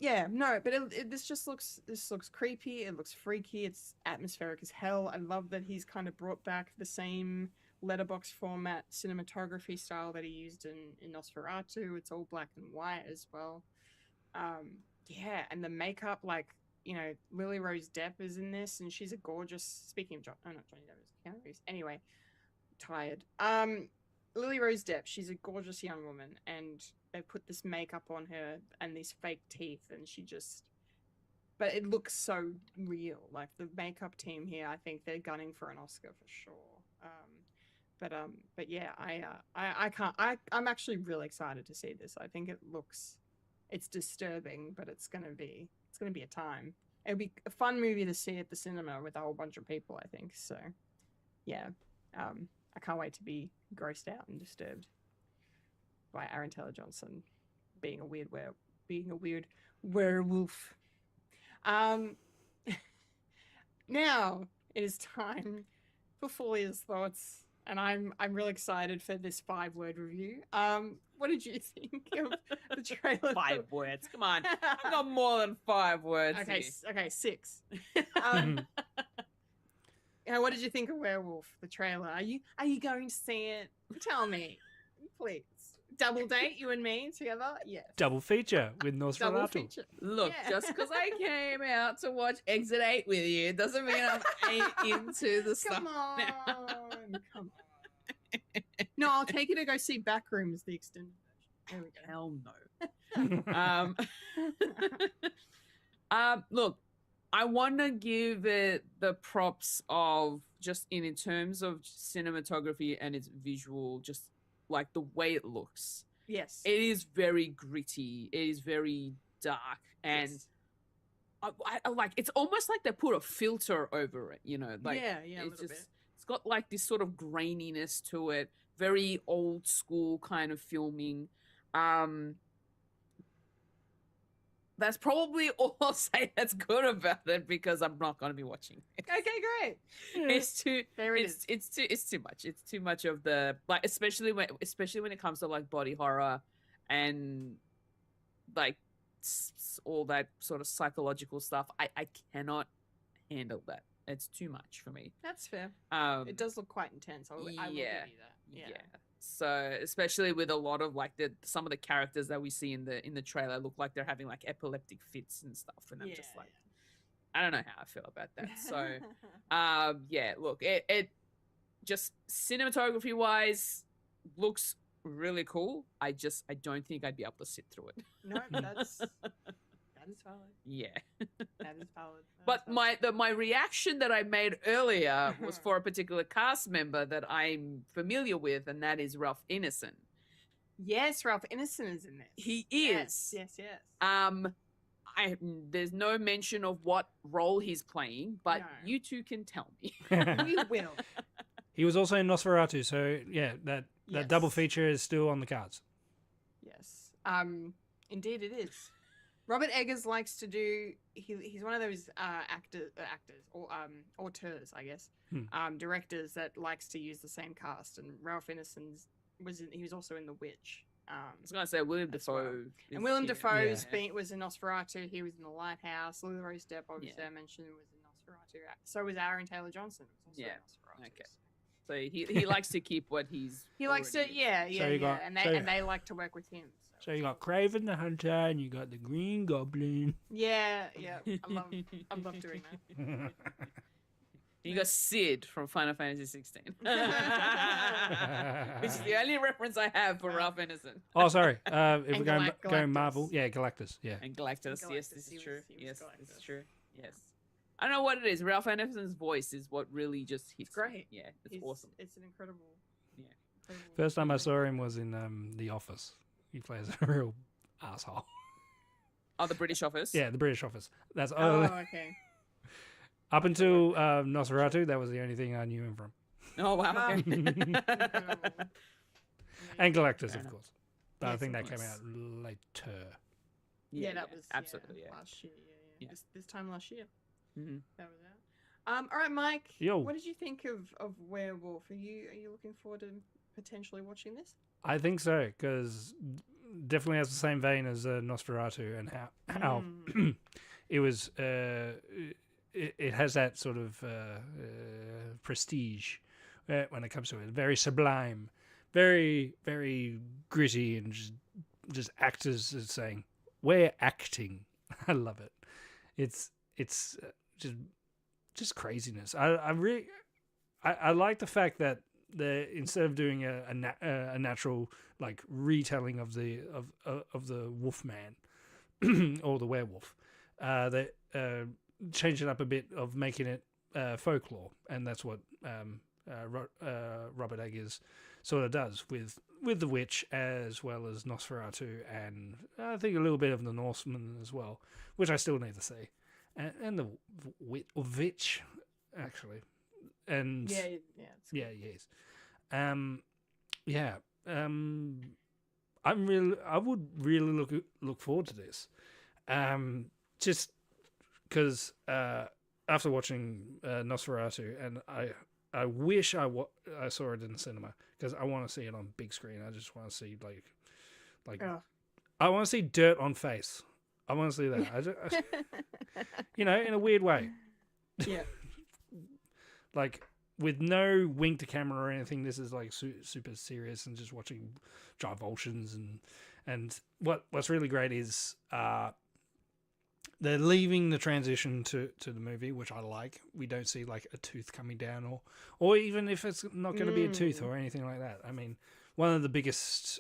this looks creepy. It looks freaky. It's atmospheric as hell. I love that he's kind of brought back the same letterbox format cinematography style that he used in Nosferatu. It's all black and white as well. And the makeup, like, Lily Rose Depp is in this, and she's a gorgeous. Speaking of not Johnny Depp, Keanu Reeves. Anyway, tired. Lily Rose Depp, she's a gorgeous young woman, and they put this makeup on her and these fake teeth, and but it looks so real. Like the makeup team here, I think they're gunning for an Oscar for sure. But yeah, I'm actually really excited to see this. I think it's disturbing, but it's gonna be a time. It'll be a fun movie to see at the cinema with a whole bunch of people, I think. So yeah, I can't wait to be grossed out and disturbed by Aaron Taylor Johnson being a weird werewolf. Now it is time for Fulya's thoughts, and I'm really excited for this 5-word review. What did you think of the trailer? 5 words. Come on, I've got more than 5 words. Okay, 6. What did you think of Werewolf, the trailer? Are you going to see it? Tell me, please. Double date, you and me together? Yes. Double feature with Double Nosferatu. feature. Look, just because I came out to watch Exit 8 with you doesn't mean I'm into the stuff. Come on. No, I'll take you to go see Backrooms, the extended There we go. Hell no. Look, I want to give it the props of just in terms of cinematography and its visual, just like the way it looks. Yes. It is very gritty. It is very dark, and Yes. I like. It's almost like they put a filter over it. You know, like yeah, a it's little bit. it's got like this sort of graininess to it. Very old school kind of filming. That's probably all I'll say that's good about it because I'm not going to be watching it. Okay, great. It's too There it is. it's too much. It's too much of the like especially when it comes to like body horror and like all that sort of psychological stuff. I cannot handle that. It's too much for me. That's fair. It It does look quite intense. I will give you that. yeah. So especially with a lot of like some of the characters that we see in the trailer look like they're having like epileptic fits and stuff, and I'm just like, I don't know how I feel about that. So yeah, look, it just cinematography wise looks really cool. I don't think I'd be able to sit through it. No, that is valid. Yeah. That is valid. But my reaction that I made earlier was for a particular cast member that I'm familiar with, and that is Ralph Ineson. Yes, Ralph Ineson is in this. He is. Yes. There's no mention of what role he's playing, but No. you two can tell me. We will. He was also in Nosferatu, so yeah, that Yes. double feature is still on the cards. Yes. Indeed it is. Robert Eggers likes to do. He's one of those actors or auteurs, I guess, directors that likes to use the same cast. And Ralph Ineson's he was also in The Witch. I was gonna say William Dafoe. And Willem Dafoe's Yeah. was in Nosferatu. He was in The Lighthouse. Lily Rose Depp, obviously I mentioned, was in Nosferatu. So was Aaron Taylor Johnson. Was also in Nosferatu. Okay. So he likes to keep what he's. He likes to, already- and they like to work with him. So you got Craven the Hunter, and you got the Green Goblin. Yeah. I love doing that. You got Sid from Final Fantasy 16. Which is the only reference I have for Ralph Ineson. Oh, sorry. If And we're going Galactus. Marvel, yeah, Galactus, yeah. And Galactus, yes, Galactus, this he is true. was Yes, this Galactus. is true. Yes. I don't know what it is. Ralph Ineson's voice is what really just hits. It's great. Me. Yeah, it's awesome. It's an incredible. Yeah. incredible First time I saw him was in The Office. He plays a real asshole. Oh, the British Office. Yeah, the British Office. That's Oh, okay. up until Nosferatu. That was the only thing I knew him from, Oh wow. Wow. Okay. Incredible. and Galactus, Fair of enough. course. But I Yes, think of that came course. out later. Yeah, that was absolutely. Yeah. last year. Yeah. This time last year. Mhm. That was out. All right, Mike. Yo. What did you think of Werewolf? Are you looking forward to potentially watching this? I think so, because definitely has the same vein as Nosferatu, and how it was. It has that sort of prestige when it comes to it. Very sublime, very very gritty, and just actors saying we're acting. I love it. It's just craziness. I really like the fact that instead of doing a natural like retelling of the Wolfman or the werewolf, they change it up a bit of making it folklore, and that's what Robert Eggers sort of does with the Witch as well as Nosferatu, and I think a little bit of the Norseman as well, which I still need to see, and the Witch actually, and It's yeah, yes. I would really look forward to this. Just because after watching Nosferatu, and I wish I saw it in the cinema, because I want to see it on big screen. I just want to see like I want to see dirt on face. I want to see that. In a weird way. Yeah. Like, with no wink to camera or anything, this is like super serious, and just watching Gyrvolsions and what's really great is they're leaving the transition to the movie, which I like. We don't see like a tooth coming down, or even if it's not going to be a tooth or anything like that. I mean, one of the biggest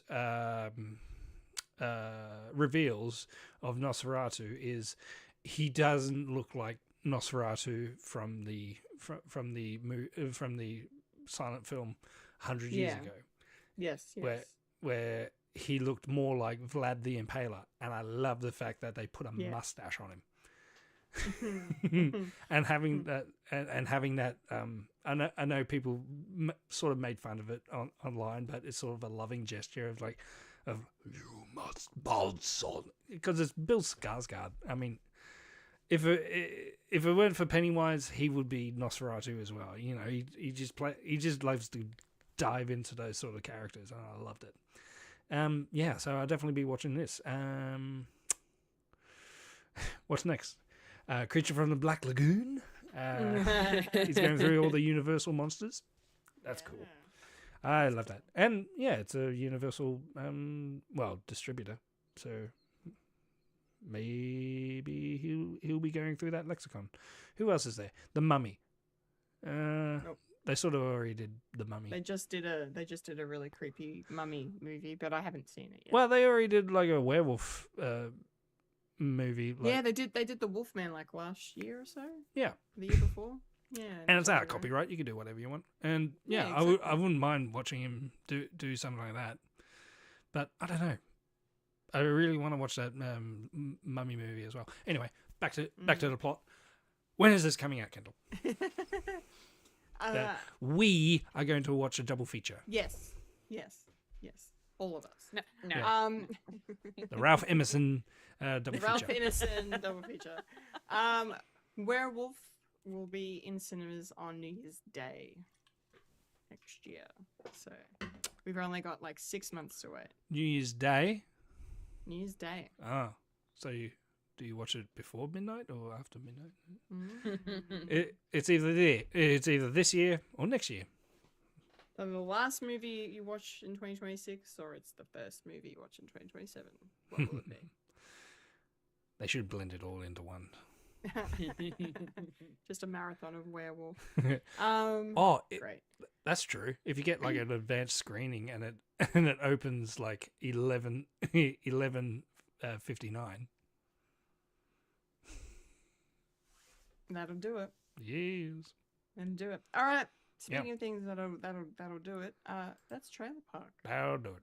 reveals of Nosferatu is he doesn't look like Nosferatu from the silent film 100 years ago. Yes. Where he looked more like Vlad the Impaler, and I love the fact that they put a mustache on him. and having that, I know people sort of made fun of it online, but it's sort of a loving gesture of you must bounce on, because it's Bill Skarsgård. I mean, if it weren't for Pennywise, he would be Nosferatu as well. You know, he just loves to dive into those sort of characters, and I loved it. So I'll definitely be watching this. What's next? Creature from the Black Lagoon. He's going through all the Universal monsters. That's cool. I love that. And yeah, it's a Universal distributor. So maybe he'll be going through that lexicon. Who else is there? The Mummy. Nope. They sort of already did The Mummy. They just did a really creepy mummy movie, but I haven't seen it yet. Well, they already did like a werewolf movie. Yeah, they did the Wolfman like last year or so. Yeah. The year before. Yeah. And it's out of copyright. You can do whatever you want. And yeah, exactly. I wouldn't mind watching him do something like that. But I don't know. I really want to watch that Mummy movie as well. Anyway, back to the plot. When is this coming out, Kendall? We are going to watch a double feature. Yes. All of us. No. Yeah. The Ralph Emerson double feature. Ralph Emerson double feature. Werewolf will be in cinemas on New Year's Day next year. So we've only got like 6 months to wait. New Year's Day? New Year's Day. Ah, so do you watch it before midnight or after midnight? Mm. It's either this year or next year. So the last movie you watch in 2026, or it's the first movie you watch in 2027? What will it be? They should blend it all into one. Just a marathon of werewolf. Great. That's true. If you get like an advanced screening and it opens like 11:59. That'll do it. Yes. And do it. All right. Speaking of things that'll do it. That's Trailer Park. That'll do it.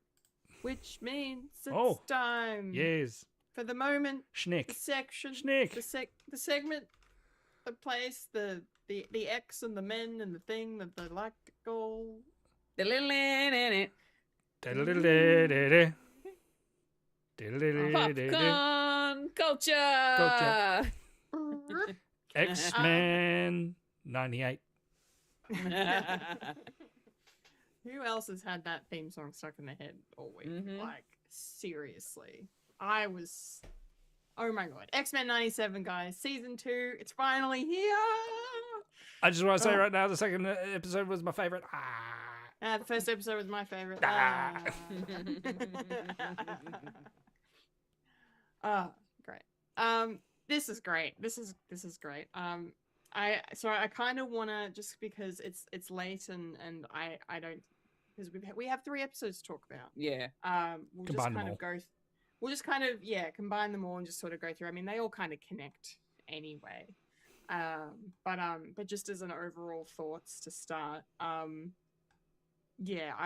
Which means it's time. Yes. For the moment. Schnick. The section. Schnick. The segment. The place. The X and the men and the thing that they like to call. Popcorn culture. X-Men 98. Who else has had that theme song stuck in their head all week? Mm-hmm. Like, seriously. Oh my god. X-Men 97, guys. Season 2. It's finally here. I just want to say right now, the second episode was my favorite. The first episode was my favorite. Great. This is great. This is great. I kind of want to, just because it's late and I don't, because we have 3 episodes to talk about. Yeah. We'll combine just kind of combine them all and just sort of go through. I mean, they all kind of connect anyway. But just as an overall thoughts to start, I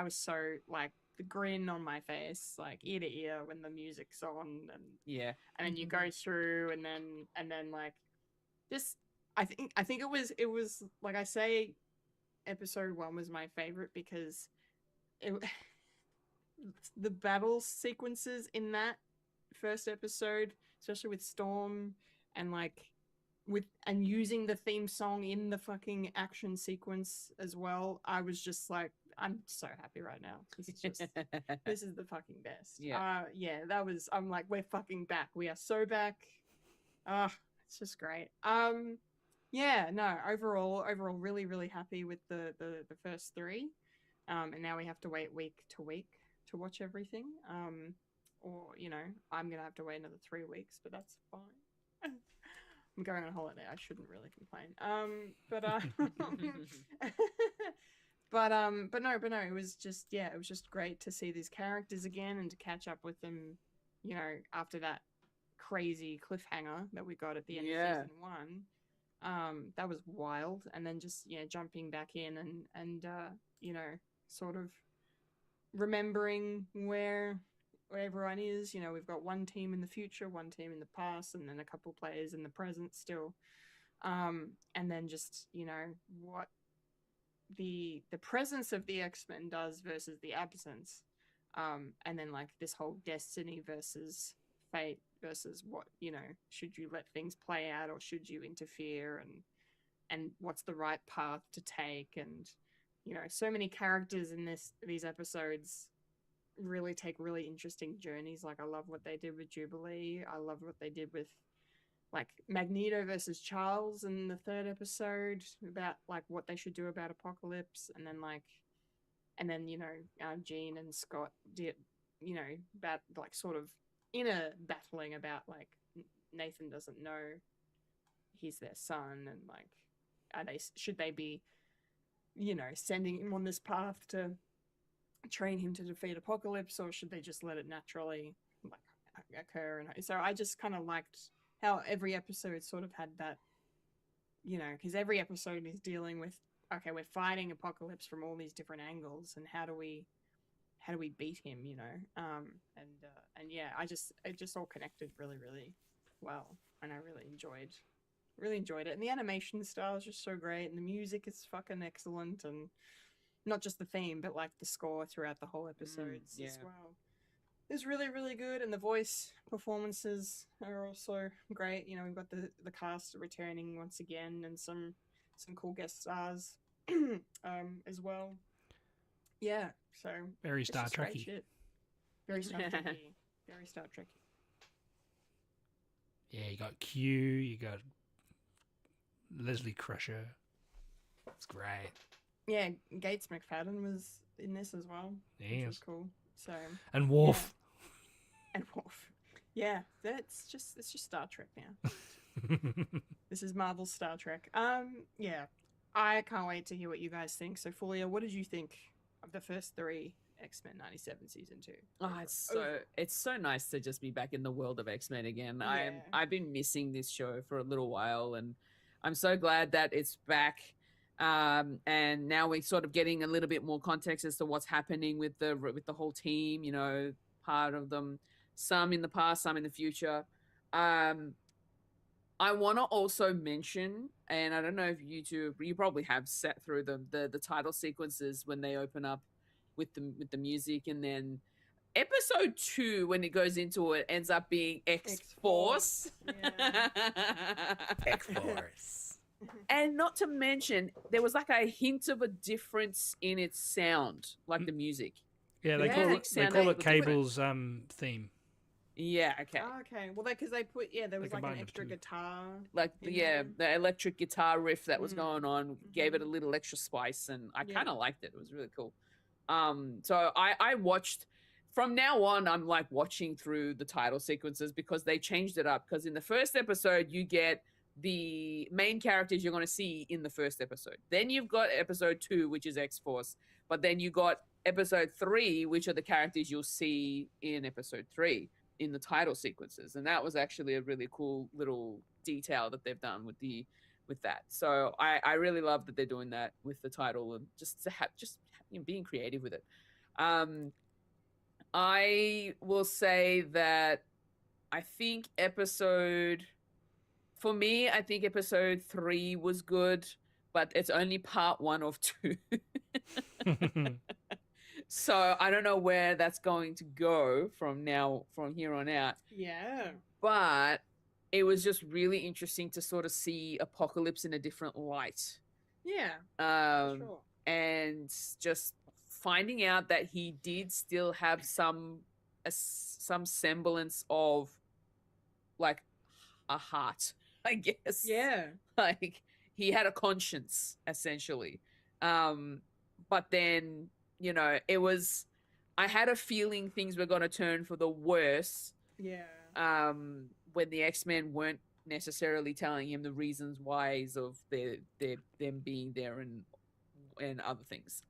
was so like the grin on my face, like ear to ear when the music's on, and then you go through and then like just I think it was like I say, episode 1 was my favorite because the battle sequences in that first episode, especially with Storm and like and using the theme song in the fucking action sequence as well, I was just like, I'm so happy right now. This is just this is the fucking best. I'm like, we're fucking back. We are so back. It's just great. Overall really, really happy with the first 3. And now we have to wait week to week to watch everything. Or, I'm gonna have to wait another 3 weeks, but that's fine. I'm going on holiday. I shouldn't really complain. But no, it was just great to see these characters again and to catch up with them after that crazy cliffhanger that we got at the end of season 1, that was wild. And then just jumping back in and sort of remembering where everyone is. We've got one team in the future, one team in the past, and then a couple players in the present still. And then just what the presence of the X-Men does versus the absence, and then like this whole destiny versus fate versus what should you let things play out or should you interfere, and what's the right path to take. And so many characters in these episodes really take really interesting journeys. Like, I love what they did with Jubilee. I love what they did with like Magneto versus Charles in the 3rd episode, about like what they should do about Apocalypse. And then Jean and Scott did about like sort of inner battling about like Nathan doesn't know he's their son, and like should they be sending him on this path to train him to defeat Apocalypse, or should they just let it naturally like occur? And so I just kind of liked how every episode sort of had that, because every episode is dealing with, okay, we're fighting Apocalypse from all these different angles, and how do we beat him, and yeah, it just all connected really, really well, and I really enjoyed it. And the animation style is just so great, and the music is fucking excellent, and not just the theme, but like the score throughout the whole episodes as well is really, really good. And the voice performances are also great. We've got the cast returning once again, and some cool guest stars as well. Yeah, so Very Star Trekky. Very Star Trekky. Very Star Trekky. Yeah, you got Q, you got Leslie Crusher. It's great. Yeah, Gates McFadden was in this as well. Yes. Which was cool. So. And Worf. Yeah. And Worf. Yeah, it's just Star Trek now. This is Marvel's Star Trek. Yeah, I can't wait to hear what you guys think. So, Fulya, what did you think of the first 3 X-Men 97 season 2? Oh, it's so nice to just be back in the world of X-Men again. Yeah. I've been missing this show for a little while, and I'm so glad that it's back. And now we're sort of getting a little bit more context as to what's happening with the whole team, part of them, some in the past, some in the future. I want to also mention, and I don't know if you probably have sat through the title sequences when they open up with the music, and then episode 2, when it goes into it, ends up being X-Force. Yeah. X-Force. And not to mention, there was like a hint of a difference in its sound, like the music. Yeah, they call it Cable's theme. Yeah, okay. Oh, okay. Well, because they put, there was like an extra guitar. Like, the electric guitar riff that was going on gave it a little extra spice, and I kind of liked it. It was really cool. So I watched, from now on, I'm like watching through the title sequences because they changed it up. Because in the first episode, you get the main characters you're going to see in the first episode. Then you've got episode 2, which is X-Force. But then you got episode 3, which are the characters you'll see in episode 3 in the title sequences. And that was actually a really cool little detail that they've done with that. So I really love that they're doing that with the title, and just being creative with it. I will say that I think episode 3 was good, but it's only part 1 of 2. So I don't know where that's going to go from here on out. Yeah. But it was just really interesting to sort of see Apocalypse in a different light. Yeah. Sure. And just finding out that he did still have some semblance of like a heart, I guess. Yeah. Like he had a conscience essentially. But then, I had a feeling things were going to turn for the worse. Yeah. When the X-Men weren't necessarily telling him the reasons whys of them being there and other things.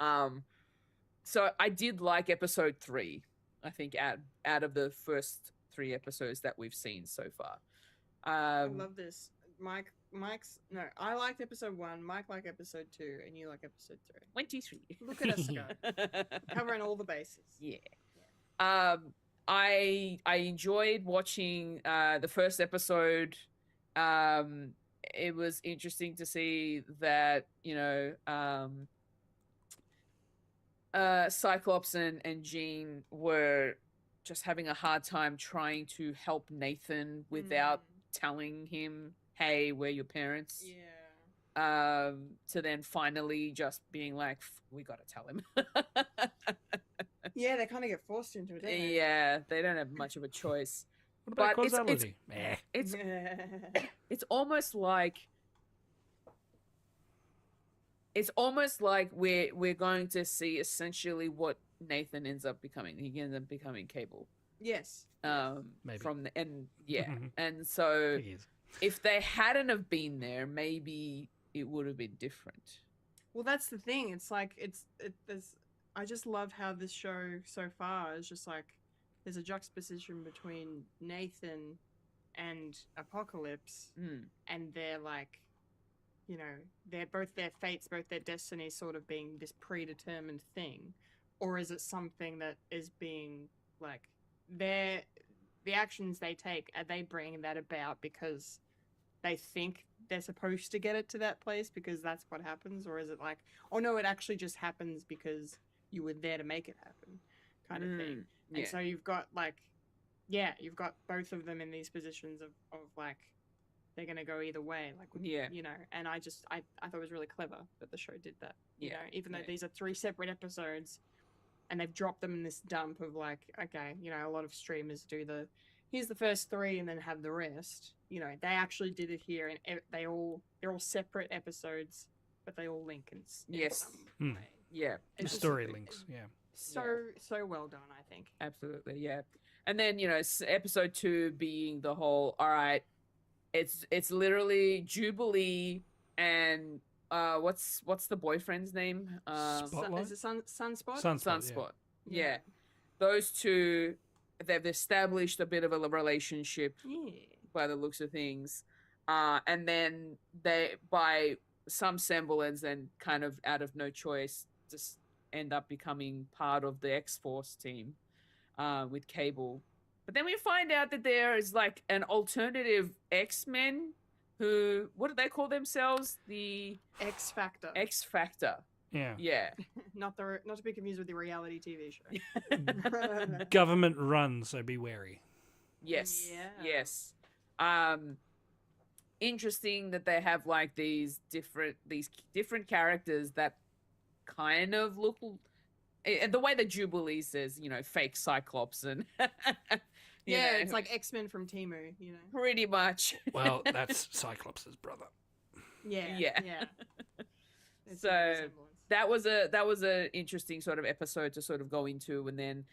So I did like episode 3, I think, out of the first 3 episodes that we've seen so far. I love this. I liked episode 1, Mike liked episode 2, and you like episode 3. 1, 2, 3. Look at us go. Covering all the bases. Yeah. I enjoyed watching the first episode. It was interesting to see that, Cyclops and Jean were just having a hard time trying to help Nathan without telling him, hey, we're your parents. Yeah. To then finally just being like, we gotta tell him. Yeah, they kind of get forced into it, don't they? Yeah, they don't have much of a choice. What about But causality? It's almost like we're going to see essentially what Nathan ends up becoming. He ends up becoming Cable. Yes. Maybe. And so He is. if they hadn't have been there, maybe it would have been different. Well, that's the thing. It's like I just love how this show so far is just like there's a juxtaposition between Nathan and Apocalypse, and they're like, they're both their fates, both their destinies, sort of being this predetermined thing, or is it something that is being like the actions they take? Are they bringing that about because they think they're supposed to get it to that place because that's what happens, or is it like, oh no, it actually just happens because you were there to make it happen, kind of thing? And so you've got you've got both of them in these positions of like they're gonna go either way, like and I thought it was really clever that the show did that. Even though these are 3 separate episodes, and they've dropped them in this dump of like, okay, a lot of streamers do here's the first 3 and then have the rest. They actually did it here, and they're all separate episodes, but they all link in some way. Yeah, The story links. Yeah. So well done, I think. Absolutely, yeah. And then episode 2 being the whole, all right, it's literally Jubilee and what's the boyfriend's name? Spotlight? Is it Sunspot? Sunspot. Yeah. Those two, they've established a bit of a relationship by the looks of things. And then they, by some semblance and kind of out of no choice, just end up becoming part of the X-Force team with Cable. But then we find out that there is like an alternative X-Men who, what do they call themselves? The X Factor. X Factor. Yeah. Yeah. Not to be confused with the reality TV show. Government run, so be wary. Yes. Yeah. Yes. Interesting that they have like these different characters that kind of look, and the way that Jubilee says, fake Cyclops and it's like X-Men from Temu, pretty much. Well, that's Cyclops' brother. Yeah. So that was a interesting sort of episode to sort of go into, and then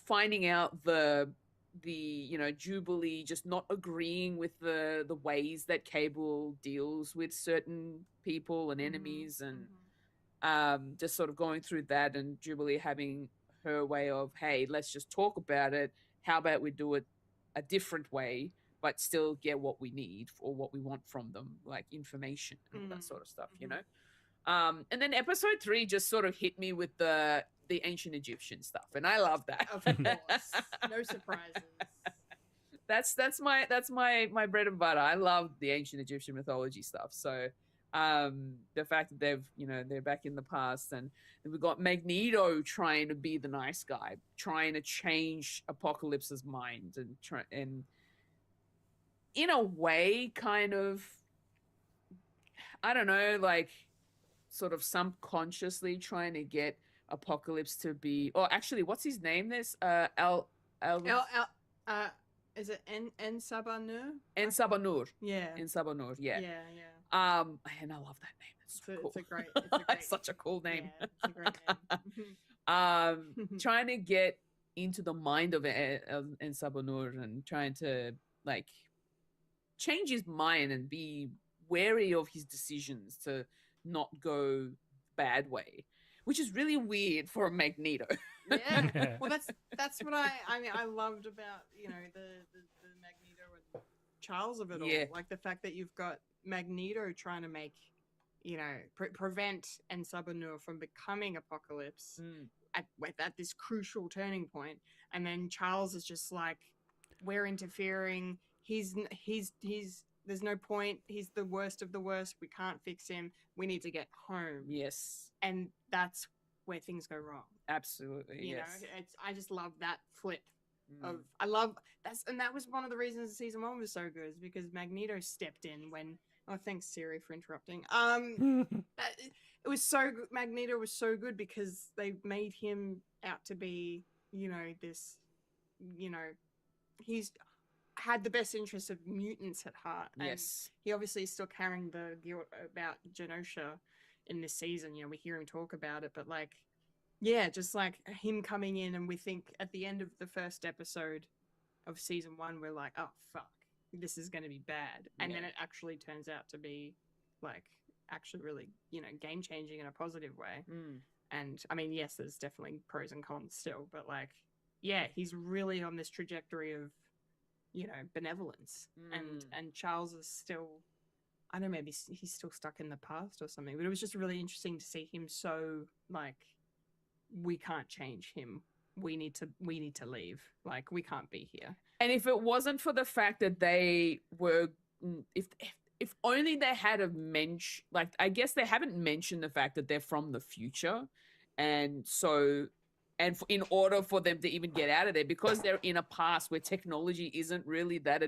finding out the Jubilee just not agreeing with the ways that Cable deals with certain people and enemies, and just sort of going through that, and Jubilee having her way of, hey, let's just talk about it. How about we do it a different way, but still get what we need or what we want from them, like information and all that sort of stuff, And then episode 3 just sort of hit me with the ancient Egyptian stuff, and I love that. Of course, no surprises. That's my bread and butter. I love the ancient Egyptian mythology stuff. So the fact that they're back in the past, and we've got Magneto trying to be the nice guy, trying to change Apocalypse's mind, and in a way kind of, I don't know, like sort of subconsciously trying to get Apocalypse to be, or actually, what's his name? This is it En Sabanur? En Sabanur. Yeah. En Sabanur. Yeah. Yeah. And I love that name. It's so cool. It's such a cool name. Yeah, it's a great name. Trying to get into the mind of En Sabanur and trying to like change his mind and be wary of his decisions to not go bad way, which is really weird for a Magneto. Yeah. Well, that's what I mean. I loved about the Magneto and Charles of it all. Yeah. Like the fact that you've got Magneto trying to make prevent and Subanur from becoming Apocalypse at this crucial turning point, and then Charles is just like, we're interfering. He's there's no point. He's the worst of the worst. We can't fix him. We need to get home. Yes. And that's where things go wrong. Absolutely. You yes. know, I just love that flip of that was one of the reasons season 1 was so good, is because Magneto stepped in when thanks Siri for interrupting. It was so good. Magneto was so good because they made him out to be, this, he's had the best interests of mutants at heart. And Yes. he obviously is still carrying the guilt about Genosha in this season. We hear him talk about it, but just like him coming in, and we think at the end of the first episode of season 1, we're like, oh fuck, this is going to be bad. And then it actually turns out to be actually really, game changing in a positive way. And I mean, yes, there's definitely pros and cons still, but he's really on this trajectory of, benevolence. And Charles is still, I don't know, maybe he's still stuck in the past or something, but it was just really interesting to see him so we can't change him. We need to leave. We can't be here. And if it wasn't for the fact that they were, if only they had a mention, I guess they haven't mentioned the fact that they're from the future, and so, in order for them to even get out of there, because they're in a past where technology isn't really that,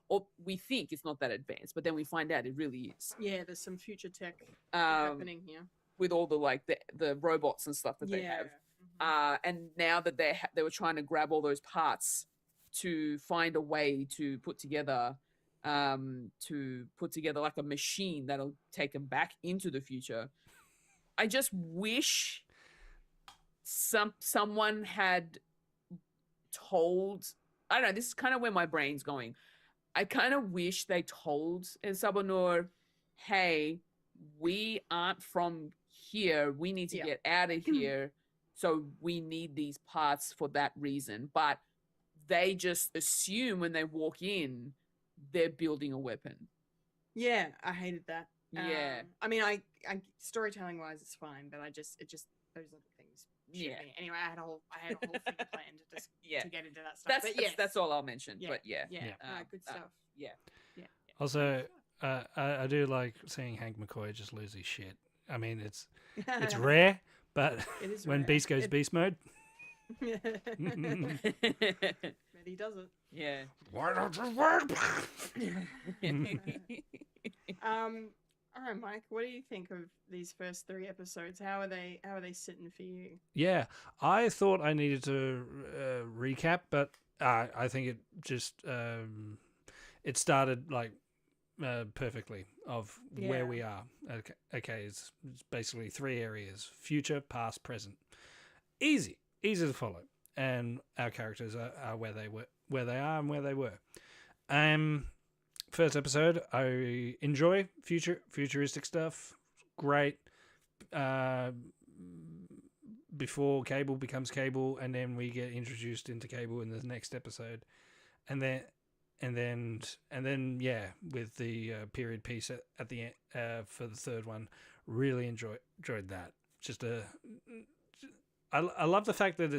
or we think it's not that advanced, but then we find out it really is. Yeah, there's some future tech happening here with all the the robots and stuff that they have. And now that they were trying to grab all those parts to find a way to put together like a machine that'll take them back into the future. I just wish someone had told, I don't know, this is kind of where my brain's going. I kind of wish they told Sabanur, hey, we aren't from here. We need to get out of here. So we need these parts for that reason. But they just assume when they walk in, they're building a weapon. Yeah, I hated that. Yeah. I mean, I storytelling wise, it's fine, but it just those little things. Me. Anyway, I had a whole thing planned to get into that stuff. That's all I'll mention. Yeah. But yeah. Good stuff. Yeah. Also, I do like seeing Hank McCoy just lose his shit. I mean, it's rare, but it is when rare. Beast goes beast mode. But he does it. Yeah. Why don't you work? All right, Mike, what do you think of these first 3 episodes? How are they sitting for you? Yeah, I thought I needed to recap, but I think it just it started perfectly of where we are. Okay, it's basically 3 areas: future, past, present. Easy to follow, and our characters are where they are and where they were. First episode, I enjoy futuristic stuff. Great. Before Cable becomes Cable, and then we get introduced into Cable in the next episode, and then with the period piece at the end for the third one, really enjoyed that. I love the fact that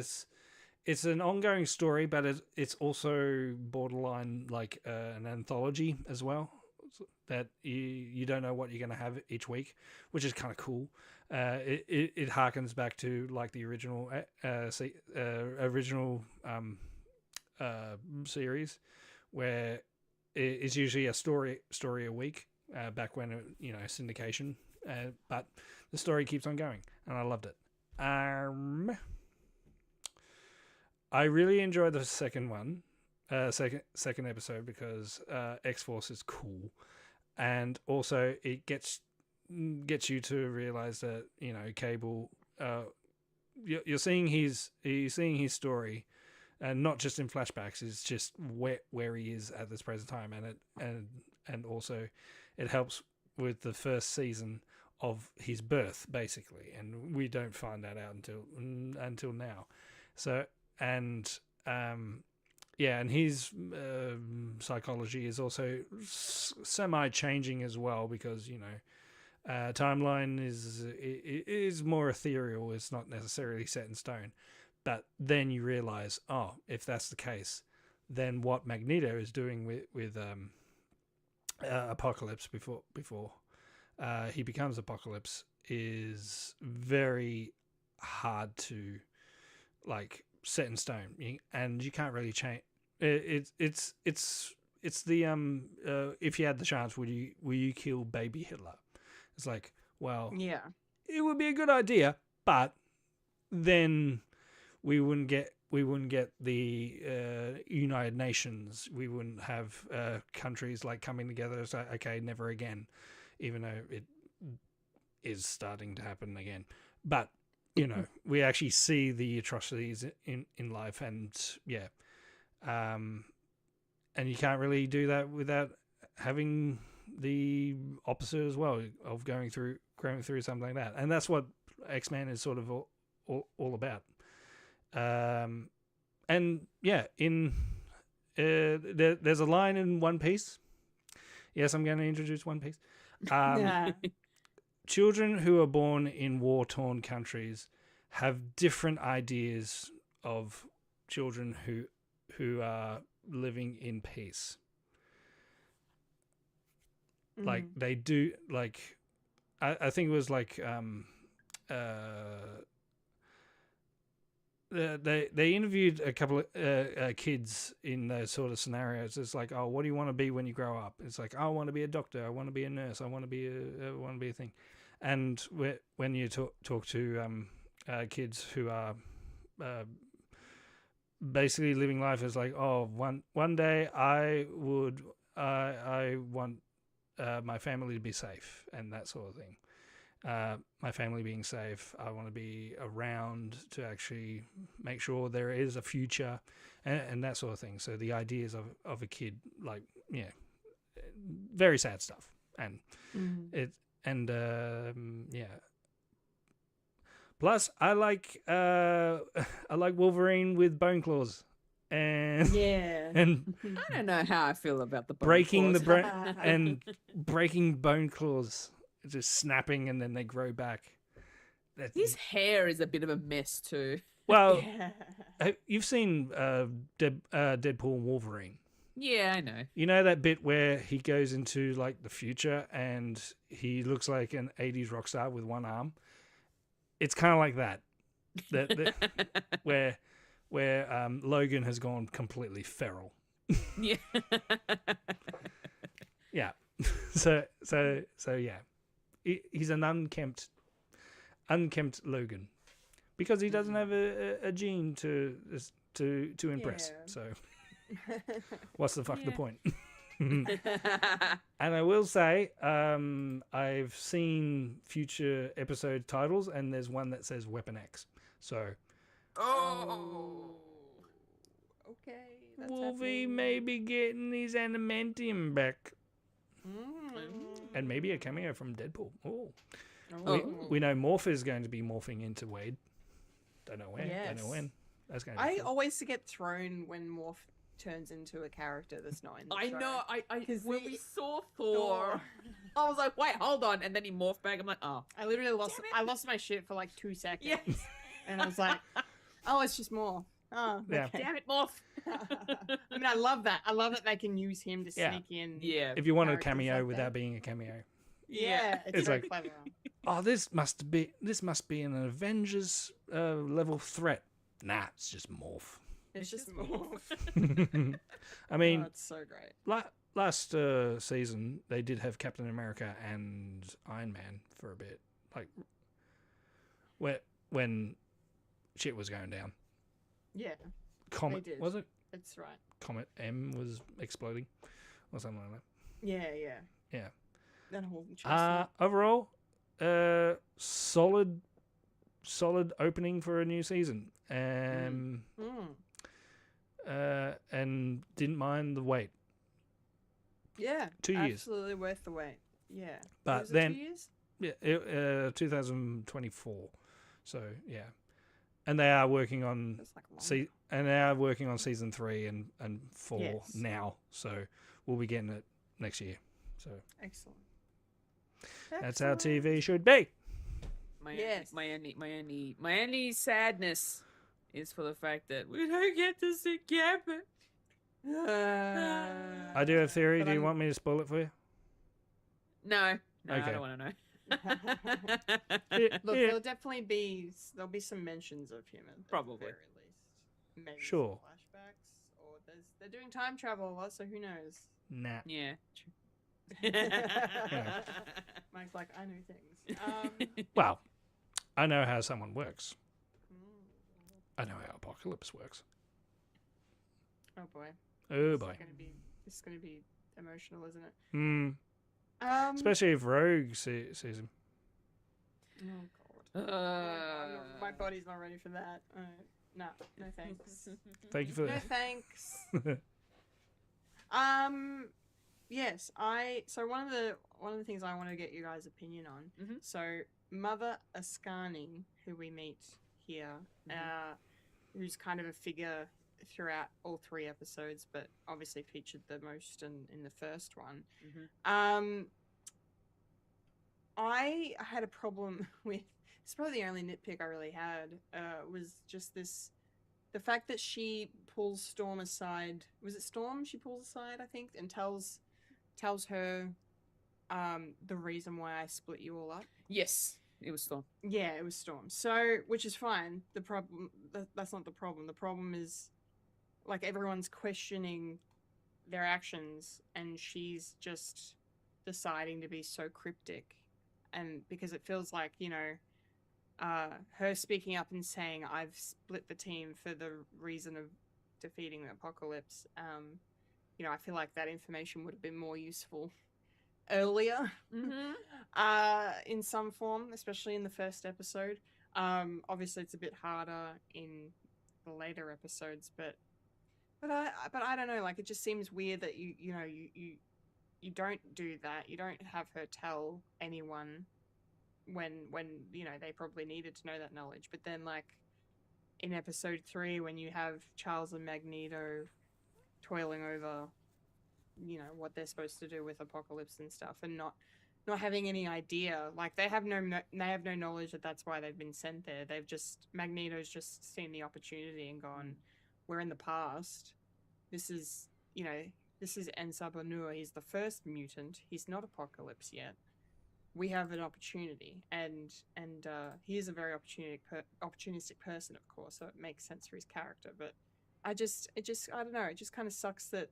it's an ongoing story, but it's also borderline an anthology as well. That you don't know what you're going to have each week, which is kind of cool. It harkens back to the original series, where it's usually a story a week. Back when syndication, but the story keeps on going, and I loved it. I really enjoyed the second one, second episode, because X-Force is cool, and also it gets you to realize that Cable, you're seeing his story, and not just in flashbacks. It's just where he is at this present time, and also it helps with the first season his birth, basically, and we don't find that out until now. So and and his psychology is also semi-changing as well, because timeline is more ethereal. It's not necessarily set in stone. But then you realize, if that's the case, then what Magneto is doing with Apocalypse before he becomes Apocalypse is very hard to set in stone, and you can't really change. It's the if you had the chance, will you kill baby Hitler? It's like, well, Yeah. it would be a good idea, but then we wouldn't get the United Nations. We wouldn't have countries coming together. So okay, never again, even though it is starting to happen again. But we actually see the atrocities in life, and and you can't really do that without having the opposite as well of going through something like that. And that's what X-Men is sort of all about. And yeah, there's a line in One Piece. Yes, I'm going to introduce One Piece. Children who are born in war-torn countries have different ideas of children who are living in peace. They do, I think it was they interviewed a couple of kids in those sort of scenarios. It's like, oh, what do you want to be when you grow up? It's like, oh, I want to be a doctor. I want to be a nurse. I want to be a thing. And when you talk to kids who are basically living life as like, oh, one day I want my family to be safe and that sort of thing. My family being safe, I want to be around to actually make sure there is a future and that sort of thing. So the ideas of a kid, very sad stuff. And plus I like Wolverine with bone claws. And and I don't know how I feel about the bone breaking claws. breaking bone claws, just snapping, and then they grow back. His hair is a bit of a mess too. Well, you've seen Deadpool and Wolverine. Yeah, I know. You know that bit where he goes into the future and he looks like an 80s rock star with one arm? It's kind of like that. Where Logan has gone completely feral. Yeah. Yeah. So yeah. He's an unkempt Logan because he doesn't have a gene to impress. Yeah. So what's the fuck the point? And I will say, I've seen future episode titles, and there's one that says Weapon X. So, Okay. That's Wolvie happening. may be getting his adamantium back, and maybe a cameo from Deadpool. We know Morph is going to be morphing into Wade. Don't know where. Yes. Don't know when. That's going to be I cool. always get thrown when Morph turns into a character that's not in the show. I know. Because When we saw Thor, I was like, wait, hold on, and then he morphed back. I'm like, oh. I literally lost my shit for 2 seconds. Yes. And I was like, oh, it's just Morph. Oh, Yeah. okay. Damn it, morph. I mean, I love that. I love that they can use him to Yeah. sneak in. Yeah. If you want a characters cameo like without that. being a cameo. Yeah, It's it's very like- clever. Oh, this must be an Avengers level threat. Nah, it's just Morph. It's just Morph. I mean, Oh, it's so great. last season they did have Captain America and Iron Man for a bit, when shit was going down. Yeah, Comet did. was it? that's right. Comet M was exploding, or something like that. Yeah. Yeah. That whole chase. Overall, solid opening for a new season. Mm. And didn't mind the wait. Yeah. 2 years. Absolutely worth the wait. Yeah. But Was it then- 2 years? Yeah, 2024. So yeah, and they are working on That's like long. and they are working on season 3 and 4 Yes. now. So we'll be getting it next year. So Excellent. that's how Excellent. TV should be. Yes. My only sadness is for the fact that we don't get to see Gambit. I do have a theory. But Do you I'm- want me to spoil it for you? No, I Okay. don't want to know. Look, Yeah. there'll be some mentions of him at the Probably. very least. Maybe Sure. some flashbacks, or they're doing time travel a lot, so who knows? Nah. Yeah. Mike's like, I know things. Well, I know how someone works. I know how Apocalypse works. Oh boy. Oh boy. This is gonna be emotional, isn't it? Hmm. Um, Especially if Rogue sees him. Oh god. My body's not ready for that. No thanks. Thank you for No that. thanks. Yes, so one of the things I want to get you guys' opinion on. Mhm. So Mother Ascani, who we meet here, who's kind of a figure throughout all 3 episodes, but obviously featured the most in the first one. I had a problem with. It's probably the only nitpick I really had. Was just the fact that she pulls Storm aside. Was it Storm she pulls aside, I think, and tells her the reason why I split you all up. Yes, it was Storm. Yeah, it was Storm. So, which is fine. The problem that's not the problem. The problem is like everyone's questioning their actions and she's just deciding to be so cryptic, and because it feels like, her speaking up and saying I've split the team for the reason of defeating the apocalypse, I feel like that information would have been more useful earlier in some form, especially in the first episode. Obviously it's a bit harder in the later episodes, but I don't know, like it just seems weird that you don't do that. You don't have her tell anyone when they probably needed to know that knowledge. But then, like in episode 3, when you have Charles and Magneto toiling over, what they're supposed to do with Apocalypse and stuff, and not having any idea, like they have no knowledge that that's why they've been sent there. Magneto's just seen the opportunity and gone, we're in the past. This is Ensab Onur. He's the first mutant. He's not Apocalypse yet. We have an opportunity, and he is a very opportunistic person, of course, so it makes sense for his character. But I don't know. It just kind of sucks that.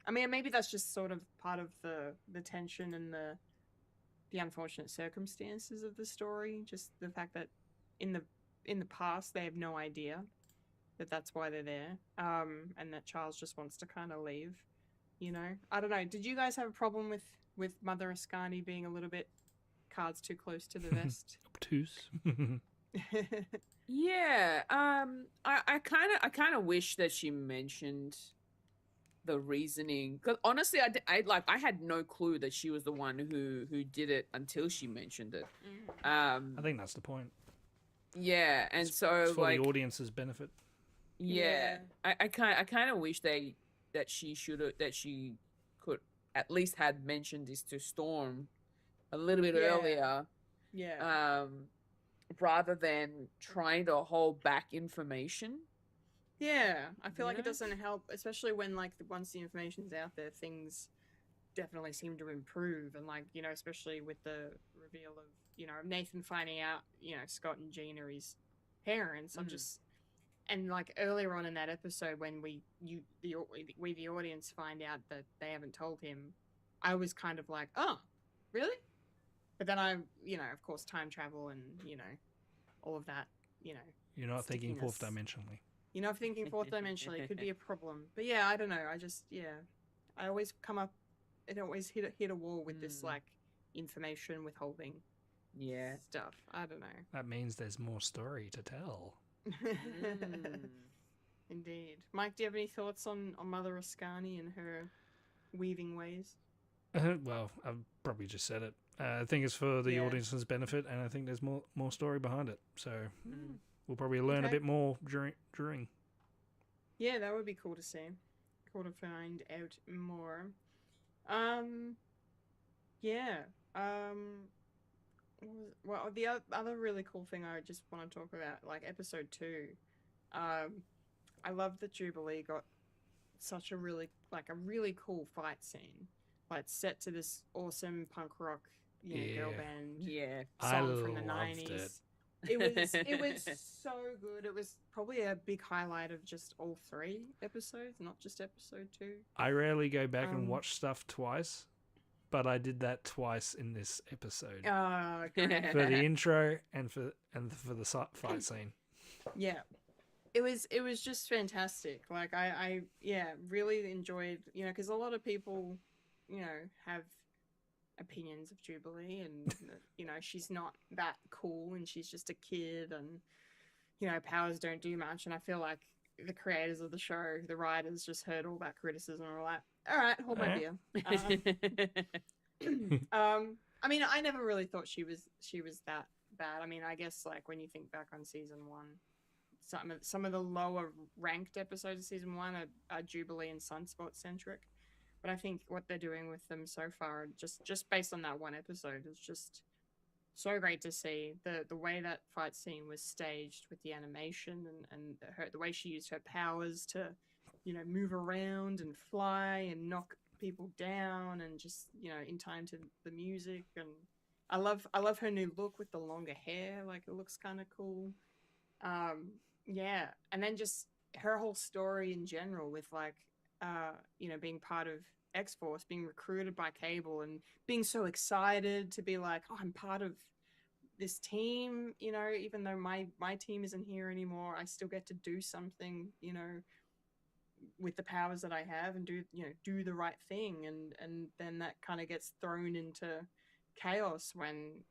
I mean, maybe that's just sort of part of the tension and the unfortunate circumstances of the story. Just the fact that in the past they have no idea that that's why they're there, and that Charles just wants to kind of leave. I don't know. Did you guys have a problem with Mother Ascani being a little bit cards too close to the vest? Obtuse. Yeah. I kind of wish that she mentioned the reasoning, because honestly, I had no clue that she was the one who did it until she mentioned it. I think that's the point. Yeah, and so It's for like the audience's benefit. yeah, I kind of wish that she could at least had mentioned this to Storm a little bit earlier. Yeah. Rather than trying to hold back information. Yeah, I feel like it know? doesn't help, especially when once the information's out there, things definitely seem to improve, and especially with the reveal of Nathan finding out Scott and Jean are his parents. And earlier on in that episode when we the audience find out that they haven't told him, I was kind of like, oh, really? But then of course, time travel and all of that, You're not thinking fourth stickiness. dimensionally. You're not thinking fourth dimensionally. It could be a problem. But yeah, I don't know. I always come up. It always hit a wall with this information withholding stuff. I don't know. That means there's more story to tell. Indeed. Mike, do you have any thoughts on Mother Ascani and her weaving ways? Well, I've probably just said it. I think it's for the Yeah. audience's benefit, and I think there's more story behind it. So we'll probably learn a Okay. bit more during. Yeah, that would be cool to see. Cool to find out more. Yeah. Well, the other really cool thing I just want to talk about, like episode 2. I love that Jubilee got such a really cool fight scene, like set to this awesome punk rock, girl Yeah. band Yeah. song from the loved 90s. It was so good. It was probably a big highlight of just all 3 episodes, not just episode 2. I rarely go back and Um, watch stuff twice, but I did that twice in this episode Great. for the intro and for the fight scene. Yeah. It was just fantastic. Like I really enjoyed, because a lot of people, have opinions of Jubilee, and she's not that cool, and she's just a kid, and powers don't do much. And I feel like the creators of the show, the writers, just heard all that criticism and were like, all right, hold my beer. I mean, I never really thought she was that bad. I mean, I guess like when you think back on season 1, some of the lower ranked episodes of season 1 are Jubilee and Sunspot centric, but I think what they're doing with them so far, just based on that one episode, is just so great to see. The way that fight scene was staged with the animation and the way she used her powers to move around and fly and knock people down, and just in time to the music. And I love her new look with the longer hair. Like, it looks kind of cool. Yeah, and then just her whole story in general with like being part of X-Force, being recruited by Cable, and being so excited to be like, oh, I'm part of this team, even though my team isn't here anymore, I still get to do something, with the powers that I have, and do the right thing. And then that kind of gets thrown into chaos when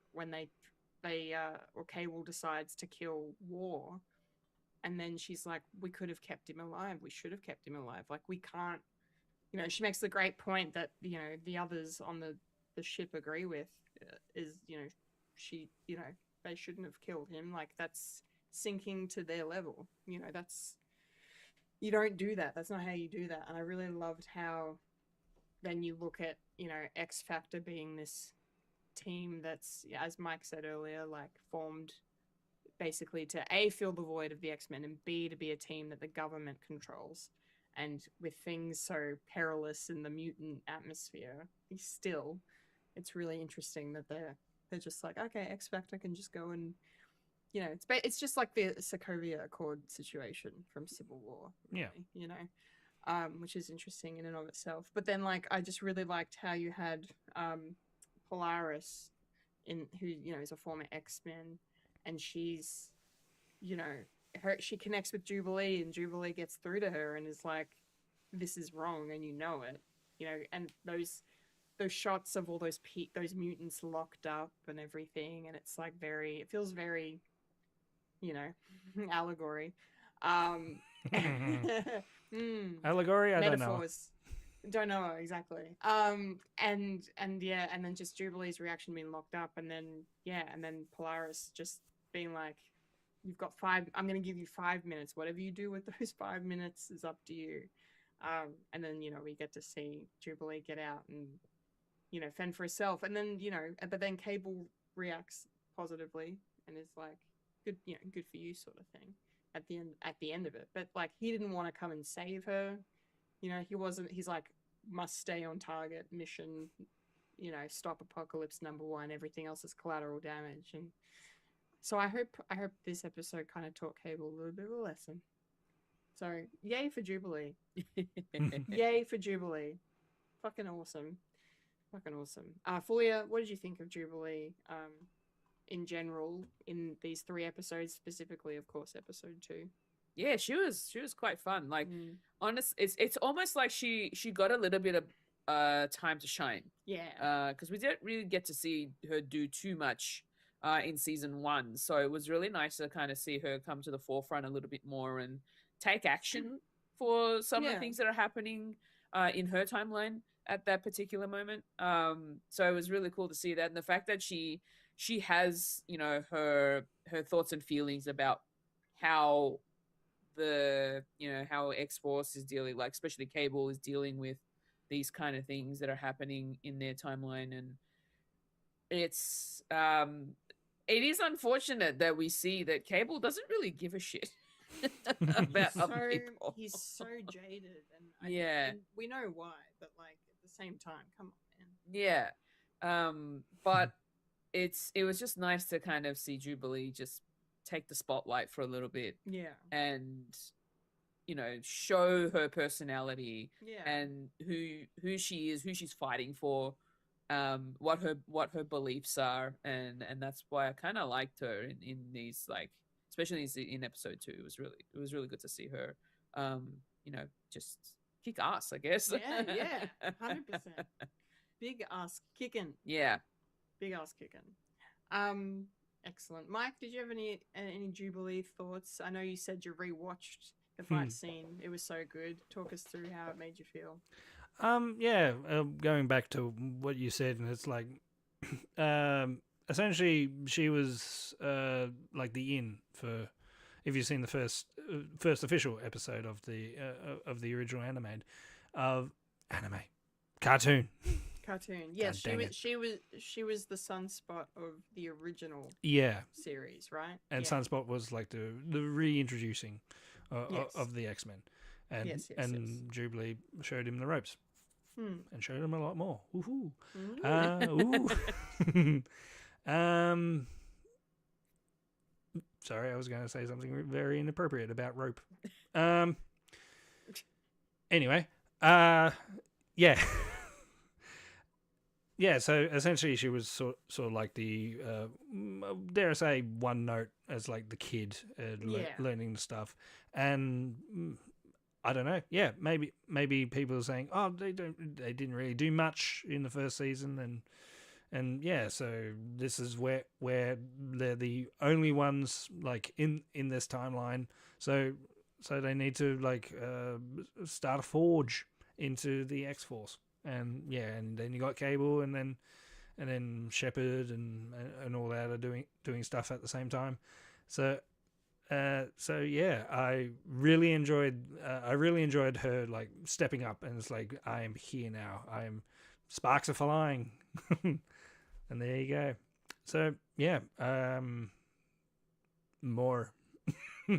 or Cable decides to kill War. And then she's like, we could have kept him alive. We should have kept him alive. Like, we can't, she makes the great point that, the others on the ship agree with, is, they shouldn't have killed him. Like, that's sinking to their level. That's, you don't do that. That's not how you do that. And I really loved how then you look at, X Factor being this team that's, as Mike said earlier, like formed basically to A, fill the void of the X-Men, and B, to be a team that the government controls. And with things so perilous in the mutant atmosphere, still, it's really interesting that they're just like, okay, X Factor can just go and, it's just like the Sokovia Accord situation from Civil War, really, which is interesting in and of itself. But then, like, I just really liked how you had Polaris, who is a former X-Men, and she's, she connects with Jubilee, and Jubilee gets through to her and is like, this is wrong, and it, and those shots of all those mutants locked up and everything, and it's like it feels very, allegory. Allegory? I Metaphors. Don't know exactly. And then just Jubilee's reaction being locked up, and then Polaris just being like, you've got 5, I'm going to give you 5 minutes. Whatever you do with those 5 minutes is up to you. And then, we get to see Jubilee get out and, fend for herself. And then, but then Cable reacts positively and is like, good, good for you, sort of thing at the end of it. But like, he didn't want to come and save her. He's like, must stay on target, mission, stop Apocalypse #1. Everything else is collateral damage. And so I hope this episode kind of taught Cable a little bit of a lesson. So yay for Jubilee. Yay for Jubilee. Fucking awesome. Fulya, what did you think of Jubilee in general in these 3 episodes, specifically, of course, episode 2? Yeah, she was quite fun. Like, it's almost like she got a little bit of time to shine. Yeah. Because we didn't really get to see her do too much in season 1, so it was really nice to kind of see her come to the forefront a little bit more and take action for some of the things that are happening. in her timeline at that particular moment. So it was really cool to see that, and the fact that she has, you know, her thoughts and feelings about how how X-Force is dealing, like especially Cable is dealing with these kind of things that are happening in their timeline. And it's it is unfortunate that we see that Cable doesn't really give a shit about other people. He's so jaded, and and we know why, but like at the same time, come on, man. Yeah. But it was just nice to kind of see Jubilee just take the spotlight for a little bit. Yeah. And, you know, show her personality. Yeah. And who she is, who she's fighting for, what her beliefs are, and that's why I kind of liked her in these, like, especially in episode 2. It was really good to see her, you know, just kick ass, I guess. Yeah, 100%. Big ass kicking. Yeah. Big ass kicking. Excellent. Mike, did you have any Jubilee thoughts? I know you said you rewatched the fight scene. It was so good. Talk us through how it made you feel. Going back to what you said, and it's like, essentially she was like the in for, if you've seen the first official episode of the original cartoon. Yes, she was the sunspot of the original series, right? And Sunspot was like the reintroducing of the X-Men, and Jubilee showed him the ropes. And showed him a lot more. Woohoo! Sorry, I was going to say something very inappropriate about rope. Anyway, yeah. Yeah, so essentially she was sort of like the, dare I say, one note as like the kid learning the stuff. And I don't know. Yeah, maybe people are saying, oh, they didn't really do much in the first season, and yeah, so this is where they're the only ones like in this timeline. So they need to like start a forge into the X-Force. And yeah, and then you got Cable, and then Shepard and all that are doing stuff at the same time. So yeah, I really enjoyed her like stepping up, and it's like, I am here now. Sparks are flying, and there you go. So yeah, more. Yeah,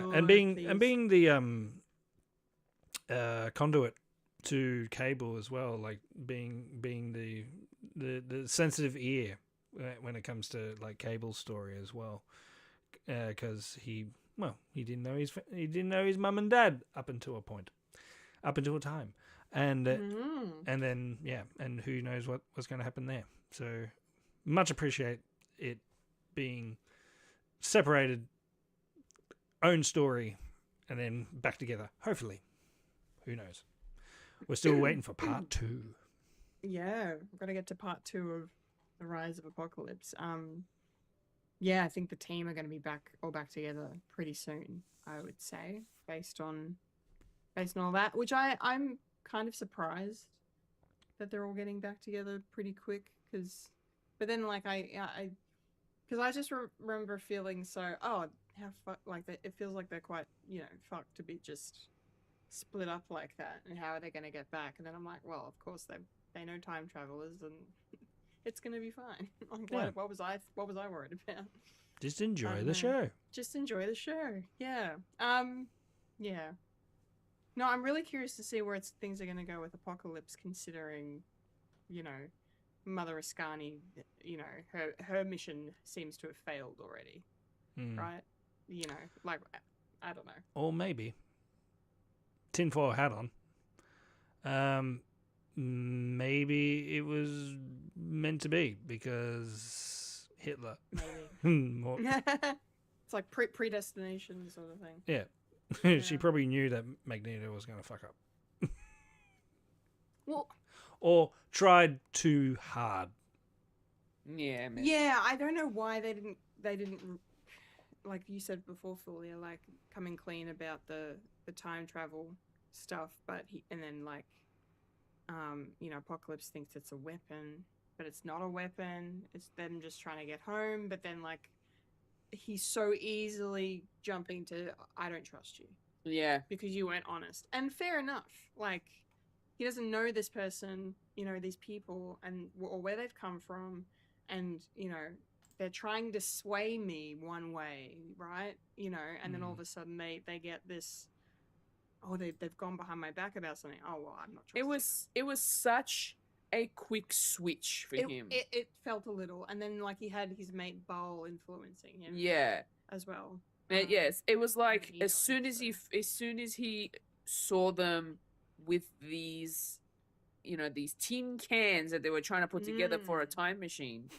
more, and being the conduit to Cable as well, like being the sensitive ear when it comes to like Cable's story as well, because he didn't know his mum and dad up until a time, and then and who knows what was going to happen there. So much appreciate it being separated, own story, and then back together. Hopefully, who knows. We're still waiting for part 2. Yeah, we've got to get to part 2 of The Rise of Apocalypse. Yeah, I think the team are going to be back together pretty soon, I would say, based on all that, which I'm kind of surprised that they're all getting back together pretty quick, but then like I just remember feeling so, it feels like they're quite, fucked to be just split up like that, and how are they going to get back? And then I'm like, well, of course they know time travelers, and it's going to be fine. Like, what was I worried about? Just enjoy the show. Just enjoy the show. Yeah. Yeah. No, I'm really curious to see where things are going to go with Apocalypse, considering, Mother Ascani, her mission seems to have failed already, right? Like, I don't know. Or maybe tinfoil hat on. Maybe it was meant to be because Hitler. Maybe. It's like predestination sort of thing. Yeah. She probably knew that Magneto was going to fuck up. Well, or tried too hard. Yeah, man. Yeah, I don't know why they didn't like you said before, Fulya, like coming clean about the time travel stuff, but and then like, Apocalypse thinks it's a weapon, but it's not a weapon. It's them just trying to get home. But then like, he's so easily jumping to, I don't trust you Yeah. because you weren't honest. And fair enough. Like, he doesn't know this person, these people, or where they've come from, and they're trying to sway me one way, right? And then all of a sudden they get this. Oh, they've gone behind my back about something. Oh well, I'm not trusting. It was such a quick switch for him. It felt a little, and then like he had his mate Bull influencing him. Yeah. As well. Yes, it was like as soon as he saw them with these, these tin cans that they were trying to put together for a time machine.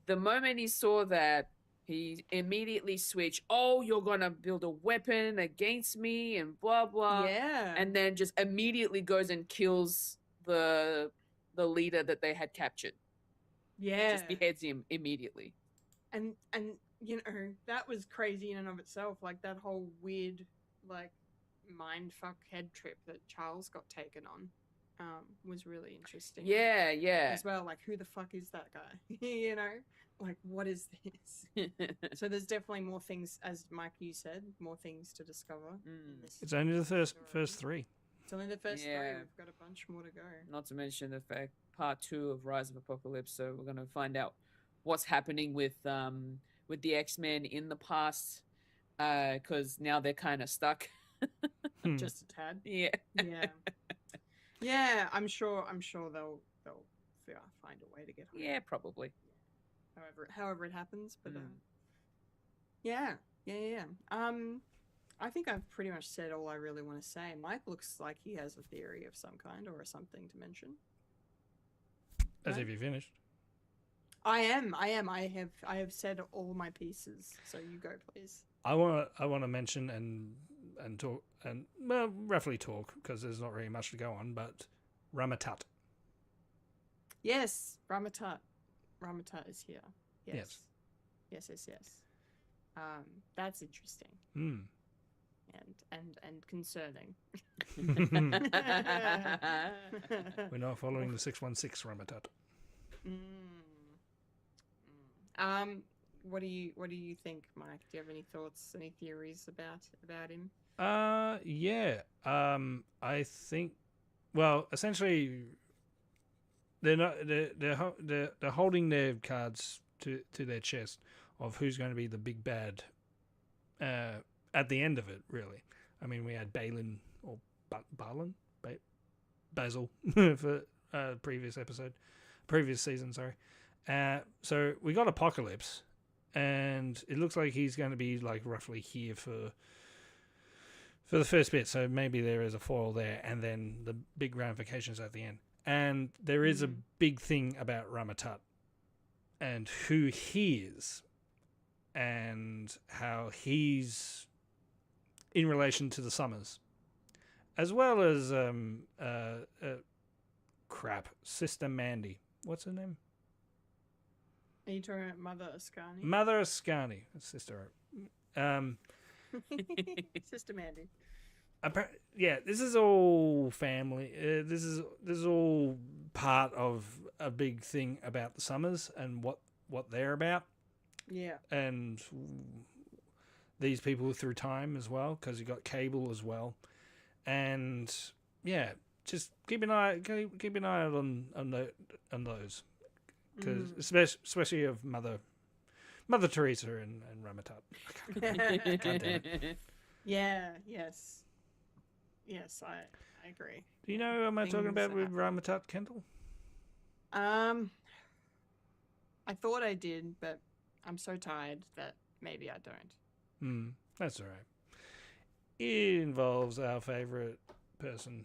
The moment he saw that, he immediately switched. Oh, you're gonna build a weapon against me and blah blah. Yeah. And then just immediately goes and kills the leader that they had captured. Yeah. Just beheads him immediately. And that was crazy in and of itself. Like that whole weird like mindfuck head trip that Charles got taken on was really interesting. Yeah, yeah. As well, like who the fuck is that guy? Like what is this? So there's definitely more things, as Mike you said, more things to discover. In this It's only the first three. It's only the first three. We've got a bunch more to go. Not to mention the fact part 2 of Rise of Apocalypse. So we're gonna find out what's happening with the X-Men in the past, because now they're kind of stuck. Just a tad. Yeah. Yeah. Yeah. I'm sure they'll find a way to get home. Yeah, probably. However it happens, but yeah. I think I've pretty much said all I really want to say. Mike looks like he has a theory of some kind or something to mention. As if you finished. I am. I have said all my pieces. So you go, please. I want to mention and talk and roughly talk because there's not really much to go on. But Ramatat. Yes, Ramatat. Ramatat is here. Yes. That's interesting. And concerning. We're not following the 616 Ramatat. What do you think, Mike? Do you have any thoughts, any theories about him? Yeah. I think. Well, essentially, they're holding their cards to their chest of who's going to be the big bad. At the end of it, really. I mean, we had Balin or Basil for previous season. Sorry. So we got Apocalypse, and it looks like he's going to be like roughly here for the first bit. So maybe there is a foil there, and then the big ramifications at the end. And there is a big thing about Ramatat and who he is, and how he's in relation to the Summers, as well as Sister Mandy. What's her name? Are you talking about Mother Ascani? Mother Ascani, sister. Sister Mandy. Yeah, this is all family. This is all part of a big thing about the Summers and what they're about. Yeah. And these people through time as well, because you got Cable as well, and yeah, just keep an eye out on those, because especially of Mother Teresa and Ramatat. God damn it. Yeah. Yes, I agree. Do you know who am I talking about with Ramatat, Kendall? I thought I did, but I'm so tired that maybe I don't. That's all right. It involves our favorite person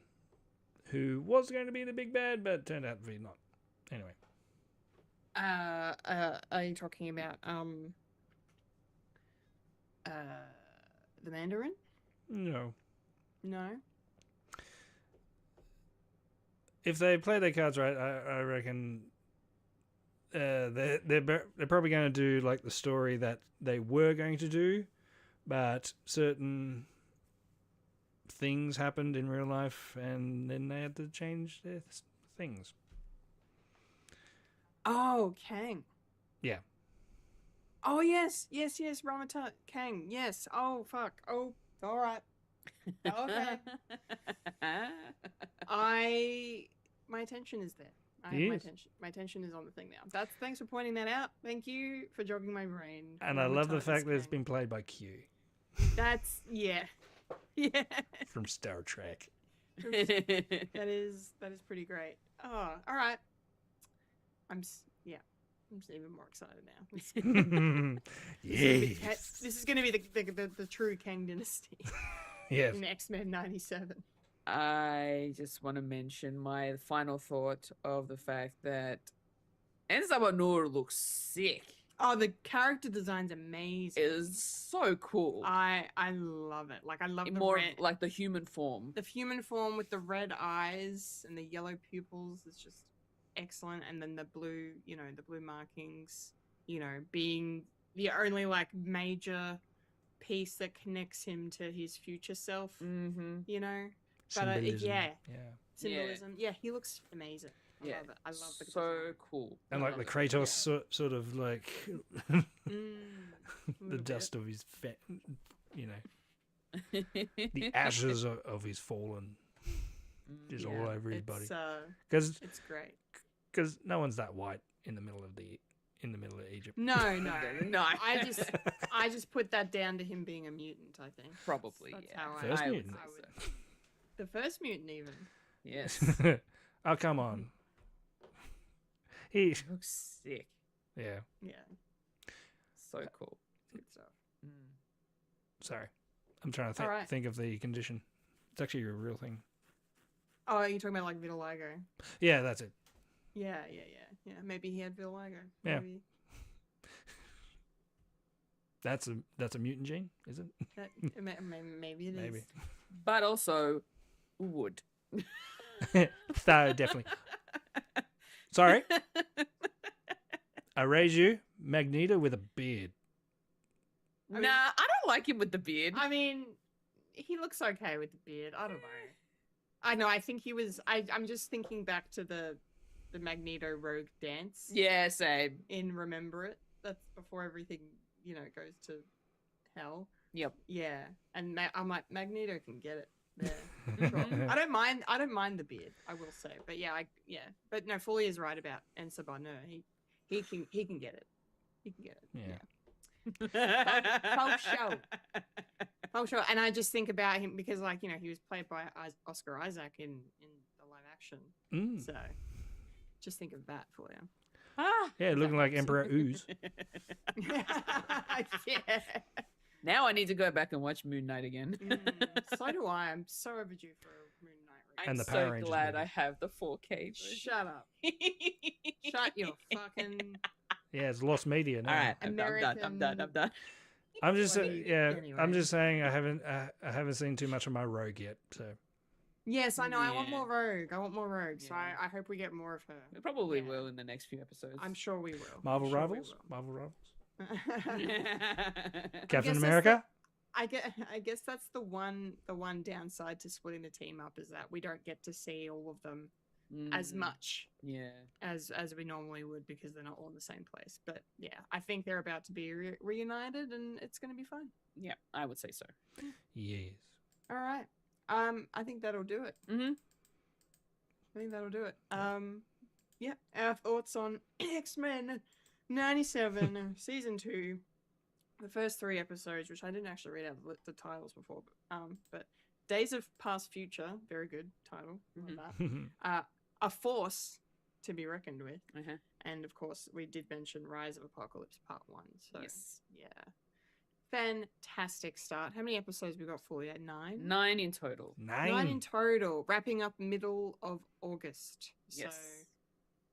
who was going to be the big bad, but turned out to be not. Anyway. Are you talking about the Mandarin? No. No. If they play their cards right, I reckon they're probably going to do like the story that they were going to do, but certain things happened in real life, and then they had to change their things. Oh, Kang. Yeah. Oh, yes. Ramata Kang. Yes. Oh, fuck. Oh, all right. Okay. My attention is there. I have Yes. my attention is on the thing now. Thanks for pointing that out. Thank you for jogging my brain. And I love the Ramata fact that it's Kang. been played by Q That's yeah. from Star Trek. That is pretty great. Oh, all right. I'm just even more excited now. Yes. This is going to be the true Kang dynasty Yes. in X-Men 97. I just want to mention my final thought of the fact that Enza Noor looks sick. Oh, the character design's amazing. It is so cool. I love it. Like I love the More red, like the human form. the human form with the red eyes and the yellow pupils is just excellent. And then the blue, the blue markings, being the only like major piece that connects him to his future self. Mm-hmm. But Symbolism. Yeah, Yeah. symbolism. Yeah, he looks amazing. I Yeah, love it. I love the so design. cool. And I like the love it. Kratos sort of like Mm, the little bit. dust of his the ashes of his fallen is all Yeah, over his body. It's Because great. no one's that white in the middle of Egypt. No. No. I just put that down to him being a mutant, I think. Probably, That's yeah. how First I would mutant. say so. The first mutant, even. Yes. Oh, come on. He, Looks sick. yeah. Yeah. So cool. Good stuff. Sorry, I'm trying to Alright. think of the condition. It's actually a real thing. Oh, you're talking about like vitiligo? Yeah, that's it. Yeah. Maybe he had vitiligo. Yeah. Maybe. That's a mutant gene, is it? Maybe it is. Maybe. But also wood. So definitely. Sorry. I raise you, Magneto with a beard. mean- Nah, I don't like him with the beard. I mean, he looks okay with the beard. I don't know. I know. I think he was. I'm just thinking back to the Magneto Rogue dance Yeah, same. in Remember It. That's before everything goes to hell. Yep. Yeah, and I'm like Magneto can get it. Yeah, sure. I don't mind the beard. I will say, but but no, Fully is right about Ensa Barner. He can get it. He can get it. Yeah. Oh, sure. And I just think about him because, he was played by Oscar Isaac in the live action. Mm. So, just think of that for you. Yeah, looking like Emperor Ooze. Yeah. Now I need to go back and watch Moon Knight again. So do I. I'm so overdue for a Moon Knight. I'm And the so Power Rangers glad movie. I have the 4K version. Shut up. Shut your fucking. Yeah, it's lost media now. All right, I'm done. I'm just Bloody- I'm anyway. just saying I haven't seen too much of my Rogue yet. So Yes, I know. I want Yeah. more Rogue. So Yeah. I hope we get more of her. We probably Yeah. will in the next few episodes. I'm sure we will. Marvel I'm sure we Rivals, will. Marvel Rivals, I Captain guess America. I guess that's the one downside to splitting the team up is that we don't get to see all of them as Mm, much Yeah. as we normally would because they're not all in the same place. But yeah, I think they're about to be reunited and it's going to be fun. Yeah, I would say so. Yes. All right. I think that'll do it. Mm-hmm. I think that'll do it. Yeah, our thoughts on X-Men 97 season 2. The first 3 episodes, which I didn't actually read out the titles before, but Days of Past Future, very good title. Love that. A Force to be reckoned with, Uh-huh. and of course we did mention Rise of Apocalypse Part 1. So Yes. yeah, fantastic start. How many episodes we got for you? 9. 9 in total. 9 in total, wrapping up middle of August. Yes. So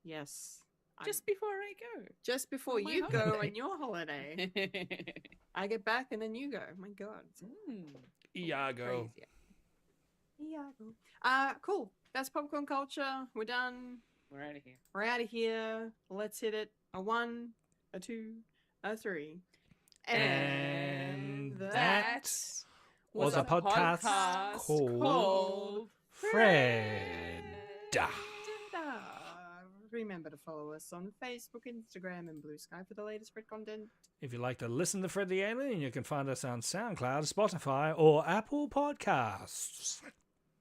yes, Just before I go. just before my you go holiday. on your holiday, I get back and then you go. My God, it's Iago. crazy. Iago. Cool. That's popcorn culture. We're done. We're out of here. We're out of here. Let's hit it. A 1, a 2, a 3, And that was a podcast called Fred. Remember to follow us on Facebook, Instagram, and Blue Sky for the latest Fred content. If you'd like to listen to Fred the Alien, you can find us on SoundCloud, Spotify, or Apple Podcasts.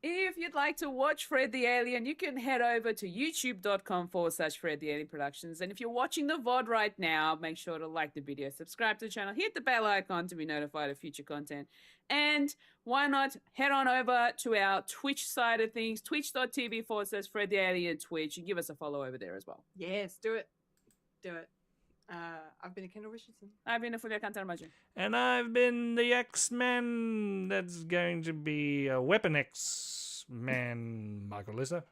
If you'd like to watch Fred the Alien, you can head over to youtube.com/Fred the Alien Productions. And if you're watching the VOD right now, make sure to like the video, subscribe to the channel, hit the bell icon to be notified of future content. And why not head on over to our Twitch side of things, twitch.tv/Fred the Alien Twitch, and give us a follow over there as well. Yes, do it. Do it. I've been a Kendall Richardson. I've been a Fulya and Michael. And I've been the X-Men that's going to be a Weapon X-Man, Michael Lissa.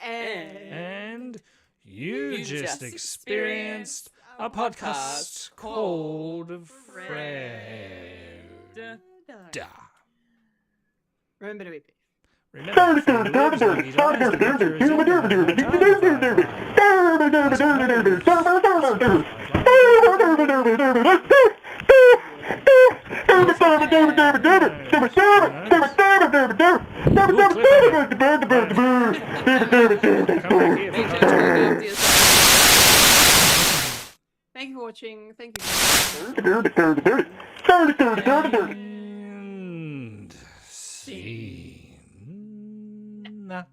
And you just experienced a podcast called Fred. Remember to eat beef. Remember, food lives, Mickey dies, the picture is in the Thank you for watching. Thank you. And scene. Nah.